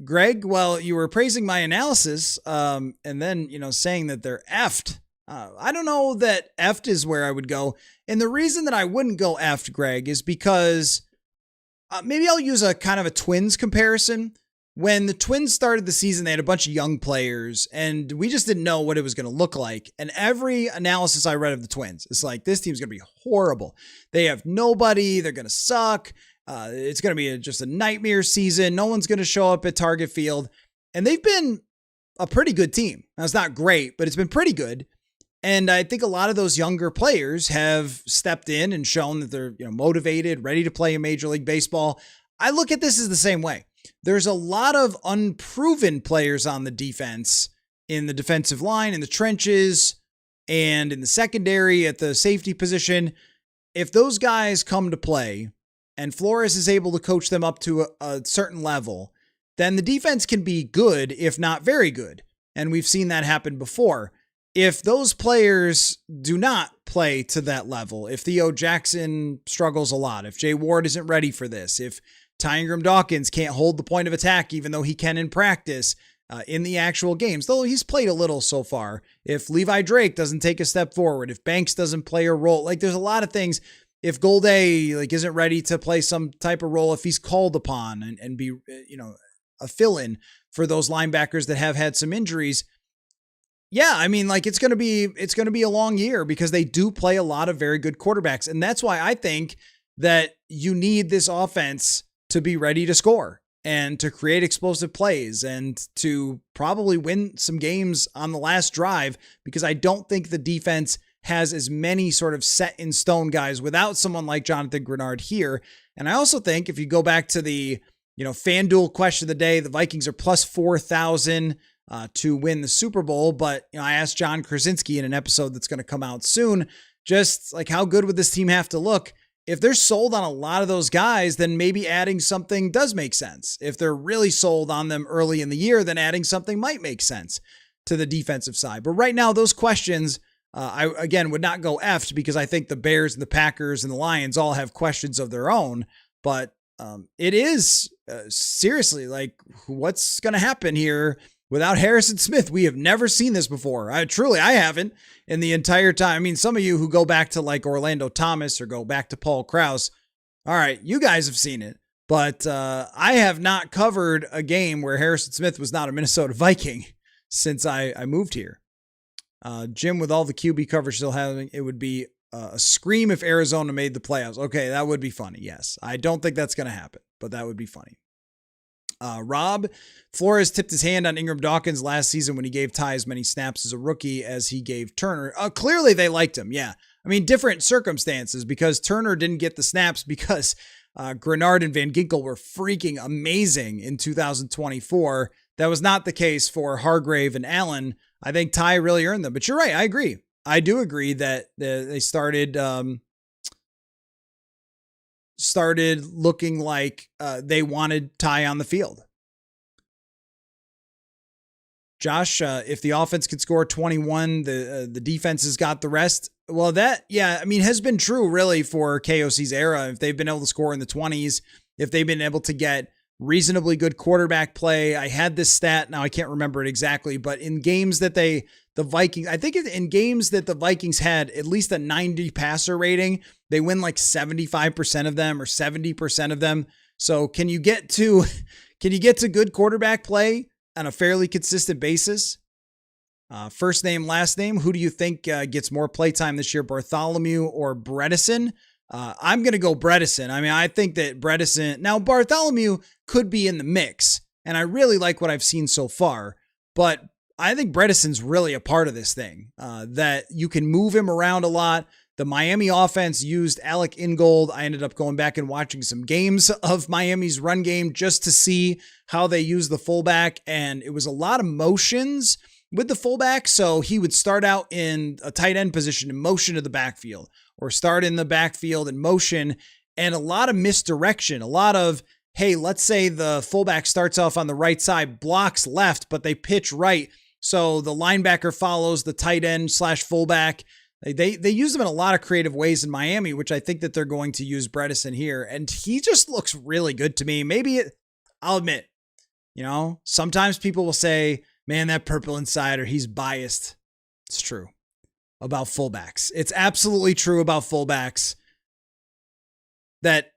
Greg, well, you were praising my analysis, and then, saying that they're effed. I don't know that effed is where I would go. And the reason that I wouldn't go effed, Greg, is because maybe I'll use a kind of a Twins comparison. When the Twins started the season, they had a bunch of young players, and we just didn't know what it was going to look like. And every analysis I read of the Twins, it's like, this team's going to be horrible. They have nobody. They're going to suck. It's going to be just a nightmare season. No one's going to show up at Target Field. And they've been a pretty good team. Now, it's not great, but it's been pretty good. And I think a lot of those younger players have stepped in and shown that they're motivated, ready to play in Major League Baseball. I look at this as the same way. There's a lot of unproven players on the defense, in the defensive line, in the trenches, and in the secondary at the safety position. If those guys come to play and Flores is able to coach them up to a certain level, then the defense can be good, if not very good. And we've seen that happen before. If those players do not play to that level, if Theo Jackson struggles a lot, if Jay Ward isn't ready for this, if Ty Ingram Dawkins can't hold the point of attack, even though he can in practice, in the actual games, though he's played a little so far, if Levi Drake doesn't take a step forward, if Banks doesn't play a role, there's a lot of things. If Golday isn't ready to play some type of role, if he's called upon and be, a fill-in for those linebackers that have had some injuries. Yeah, it's going to be a long year because they do play a lot of very good quarterbacks. And that's why I think that you need this offense to be ready to score and to create explosive plays and to probably win some games on the last drive, because I don't think the defense has as many sort of set in stone guys without someone like Jonathan Grenard here. And I also think if you go back to the, FanDuel question of the day, the Vikings are plus 4,000 to win the Super Bowl. But, I asked John Krasinski in an episode that's going to come out soon, just how good would this team have to look? If they're sold on a lot of those guys, then maybe adding something does make sense. If they're really sold on them early in the year, then adding something might make sense to the defensive side. But right now, those questions, I, again, would not go effed, because I think the Bears and the Packers and the Lions all have questions of their own. But it is seriously what's going to happen here without Harrison Smith? We have never seen this before. I haven't in the entire time. Some of you who go back to Orlando Thomas or go back to Paul Krause, all right, you guys have seen it. But I have not covered a game where Harrison Smith was not a Minnesota Viking since I moved here. Jim, with all the QB coverage still having, it would be a scream if Arizona made the playoffs. Okay, that would be funny. Yes, I don't think that's going to happen, but that would be funny. Rob, Flores tipped his hand on Ingram Dawkins last season when he gave Ty as many snaps as a rookie as he gave Turner. Clearly they liked him. Yeah. Different circumstances, because Turner didn't get the snaps because Grenard and Van Ginkel were freaking amazing in 2024. That was not the case for Hargrave and Allen. I think Ty really earned them, but you're right. I agree. I do agree that they started looking like they wanted Ty on the field. Josh, if the offense could score 21, the defense has got the rest. Well, that, yeah, has been true really for KOC's era. If they've been able to score in the 20s, if they've been able to get reasonably good quarterback play. I had this stat, now I can't remember it exactly, but in games that the Vikings, I think in games that the Vikings had at least a 90 passer rating, they win 75% of them or 70% of them. So can you get to good quarterback play on a fairly consistent basis? First name, last name. Who do you think gets more playtime this year, Bartholomew or Bredesen? I'm going to go Bredesen. I think that Bredesen, now Bartholomew could be in the mix, and I really like what I've seen so far, but I think Bredesen's really a part of this thing, that you can move him around a lot. The Miami offense used Alec Ingold. I ended up going back and watching some games of Miami's run game just to see how they use the fullback, and it was a lot of motions with the fullback. So he would start out in a tight end position in motion to the backfield, or start in the backfield in motion, and a lot of misdirection, a lot of, hey, let's say the fullback starts off on the right side, blocks left, but they pitch right. So the linebacker follows the tight end / fullback. They use them in a lot of creative ways in Miami, which I think that they're going to use Bredesen here. And he just looks really good to me. I'll admit, sometimes people will say, man, that Purple Insider, he's biased. It's true about fullbacks. It's absolutely true about fullbacks that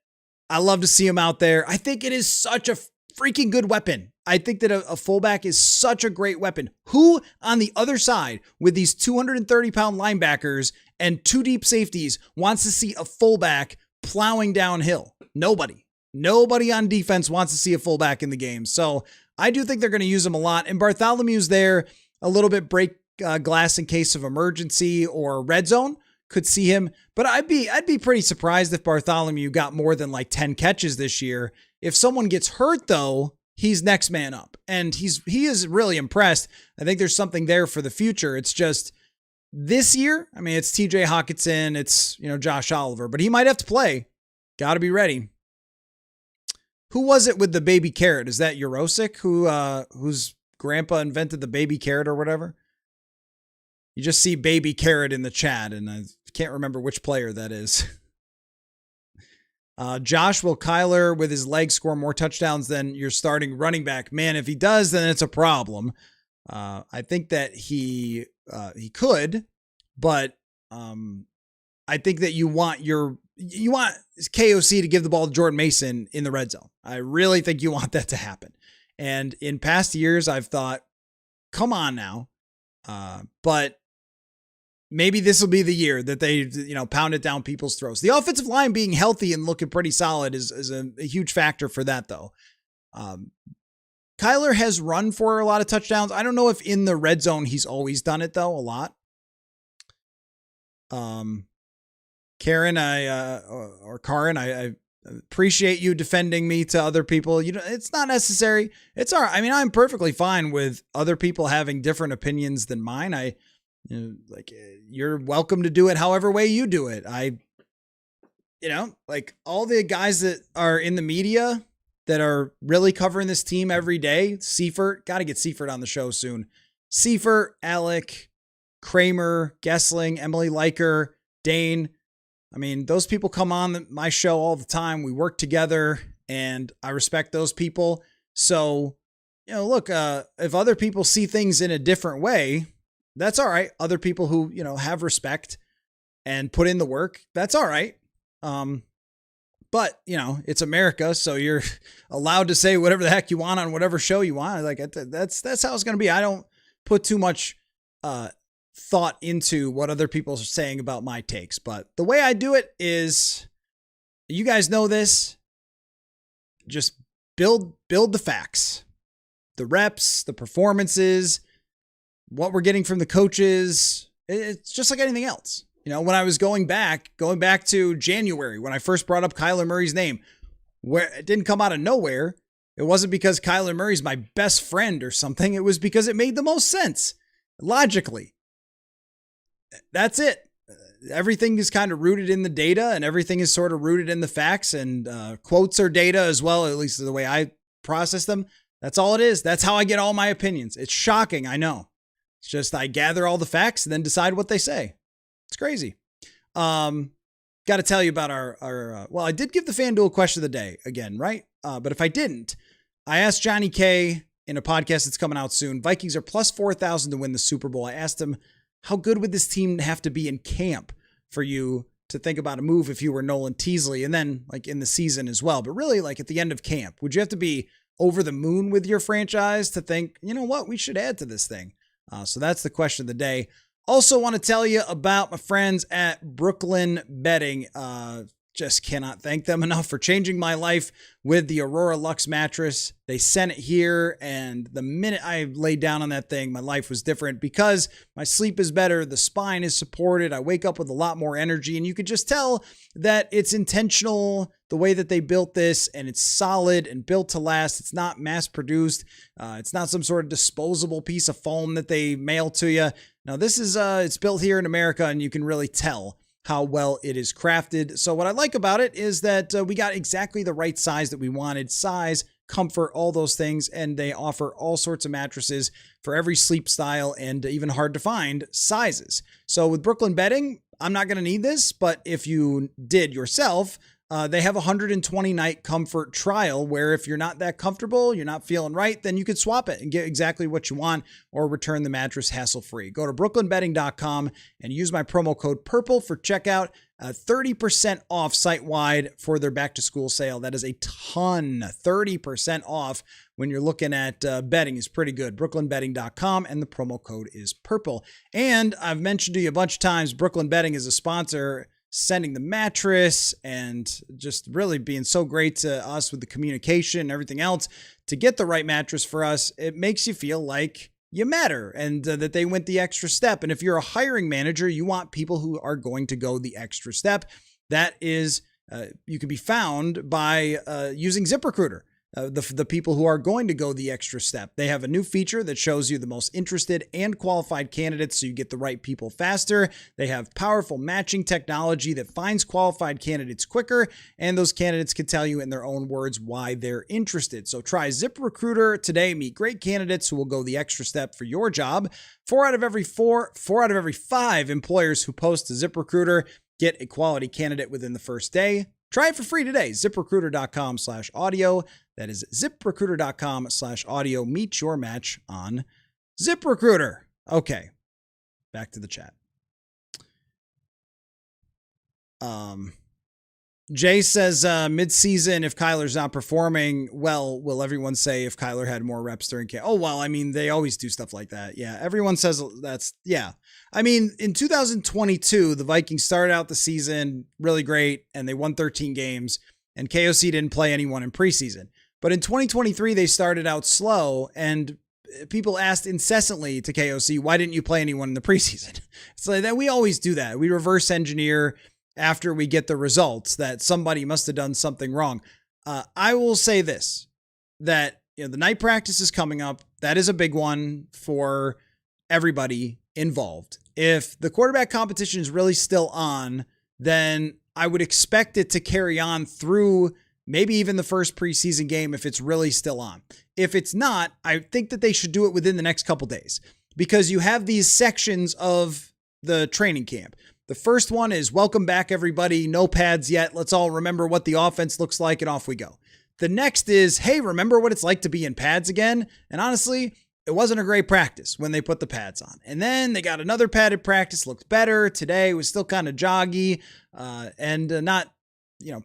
I love to see him out there. I think it is such a freaking good weapon. I think that a fullback is such a great weapon. Who on the other side with these 230-pound linebackers and 2 deep safeties wants to see a fullback plowing downhill? Nobody. Nobody on defense wants to see a fullback in the game. So I do think they're going to use him a lot. And Bartholomew's there a little bit break glass in case of emergency or red zone. Could see him, but I'd be pretty surprised if Bartholomew got more than like 10 catches this year. If someone gets hurt though, he's next man up, and he is really impressed. I think there's something there for the future. It's just this year. I mean, it's TJ Hawkinson, it's Josh Oliver, but he might have to play. Got to be ready. Who was it with the baby carrot? Is that Urosic whose grandpa invented the baby carrot or whatever? You just see baby carrot in the chat, and I can't remember which player that is. Josh, will Kyler with his legs score more touchdowns than your starting running back? Man, if he does, then it's a problem. I think that he could, but I think that you want KOC to give the ball to Jordan Mason in the red zone. I really think you want that to happen. And in past years, I've thought, come on now. But maybe this will be the year that they, pound it down people's throats. The offensive line being healthy and looking pretty solid is a huge factor for that, though. Kyler has run for a lot of touchdowns. I don't know if in the red zone he's always done it, though, a lot. Karen, I appreciate you defending me to other people. It's not necessary. It's all right. I mean, I'm perfectly fine with other people having different opinions than mine. You're welcome to do it however way you do it. All the guys that are in the media that are really covering this team every day, Seifert, got to get Seifert on the show soon. Seifert, Alec, Kramer, Gessling, Emily Leiker, Dane. I mean, those people come on my show all the time. We work together, and I respect those people. So, look, if other people see things in a different way, that's all right. Other people who, have respect and put in the work, that's all right. But, it's America, so you're allowed to say whatever the heck you want on whatever show you want. That's how it's going to be. I don't put too much thought into what other people are saying about my takes, but the way I do it is, you guys know this, just build the facts, the reps, the performances, what we're getting from the coaches. It's just like anything else. When I was going back to January, when I first brought up Kyler Murray's name, where it didn't come out of nowhere. It wasn't because Kyler Murray's my best friend or something. It was because it made the most sense logically. That's it. Everything is kind of rooted in the data, and everything is sort of rooted in the facts, and quotes are data as well, at least the way I process them. That's all it is. That's how I get all my opinions. It's shocking, I know. It's just I gather all the facts and then decide what they say. It's crazy. Got to tell you about our I did give the FanDuel question of the day again, right? But if I didn't, I asked Johnny K in a podcast that's coming out soon. Vikings are plus 4,000 to win the Super Bowl. I asked him, how good would this team have to be in camp for you to think about a move if you were Nolan Teasley, and then in the season as well? But really, at the end of camp, would you have to be over the moon with your franchise to think, what, we should add to this thing? So that's the question of the day. Also want to tell you about my friends at Brooklyn Betting. just cannot thank them enough for changing my life with the Aurora Luxe mattress. They sent it here, and the minute I laid down on that thing, my life was different because my sleep is better, the spine is supported, I wake up with a lot more energy, and you could just tell that it's intentional the way that they built this, and it's solid and built to last. It's not mass produced. It's not some sort of disposable piece of foam that they mail to you. Now this is it's built here in America, and you can really tell how well it is crafted. So what I like about it is that we got exactly the right size that we wanted. Size, comfort, all those things. And they offer all sorts of mattresses for every sleep style and even hard to find sizes. So with Brooklyn Bedding, I'm not going to need this, but if you did yourself, they have a 120-night comfort trial where if you're not that comfortable, you're not feeling right, then you could swap it and get exactly what you want or return the mattress hassle-free. Go to brooklynbedding.com and use my promo code PURPLE for checkout. 30% off site-wide for their back-to-school sale. That is a ton. 30% off when you're looking at bedding is pretty good. brooklynbedding.com, and the promo code is PURPLE. And I've mentioned to you a bunch of times, Brooklyn Bedding is a sponsor, sending the mattress and just really being so great to us with the communication and everything else to get the right mattress for us. It makes you feel like you matter and that they went the extra step. And if you're a hiring manager, you want people who are going to go the extra step. That is, you can be found by using ZipRecruiter. The people who are going to go the extra step. They have a new feature that shows you the most interested and qualified candidates so you get the right people faster. They have powerful matching technology that finds qualified candidates quicker, and those candidates can tell you in their own words why they're interested. So try ZipRecruiter today. Meet great candidates who will go the extra step for your job. 4 out of every 5 employers who post to ZipRecruiter get a quality candidate within the first day. Try it for free today. ZipRecruiter.com/audio. That is ZipRecruiter.com/audio. Meet your match on ZipRecruiter. Okay, back to the chat. Jay says, mid-season, if Kyler's not performing well, will everyone say if Kyler had more reps during camp? Oh, well, I mean, they always do stuff like that. Yeah, everyone says that's, yeah. I mean, in 2022, the Vikings started out the season really great, and they won 13 games, and KOC didn't play anyone in preseason. But in 2023, they started out slow, and people asked incessantly to KOC, why didn't you play anyone in the preseason? So that we always do that. We reverse engineer after we get the results that somebody must have done something wrong. I will say this, that the night practice is coming up. That is a big one for everybody involved. If the quarterback competition is really still on, then I would expect it to carry on through maybe even the first preseason game if it's really still on. If it's not, I think that they should do it within the next couple days because you have these sections of the training camp. The first one is welcome back, everybody. No pads yet. Let's all remember what the offense looks like, and off we go. The next is, hey, remember what it's like to be in pads again? And honestly, it wasn't a great practice when they put the pads on. And then they got another padded practice, looked better. Today was still kind of joggy and not,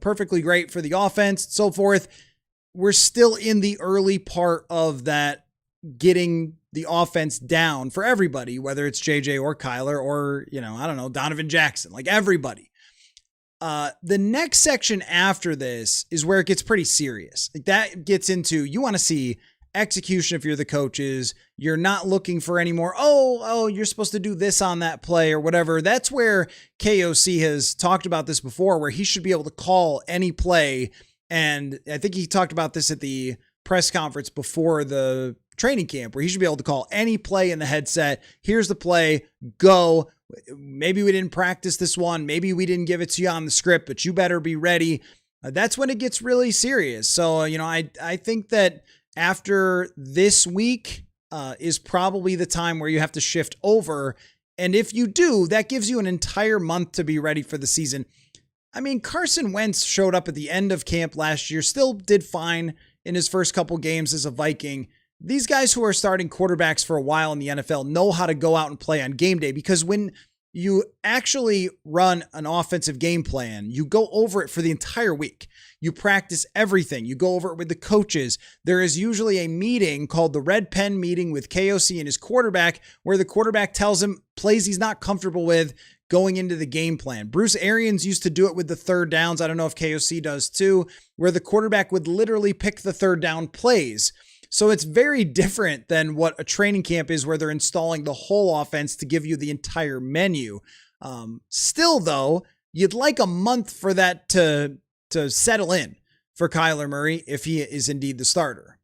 perfectly great for the offense, so forth. We're still in the early part of that getting the offense down for everybody, whether it's JJ or Kyler or, Donovan Jackson, like everybody. The next section after this is where it gets pretty serious. Like that gets into, you want to see execution if you're the coaches. You're not looking for any more, you're supposed to do this on that play or whatever. That's where KOC has talked about this before, where he should be able to call any play. And I think he talked about this at the press conference before the training camp, where he should be able to call any play in the headset. Here's the play, go. Maybe we didn't practice this one. Maybe we didn't give it to you on the script, but you better be ready. That's when it gets really serious. So, I think that after this week is probably the time where you have to shift over. And if you do, that gives you an entire month to be ready for the season. I mean, Carson Wentz showed up at the end of camp last year, still did fine in his first couple games as a Viking. These guys who are starting quarterbacks for a while in the NFL know how to go out and play on game day, because when you actually run an offensive game plan, you go over it for the entire week. You practice everything. You go over it with the coaches. There is usually a meeting called the Red Pen meeting with KOC and his quarterback, where the quarterback tells him plays he's not comfortable with, going into the game plan. Bruce Arians used to do it with the third downs. I don't know if KOC does too, where the quarterback would literally pick the third down plays. So it's very different than what a training camp is, where they're installing the whole offense to give you the entire menu. Still, though, you'd like a month for that to settle in for Kyler Murray if he is indeed the starter.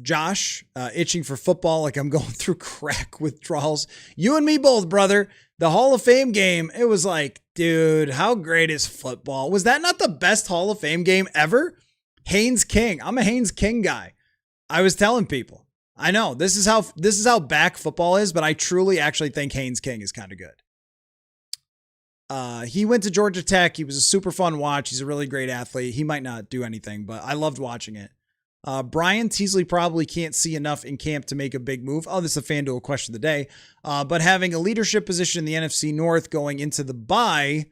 Josh, itching for football like I'm going through crack withdrawals. You and me both, brother. The Hall of Fame game, it was like, dude, how great is football? Was that not the best Hall of Fame game ever? Haynes King. I'm a Haynes King guy. I was telling people. I know this is how back football is, but I truly actually think Haynes King is kind of good. He went to Georgia Tech. He was a super fun watch. He's a really great athlete. He might not do anything, but I loved watching it. Brian Teasley probably can't see enough in camp to make a big move. Oh, this is a FanDuel question of the day. But having a leadership position in the NFC North going into the bye,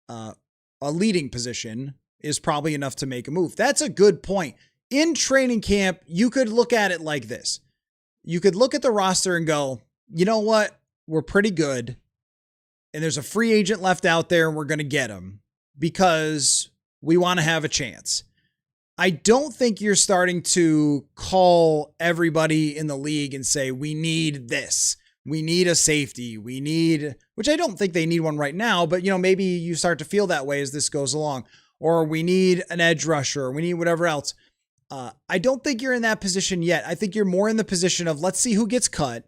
a leading position is probably enough to make a move. That's a good point. In training camp, you could look at it like this. You could look at the roster and go, you know what? We're pretty good. And there's a free agent left out there and we're going to get him because we want to have a chance. I don't think you're starting to call everybody in the league and say, we need this. We need a safety. We need, which I don't think they need one right now, but maybe you start to feel that way as this goes along. Or we need an edge rusher. Or we need whatever else. I don't think you're in that position yet. I think you're more in the position of let's see who gets cut.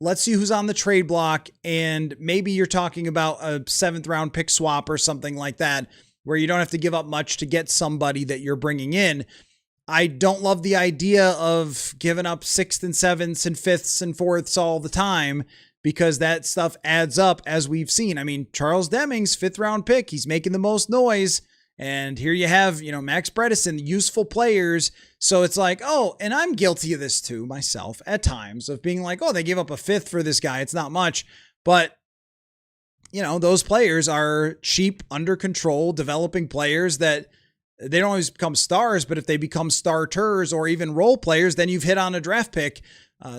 Let's see who's on the trade block. And maybe you're talking about a 7th round pick swap or something like that, where you don't have to give up much to get somebody that you're bringing in. I don't love the idea of giving up 6th and 7ths and 5ths and 4ths all the time, because that stuff adds up, as we've seen. I mean, Charles Demings, 5th round pick, he's making the most noise. And here you have, Max Bredesen, useful players. So it's like, oh, and I'm guilty of this too, myself, at times, of being like, oh, they gave up a 5th for this guy. It's not much. But, those players are cheap, under control, developing players that they don't always become stars. But if they become starters or even role players, then you've hit on a draft pick.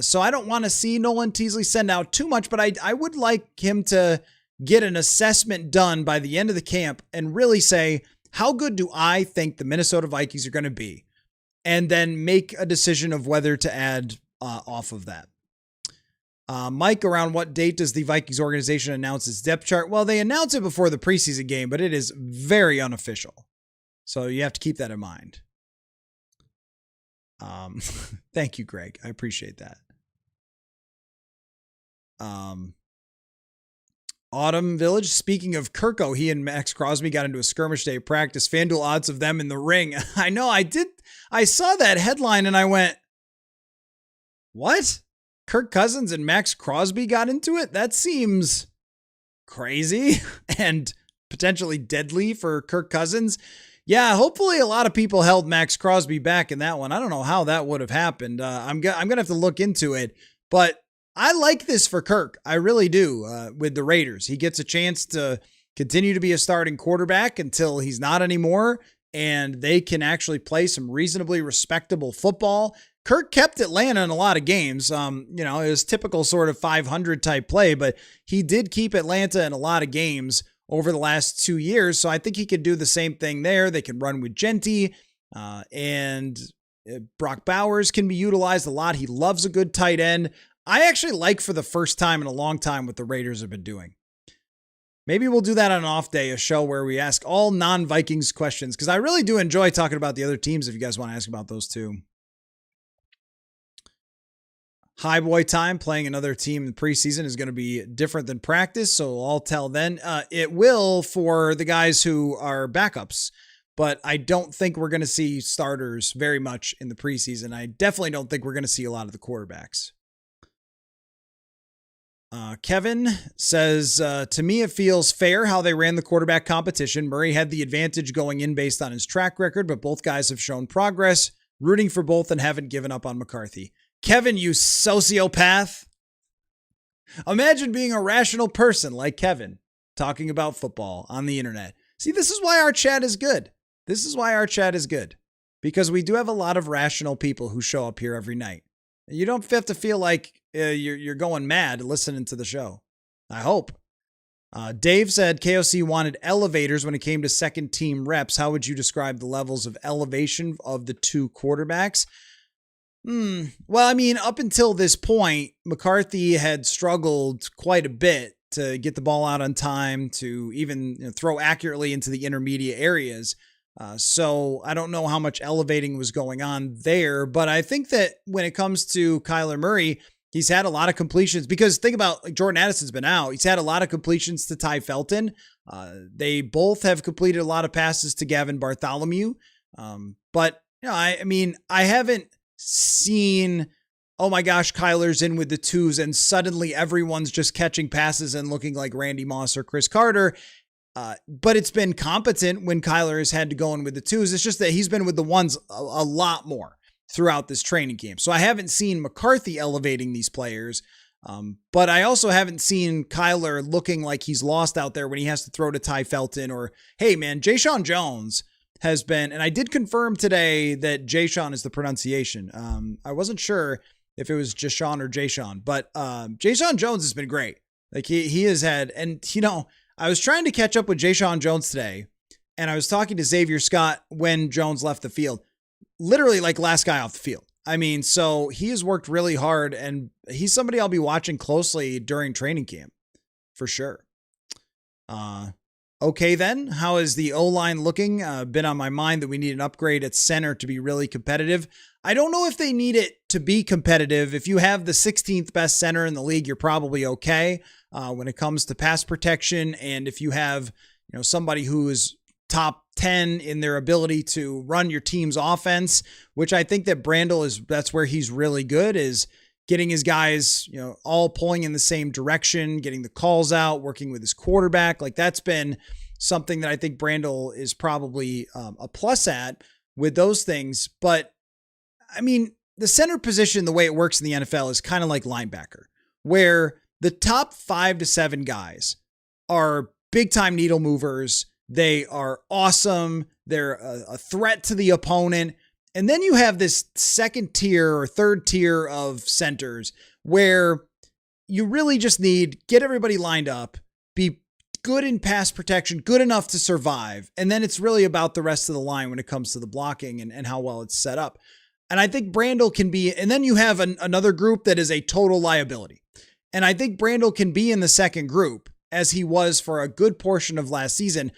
So I don't want to see Nolan Teasley send out too much, but I would like him to get an assessment done by the end of the camp and really say, how good do I think the Minnesota Vikings are going to be? And then make a decision of whether to add off of that. Mike, around what date does the Vikings organization announce its depth chart? Well, they announce it before the preseason game, but it is very unofficial. So you have to keep that in mind. Thank you, Greg. I appreciate that. Autumn Village, speaking of Kirko, he and Max Crosby got into a skirmish day of practice. FanDuel odds of them in the ring. I know, I did. I saw that headline and I went, what? Kirk Cousins and Max Crosby got into it? That seems crazy and potentially deadly for Kirk Cousins. Yeah, hopefully a lot of people held Max Crosby back in that one. I don't know how that would have happened. I'm going to have to look into it, but I like this for Kirk. I really do, with the Raiders. He gets a chance to continue to be a starting quarterback until he's not anymore, and they can actually play some reasonably respectable football. Kirk kept Atlanta in a lot of games. It was typical sort of 500 type play, but he did keep Atlanta in a lot of games over the last 2 years. So I think he could do the same thing there. They can run with Genty, and Brock Bowers can be utilized a lot. He loves a good tight end. I actually like, for the first time in a long time, what the Raiders have been doing. Maybe we'll do that on an off day, a show where we ask all non-Vikings questions, because I really do enjoy talking about the other teams if you guys want to ask about those too. High boy time, playing another team in the preseason is going to be different than practice, so I'll tell then. It will for the guys who are backups, but I don't think we're going to see starters very much in the preseason. I definitely don't think we're going to see a lot of the quarterbacks. Kevin says, to me, it feels fair how they ran the quarterback competition. Murray had the advantage going in based on his track record, but both guys have shown progress. Rooting for both and haven't given up on McCarthy. Kevin, you sociopath. Imagine being a rational person like Kevin talking about football on the internet. See, this is why our chat is good. This is why our chat is good, because we do have a lot of rational people who show up here every night. You don't have to feel like you're going mad listening to the show. I hope. Dave said KOC wanted elevators when it came to second team reps. How would you describe the levels of elevation of the two quarterbacks? Well, I mean, up until this point, McCarthy had struggled quite a bit to get the ball out on time, to even throw accurately into the intermediate areas. So I don't know how much elevating was going on there, but I think that when it comes to Kyler Murray, he's had a lot of completions, because think about, like, Jordan Addison's been out. He's had a lot of completions to Ty Felton. They both have completed a lot of passes to Gavin Bartholomew. But I mean, I haven't seen, oh my gosh, Kyler's in with the twos and suddenly everyone's just catching passes and looking like Randy Moss or Chris Carter. But it's been competent when Kyler has had to go in with the twos. It's just that he's been with the ones a lot more throughout this training camp. So I haven't seen McCarthy elevating these players. But I also haven't seen Kyler looking like he's lost out there when he has to throw to Ty Felton, or, hey man, Jayshon Jones has been, and I did confirm today that Jayshon is the pronunciation. I wasn't sure if it was Jayshon or Jayshon, but Jayshon Jones has been great. Like he has had, and I was trying to catch up with Jayshon Jones today, and I was talking to Xavier Scott when Jones left the field, literally like last guy off the field. I mean, so he has worked really hard, and he's somebody I'll be watching closely during training camp for sure. Okay, then, how is the O-line looking? Been on my mind that we need an upgrade at center to be really competitive. I don't know if they need it to be competitive. If you have the 16th best center in the league, you're probably okay when it comes to pass protection. And if you have, somebody who is top 10 in their ability to run your team's offense, which I think that Brandel that's where he's really good, is getting his guys, all pulling in the same direction, getting the calls out, working with his quarterback. Like, that's been something that I think Brandel is probably a plus at with those things. But I mean, the center position, the way it works in the NFL, is kind of like linebacker, where the top 5 to 7 guys are big time needle movers. They are awesome. They're a threat to the opponent. And then you have this second tier or third tier of centers where you really just get everybody lined up, be good in pass protection, good enough to survive. And then it's really about the rest of the line when it comes to the blocking and how well it's set up. And I think Brandel can be, and then you have another group that is a total liability. And I think Brandel can be in the second group, as he was for a good portion of last season.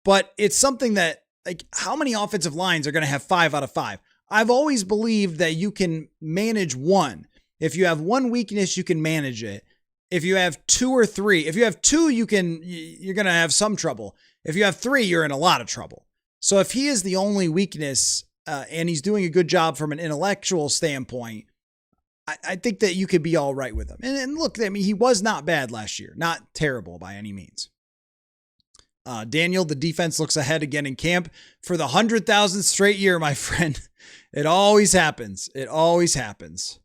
But it's something that, like, how many offensive lines are going to have 5 out of 5? I've always believed that you can manage one. If you have one weakness, you can manage it. If you have 2 or 3, if you have 2, you're going to have some trouble. If you have 3, you're in a lot of trouble. So if he is the only weakness, and he's doing a good job from an intellectual standpoint, I think that you could be all right with him. And look, I mean, he was not bad last year, not terrible by any means. Daniel, the defense looks ahead again in camp for the 100,000th straight year, my friend. It always happens. It always happens.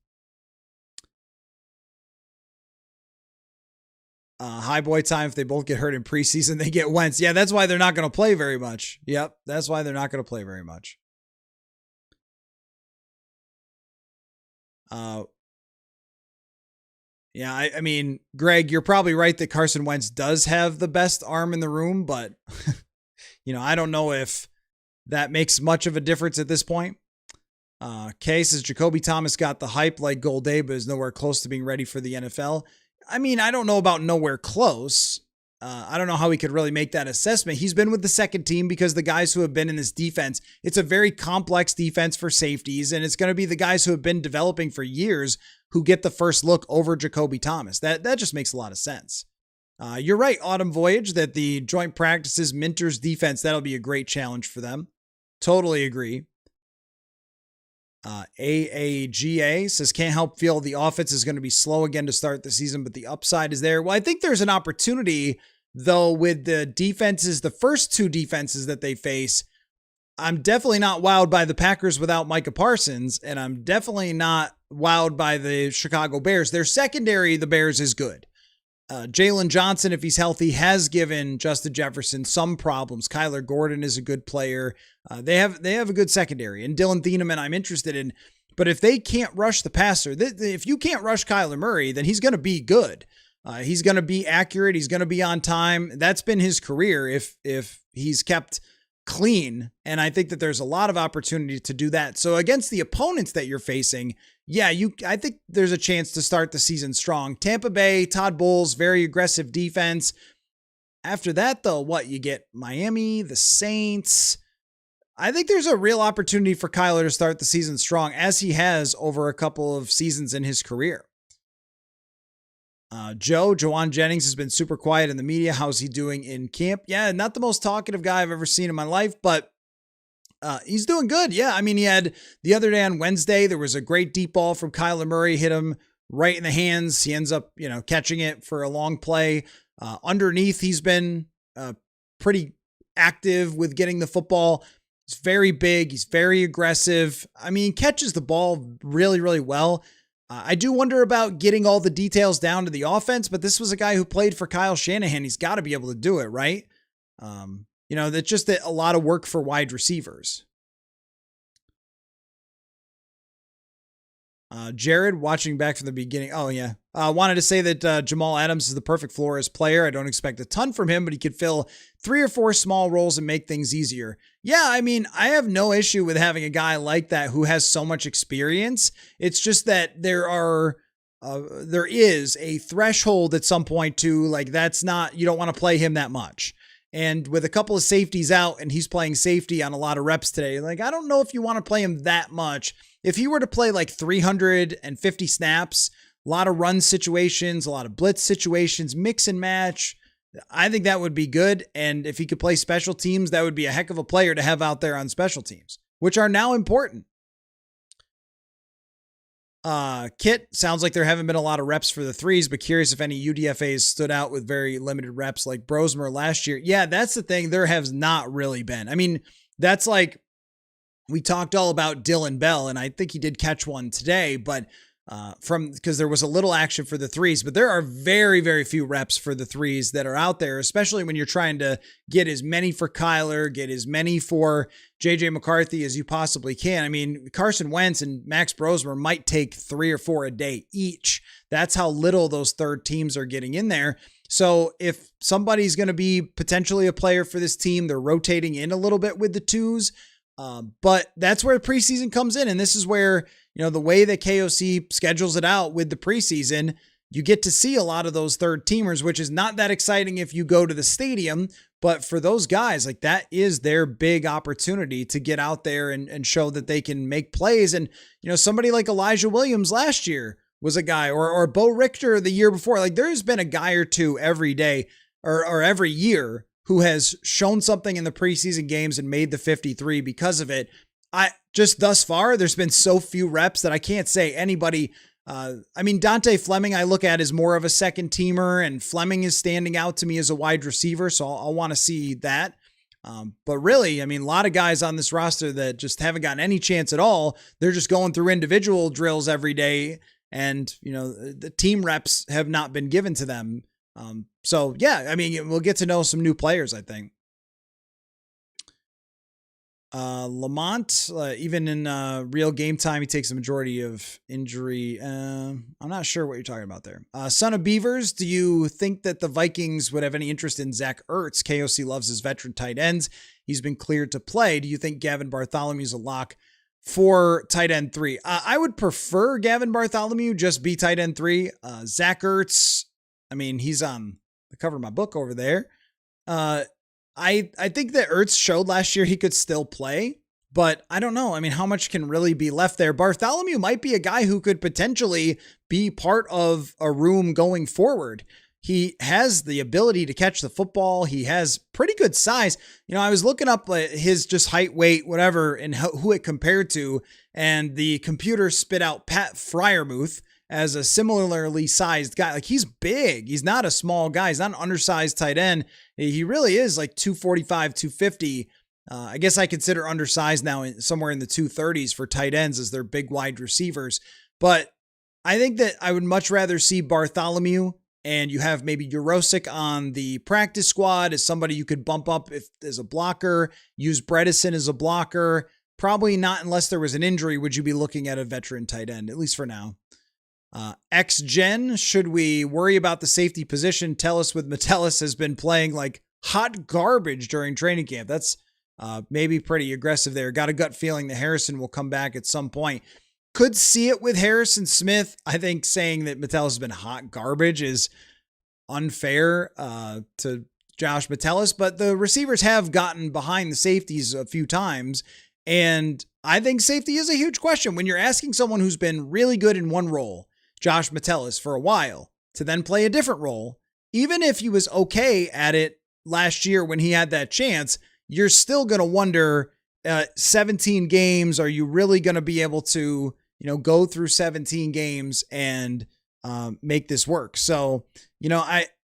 High boy time. If they both get hurt in preseason, they get Wentz. Yeah, that's why they're not going to play very much. Yep, that's why they're not going to play very much. Yeah, I mean, Greg, you're probably right that Carson Wentz does have the best arm in the room, but, I don't know if that makes much of a difference at this point. Kay says Jacoby Thomas got the hype like Golday, but is nowhere close to being ready for the NFL. I mean, I don't know about nowhere close. I don't know how we could really make that assessment. He's been with the second team because the guys who have been in this defense, it's a very complex defense for safeties, and it's going to be the guys who have been developing for years who get the first look over Jacoby Thomas. That just makes a lot of sense. You're right, Autumn Voyage, that the joint practices Minter's defense, that'll be a great challenge for them. Totally agree. AAGA says, can't help feel the offense is going to be slow again to start the season, but the upside is there. Well, I think there's an opportunity, though, with the defenses, the first 2 defenses that they face. I'm definitely not wowed by the Packers without Micah Parsons, and I'm definitely not wowed by the Chicago Bears. Their secondary, the Bears, is good. Jalen Johnson, if he's healthy, has given Justin Jefferson some problems. Kyler Gordon is a good player. They have a good secondary. And Dylan Thieneman, I'm interested in. But if they can't rush the passer, if you can't rush Kyler Murray, then he's going to be good. He's going to be accurate. He's going to be on time. That's been his career if he's kept clean. And I think that there's a lot of opportunity to do that. So against the opponents that you're facing, I think there's a chance to start the season strong. Tampa Bay, Todd Bowles, very aggressive defense. After that, though, you get Miami, the Saints. I think there's a real opportunity for Kyler to start the season strong, as he has over a couple of seasons in his career. Jawan Jennings has been super quiet in the media. How's he doing in camp? Yeah, not the most talkative guy I've ever seen in my life, but he's doing good. Yeah, I mean, he had the other day on Wednesday, there was a great deep ball from Kyler Murray, hit him right in the hands. He ends up, catching it for a long play. Underneath, he's been pretty active with getting the football. He's very big. He's very aggressive. I mean, catches the ball really, really well. I do wonder about getting all the details down to the offense, but this was a guy who played for Kyle Shanahan. He's got to be able to do it, right? That's just a lot of work for wide receivers. Jared, watching back from the beginning. Oh, yeah. Wanted to say that Jamal Adams is the perfect Flores player. I don't expect a ton from him, but he could fill 3 or 4 small roles and make things easier. Yeah, I mean, I have no issue with having a guy like that who has so much experience. It's just that there is a threshold at some point to, you don't want to play him that much. And with a couple of safeties out and he's playing safety on a lot of reps today, I don't know if you want to play him that much. If he were to play 350 snaps, a lot of run situations, a lot of blitz situations, mix and match, I think that would be good. And if he could play special teams, that would be a heck of a player to have out there on special teams, which are now important. Kit, sounds like there haven't been a lot of reps for the threes, but curious if any UDFAs stood out with very limited reps like Brosmer last year. Yeah, that's the thing. There has not really been. I mean, that's we talked all about Dylan Bell, and I think he did catch one today, but because there was a little action for the threes, but there are very, very few reps for the threes that are out there, especially when you're trying to get as many for Kyler, get as many for JJ McCarthy as you possibly can. I mean, Carson Wentz and Max Brosmer might take 3 or 4 a day each. That's how little those third teams are getting in there. So if somebody's going to be potentially a player for this team, they're rotating in a little bit with the twos. But that's where preseason comes in. And this is where, the way that KOC schedules it out with the preseason, you get to see a lot of those third teamers, which is not that exciting if you go to the stadium. But for those guys, that is their big opportunity to get out there and show that they can make plays. And, somebody like Elijah Williams last year was a guy, or Bo Richter the year before. There's been a guy or two every day or every year who has shown something in the preseason games and made the 53 because of it. Thus far, there's been so few reps that I can't say anybody. Dante Fleming, I look at as more of a second teamer, and Fleming is standing out to me as a wide receiver. So I'll want to see that. But really, a lot of guys on this roster that just haven't gotten any chance at all. They're just going through individual drills every day. And, the team reps have not been given to them. We'll get to know some new players, I think. Lamont, even in real game time, he takes the majority of injury. I'm not sure what you're talking about there. Son of Beavers, do you think that the Vikings would have any interest in Zach Ertz? KOC loves his veteran tight ends. He's been cleared to play. Do you think Gavin Bartholomew's a lock for tight end 3? I would prefer Gavin Bartholomew just be tight end 3. Zach Ertz, he's on the cover of my book over there. I think that Ertz showed last year he could still play, but I don't know. How much can really be left there? Bartholomew might be a guy who could potentially be part of a room going forward. He has the ability to catch the football. He has pretty good size. I was looking up his just height, weight, whatever, and who it compared to, and the computer spit out Pat Fryermuth as a similarly sized guy. He's big. He's not a small guy. He's not an undersized tight end. He really is 245, 250. I guess I consider undersized now somewhere in the 230s for tight ends as their big wide receivers. But I think that I would much rather see Bartholomew, and you have maybe Urosic on the practice squad as somebody you could bump up if as a blocker, use Bredesen as a blocker. probably not unless there was an injury would you be looking at a veteran tight end, at least for now. X-Gen, should we worry about the safety position? Tellus with Metellus has been playing like hot garbage during training camp. That's maybe pretty aggressive there. Got a gut feeling that Harrison will come back at some point. Could see it with Harrison Smith. I think saying that Metellus has been hot garbage is unfair to Josh Metellus, but the receivers have gotten behind the safeties a few times. And I think safety is a huge question when you're asking someone who's been really good in one role, Josh Metellus, for a while, to then play a different role. Even if he was okay at it last year when he had that chance, you're still going to wonder, 17 games, are you really going to be able to, go through 17 games and make this work? So,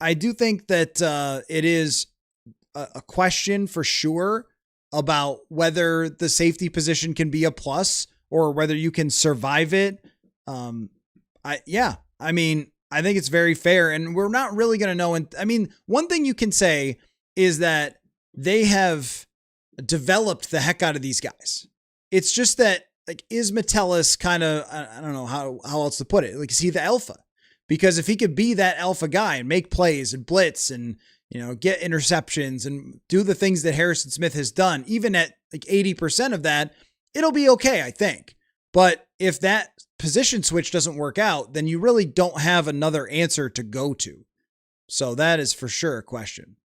I do think that it is a question for sure about whether the safety position can be a plus or whether you can survive it. I think it's very fair, and we're not really going to know. And one thing you can say is that they have developed the heck out of these guys. It's just that, like, is Metellus kind of, I don't know how else to put it. Like, is he the alpha? Because if he could be that alpha guy and make plays and blitz and, get interceptions and do the things that Harrison Smith has done, even at like 80% of that, it'll be okay, I think. But if that position switch doesn't work out, then you really don't have another answer to go to. So that is for sure a question.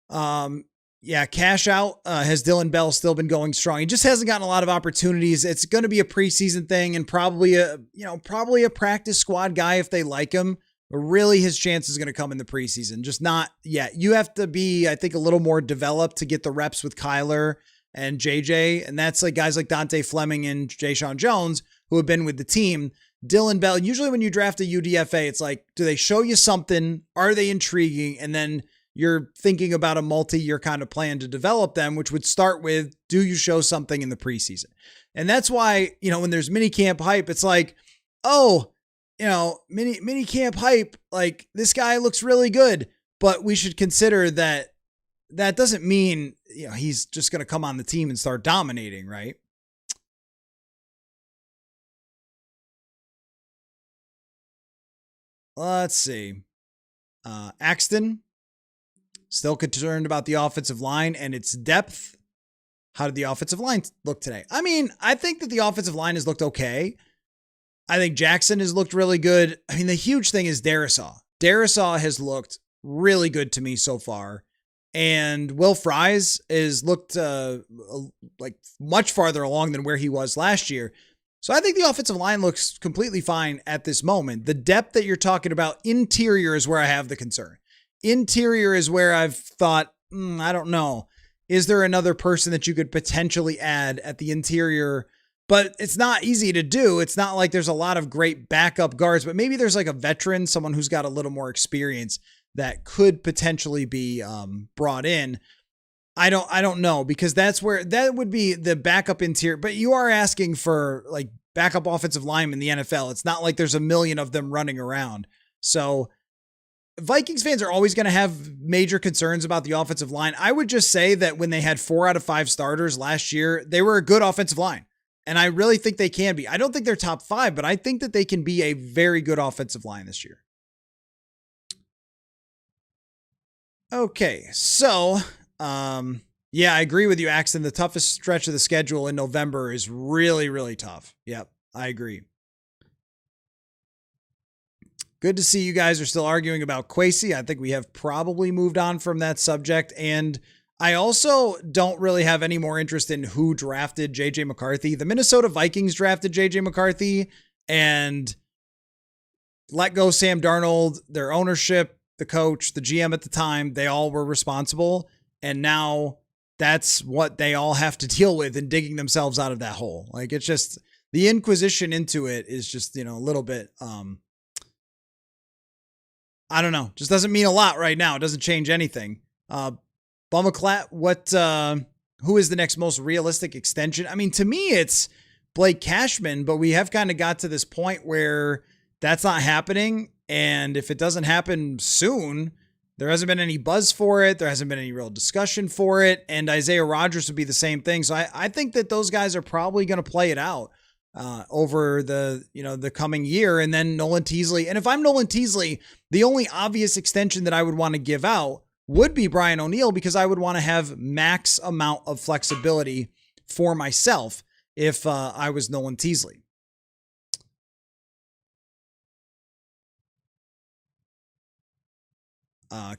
Cash out. Has Dylan Bell still been going strong? He just hasn't gotten a lot of opportunities. It's going to be a preseason thing and probably a practice squad guy if they like him. But really his chance is going to come in the preseason. Just not yet. You have to be, I think, a little more developed to get the reps with Kyler and JJ. And that's like guys like Dante Fleming and Jayshon Jones who have been with the team. Dylan Bell, usually when you draft a UDFA, it's like, do they show you something? Are they intriguing? And then you're thinking about a multi-year kind of plan to develop them, which would start with, do you show something in the preseason? And that's why, when there's mini camp hype, it's like, mini camp hype, like this guy looks really good, but we should consider that doesn't mean, he's just going to come on the team and start dominating, right? Let's see. Axton, still concerned about the offensive line and its depth. How did the offensive line look today? I think that the offensive line has looked okay. I think Jackson has looked really good. The huge thing is Darisaw. Darisaw has looked really good to me so far. And Will Fries has looked like much farther along than where he was last year. So I think the offensive line looks completely fine at this moment. The depth that you're talking about, interior, is where I have the concern. Interior is where I've thought, I don't know. Is there another person that you could potentially add at the interior? But it's not easy to do. It's not like there's a lot of great backup guards, but maybe there's like a veteran, someone who's got a little more experience that could potentially be brought in. I don't know, because that's where that would be the backup interior, but you are asking for like backup offensive linemen in the NFL. It's not like there's a million of them running around. So Vikings fans are always going to have major concerns about the offensive line. I would just say that when they had 4 out of 5 starters last year, they were a good offensive line. And I really think they can be. I don't think they're top 5, but I think that they can be a very good offensive line this year. Okay, so I agree with you, Axton. The toughest stretch of the schedule in November is really, really tough. Yep, I agree. Good to see you guys are still arguing about Kwesi. I think we have probably moved on from that subject. And I also don't really have any more interest in who drafted JJ McCarthy. The Minnesota Vikings drafted JJ McCarthy and let go Sam Darnold. Their ownership, the coach, the GM at the time, they all were responsible. And now that's what they all have to deal with in digging themselves out of that hole. Like, it's just, the inquisition into it is just, a little bit, I don't know, just doesn't mean a lot right now. It doesn't change anything. Bumaclat, who is the next most realistic extension? To me, it's Blake Cashman, but we have kind of got to this point where that's not happening. And if it doesn't happen soon, There hasn't been any buzz for it. There hasn't been any real discussion for it. And Isaiah Rodgers would be the same thing. So I think that those guys are probably going to play it out over the coming year. And then Nolan Teasley. And if I'm Nolan Teasley, the only obvious extension that I would want to give out would be Brian O'Neill, because I would want to have max amount of flexibility for myself if I was Nolan Teasley.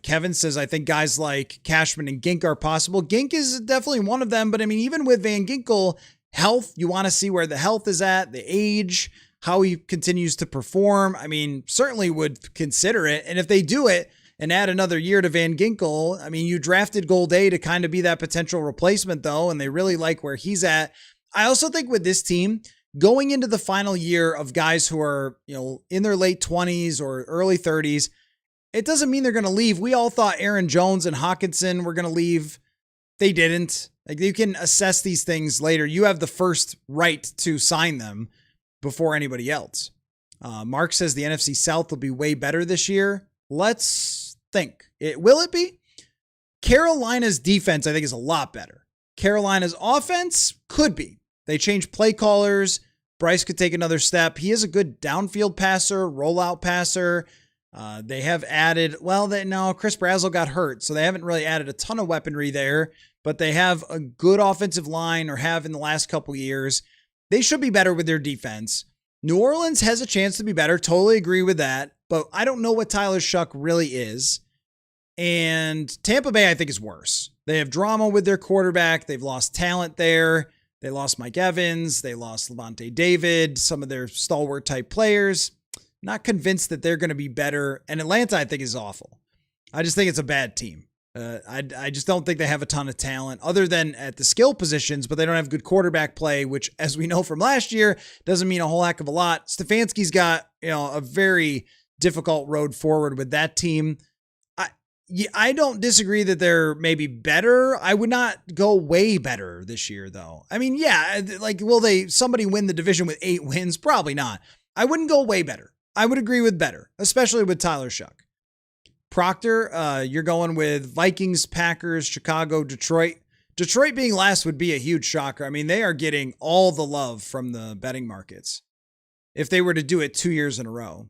Kevin says, I think guys like Cashman and Gink are possible. Gink is definitely one of them, but I mean, even with Van Ginkel, health, you want to see where the health is at, the age, how he continues to perform. I mean, certainly would consider it. And if they do it and add another year to Van Ginkel, I mean, you drafted Golday to kind of be that potential replacement though, and they really like where he's at. I also think with this team, going into the final year of guys who are, in their late 20s or early 30s, it doesn't mean they're going to leave. We all thought Aaron Jones and Hawkinson were going to leave. They didn't. Like, you can assess these things later. You have the first right to sign them before anybody else. Mark says the NFC South will be way better this year. Let's think. Will it be? Carolina's defense, I think, is a lot better. Carolina's offense could be. They changed play callers. Bryce could take another step. He is a good downfield passer, rollout passer. They have added, Chris Brazzell got hurt, so they haven't really added a ton of weaponry there, but they have a good offensive line, or have in the last couple years. They should be better with their defense. New Orleans has a chance to be better. Totally agree with that, but I don't know what Tyler Shuck really is. And Tampa Bay, I think, is worse. They have drama with their quarterback. They've lost talent there. They lost Mike Evans. They lost Levante David, some of their stalwart type players. Not convinced that they're going to be better. And Atlanta, I think, is awful. I just think it's a bad team. I just don't think they have a ton of talent other than at the skill positions, but they don't have good quarterback play, which, as we know from last year, doesn't mean a whole heck of a lot. Stefanski's got, a very difficult road forward with that team. I don't disagree that they're maybe better. I would not go way better this year, though. I mean, yeah, will somebody win the division with 8 wins? Probably not. I wouldn't go way better. I would agree with better, especially with Tyler Shuck. Proctor, you're going with Vikings, Packers, Chicago, Detroit. Detroit being last would be a huge shocker. I mean, they are getting all the love from the betting markets if they were to do it 2 years in a row.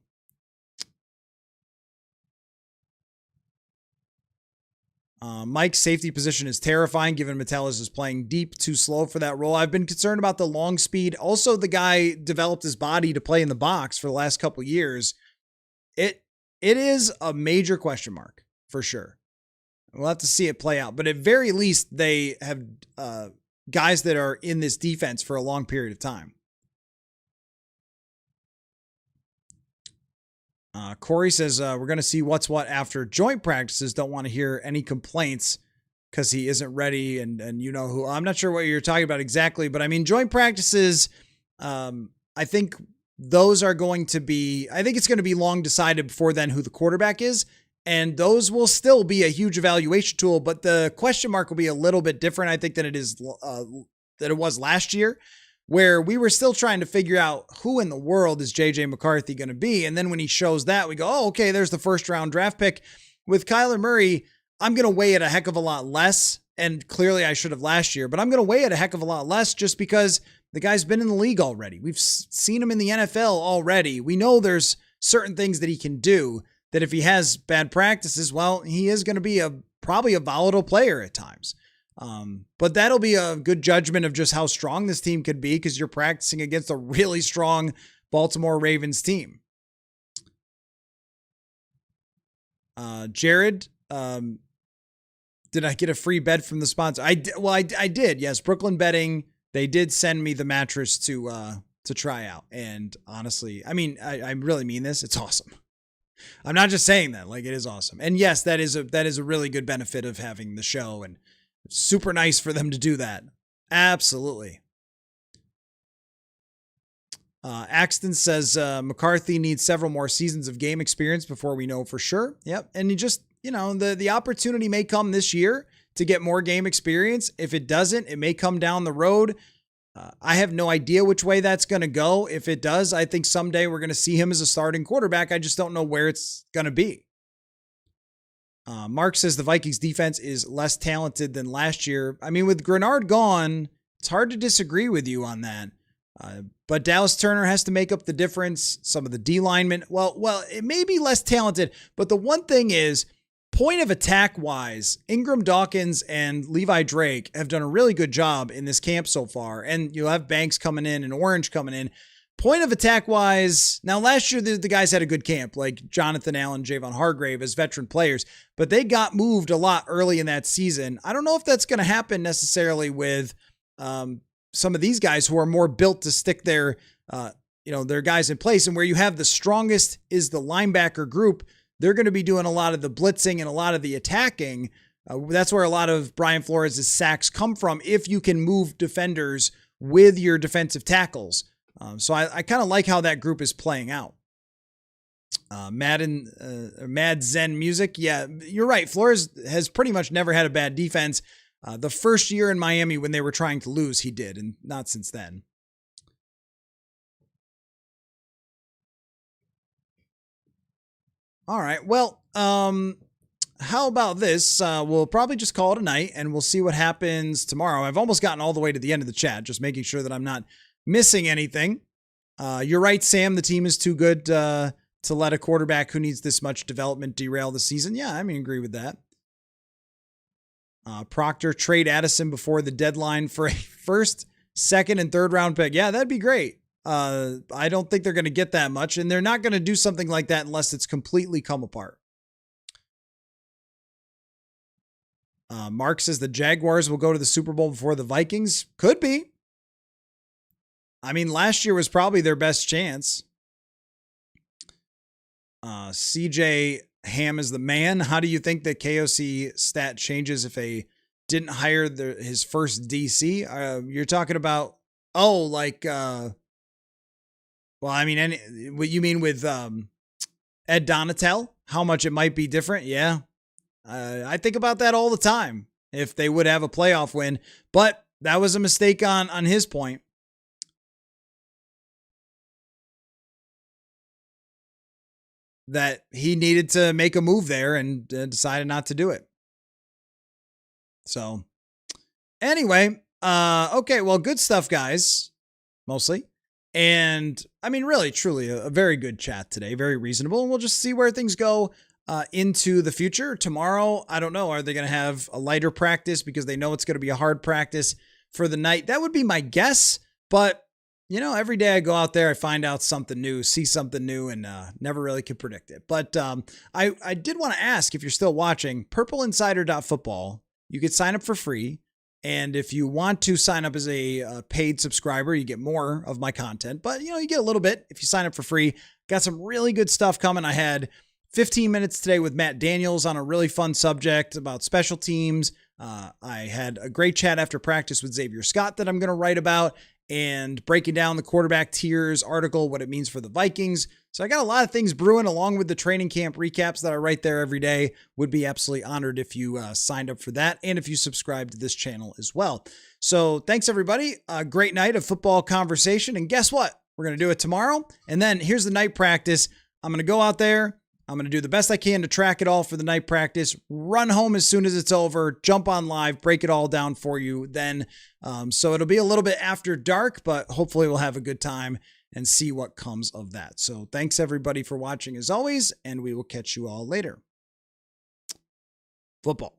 Mike's safety position is terrifying given Metellus is playing deep, too slow for that role. I've been concerned about the long speed. Also, the guy developed his body to play in the box for the last couple years. It is a major question mark for sure. We'll have to see it play out, but at very least they have guys that are in this defense for a long period of time. Corey says, we're going to see what's what after joint practices. Don't want to hear any complaints because he isn't ready. And you know who, I'm not sure what you're talking about exactly, but I mean, joint practices, I think those are going to be, I think it's going to be long decided before then who the quarterback is. And those will still be a huge evaluation tool, but the question mark will be a little bit different, I think, than it was last year, where we were still trying to figure out who in the world is JJ McCarthy going to be. And then when he shows that, we go, oh, okay, there's the first round draft pick. With Kyler Murray, I'm going to weigh it a heck of a lot less. And clearly I should have last year, but I'm going to weigh it a heck of a lot less just because the guy's been in the league already. We've seen him in the NFL already. We know there's certain things that he can do that if he has bad practices, well, he is going to be probably a volatile player at times. But that'll be a good judgment of just how strong this team could be because you're practicing against a really strong Baltimore Ravens team. Jared, did I get a free bet from the sponsor? I did. Yes. Brooklyn Betting. They did send me the mattress to try out. And honestly, I mean, I really mean this. It's awesome. I'm not just saying that, like, it is awesome. And yes, that is a really good benefit of having the show, and super nice for them to do that. Absolutely. Axton says McCarthy needs several more seasons of game experience before we know for sure. Yep. And you just, the opportunity may come this year to get more game experience. If it doesn't, it may come down the road. I have no idea which way that's going to go. If it does, I think someday we're going to see him as a starting quarterback. I just don't know where it's going to be. Mark says the Vikings defense is less talented than last year. I mean, with Grenard gone, it's hard to disagree with you on that. But Dallas Turner has to make up the difference. Some of the D linemen, well, it may be less talented, but the one thing is, point of attack wise, Ingram Dawkins and Levi Drake have done a really good job in this camp so far. And you'll have Banks coming in and Orange coming in. Point of attack wise, now last year the guys had a good camp, like Jonathan Allen, Javon Hargrave as veteran players, but they got moved a lot early in that season. I don't know if that's going to happen necessarily with some of these guys who are more built to stick their guys in place. And where you have the strongest is the linebacker group, they're going to be doing a lot of the blitzing and a lot of the attacking. That's where a lot of Brian Flores' sacks come from, if you can move defenders with your defensive tackles. So I kind of like how that group is playing out. Mad Zen Music. Yeah, you're right. Flores has pretty much never had a bad defense. The first year in Miami when they were trying to lose, he did, and not since then. All right. Well, how about this? We'll probably just call it a night, and we'll see what happens tomorrow. I've almost gotten all the way to the end of the chat, just making sure that I'm not missing anything. You're right, Sam. The team is too good to let a quarterback who needs this much development derail the season. Yeah, I agree with that. Proctor, trade Addison before the deadline for a first, second, and third round pick. Yeah, that'd be great. I don't think they're going to get that much, and they're not going to do something like that unless it's completely come apart. Mark says the Jaguars will go to the Super Bowl before the Vikings. Could be. I mean, last year was probably their best chance. CJ Ham is the man. How do you think the KOC stat changes if they didn't hire his first DC? You're talking about, what you mean with Ed Donatel? How much it might be different? Yeah. I think about that all the time if they would have a playoff win, but that was a mistake on his point. That he needed to make a move there and decided not to do it. So anyway, okay, well, good stuff, guys, mostly. And I mean, really, truly a very good chat today, very reasonable. And we'll just see where things go into the future. Tomorrow, I don't know. Are they going to have a lighter practice because they know it's going to be a hard practice for the night? That would be my guess, but every day I go out there, I find out something new, see something new, and never really can predict it. But I did want to ask, if you're still watching, purpleinsider.football, you could sign up for free. And if you want to sign up as a paid subscriber, you get more of my content. But, you get a little bit if you sign up for free. Got some really good stuff coming. I had 15 minutes today with Matt Daniels on a really fun subject about special teams. I had a great chat after practice with Xavier Scott that I'm going to write about, and breaking down the quarterback tiers article, what it means for the Vikings. So I got a lot of things brewing along with the training camp recaps that I write there every day. Would be absolutely honored if you signed up for that and if you subscribe to this channel as well. So thanks, everybody. A great night of football conversation. And guess what? We're going to do it tomorrow. And then here's the night practice. I'm going to go out there. I'm going to do the best I can to track it all for the night practice, run home as soon as it's over, jump on live, break it all down for you then. So it'll be a little bit after dark, but hopefully we'll have a good time and see what comes of that. So thanks everybody for watching as always, and we will catch you all later. Football.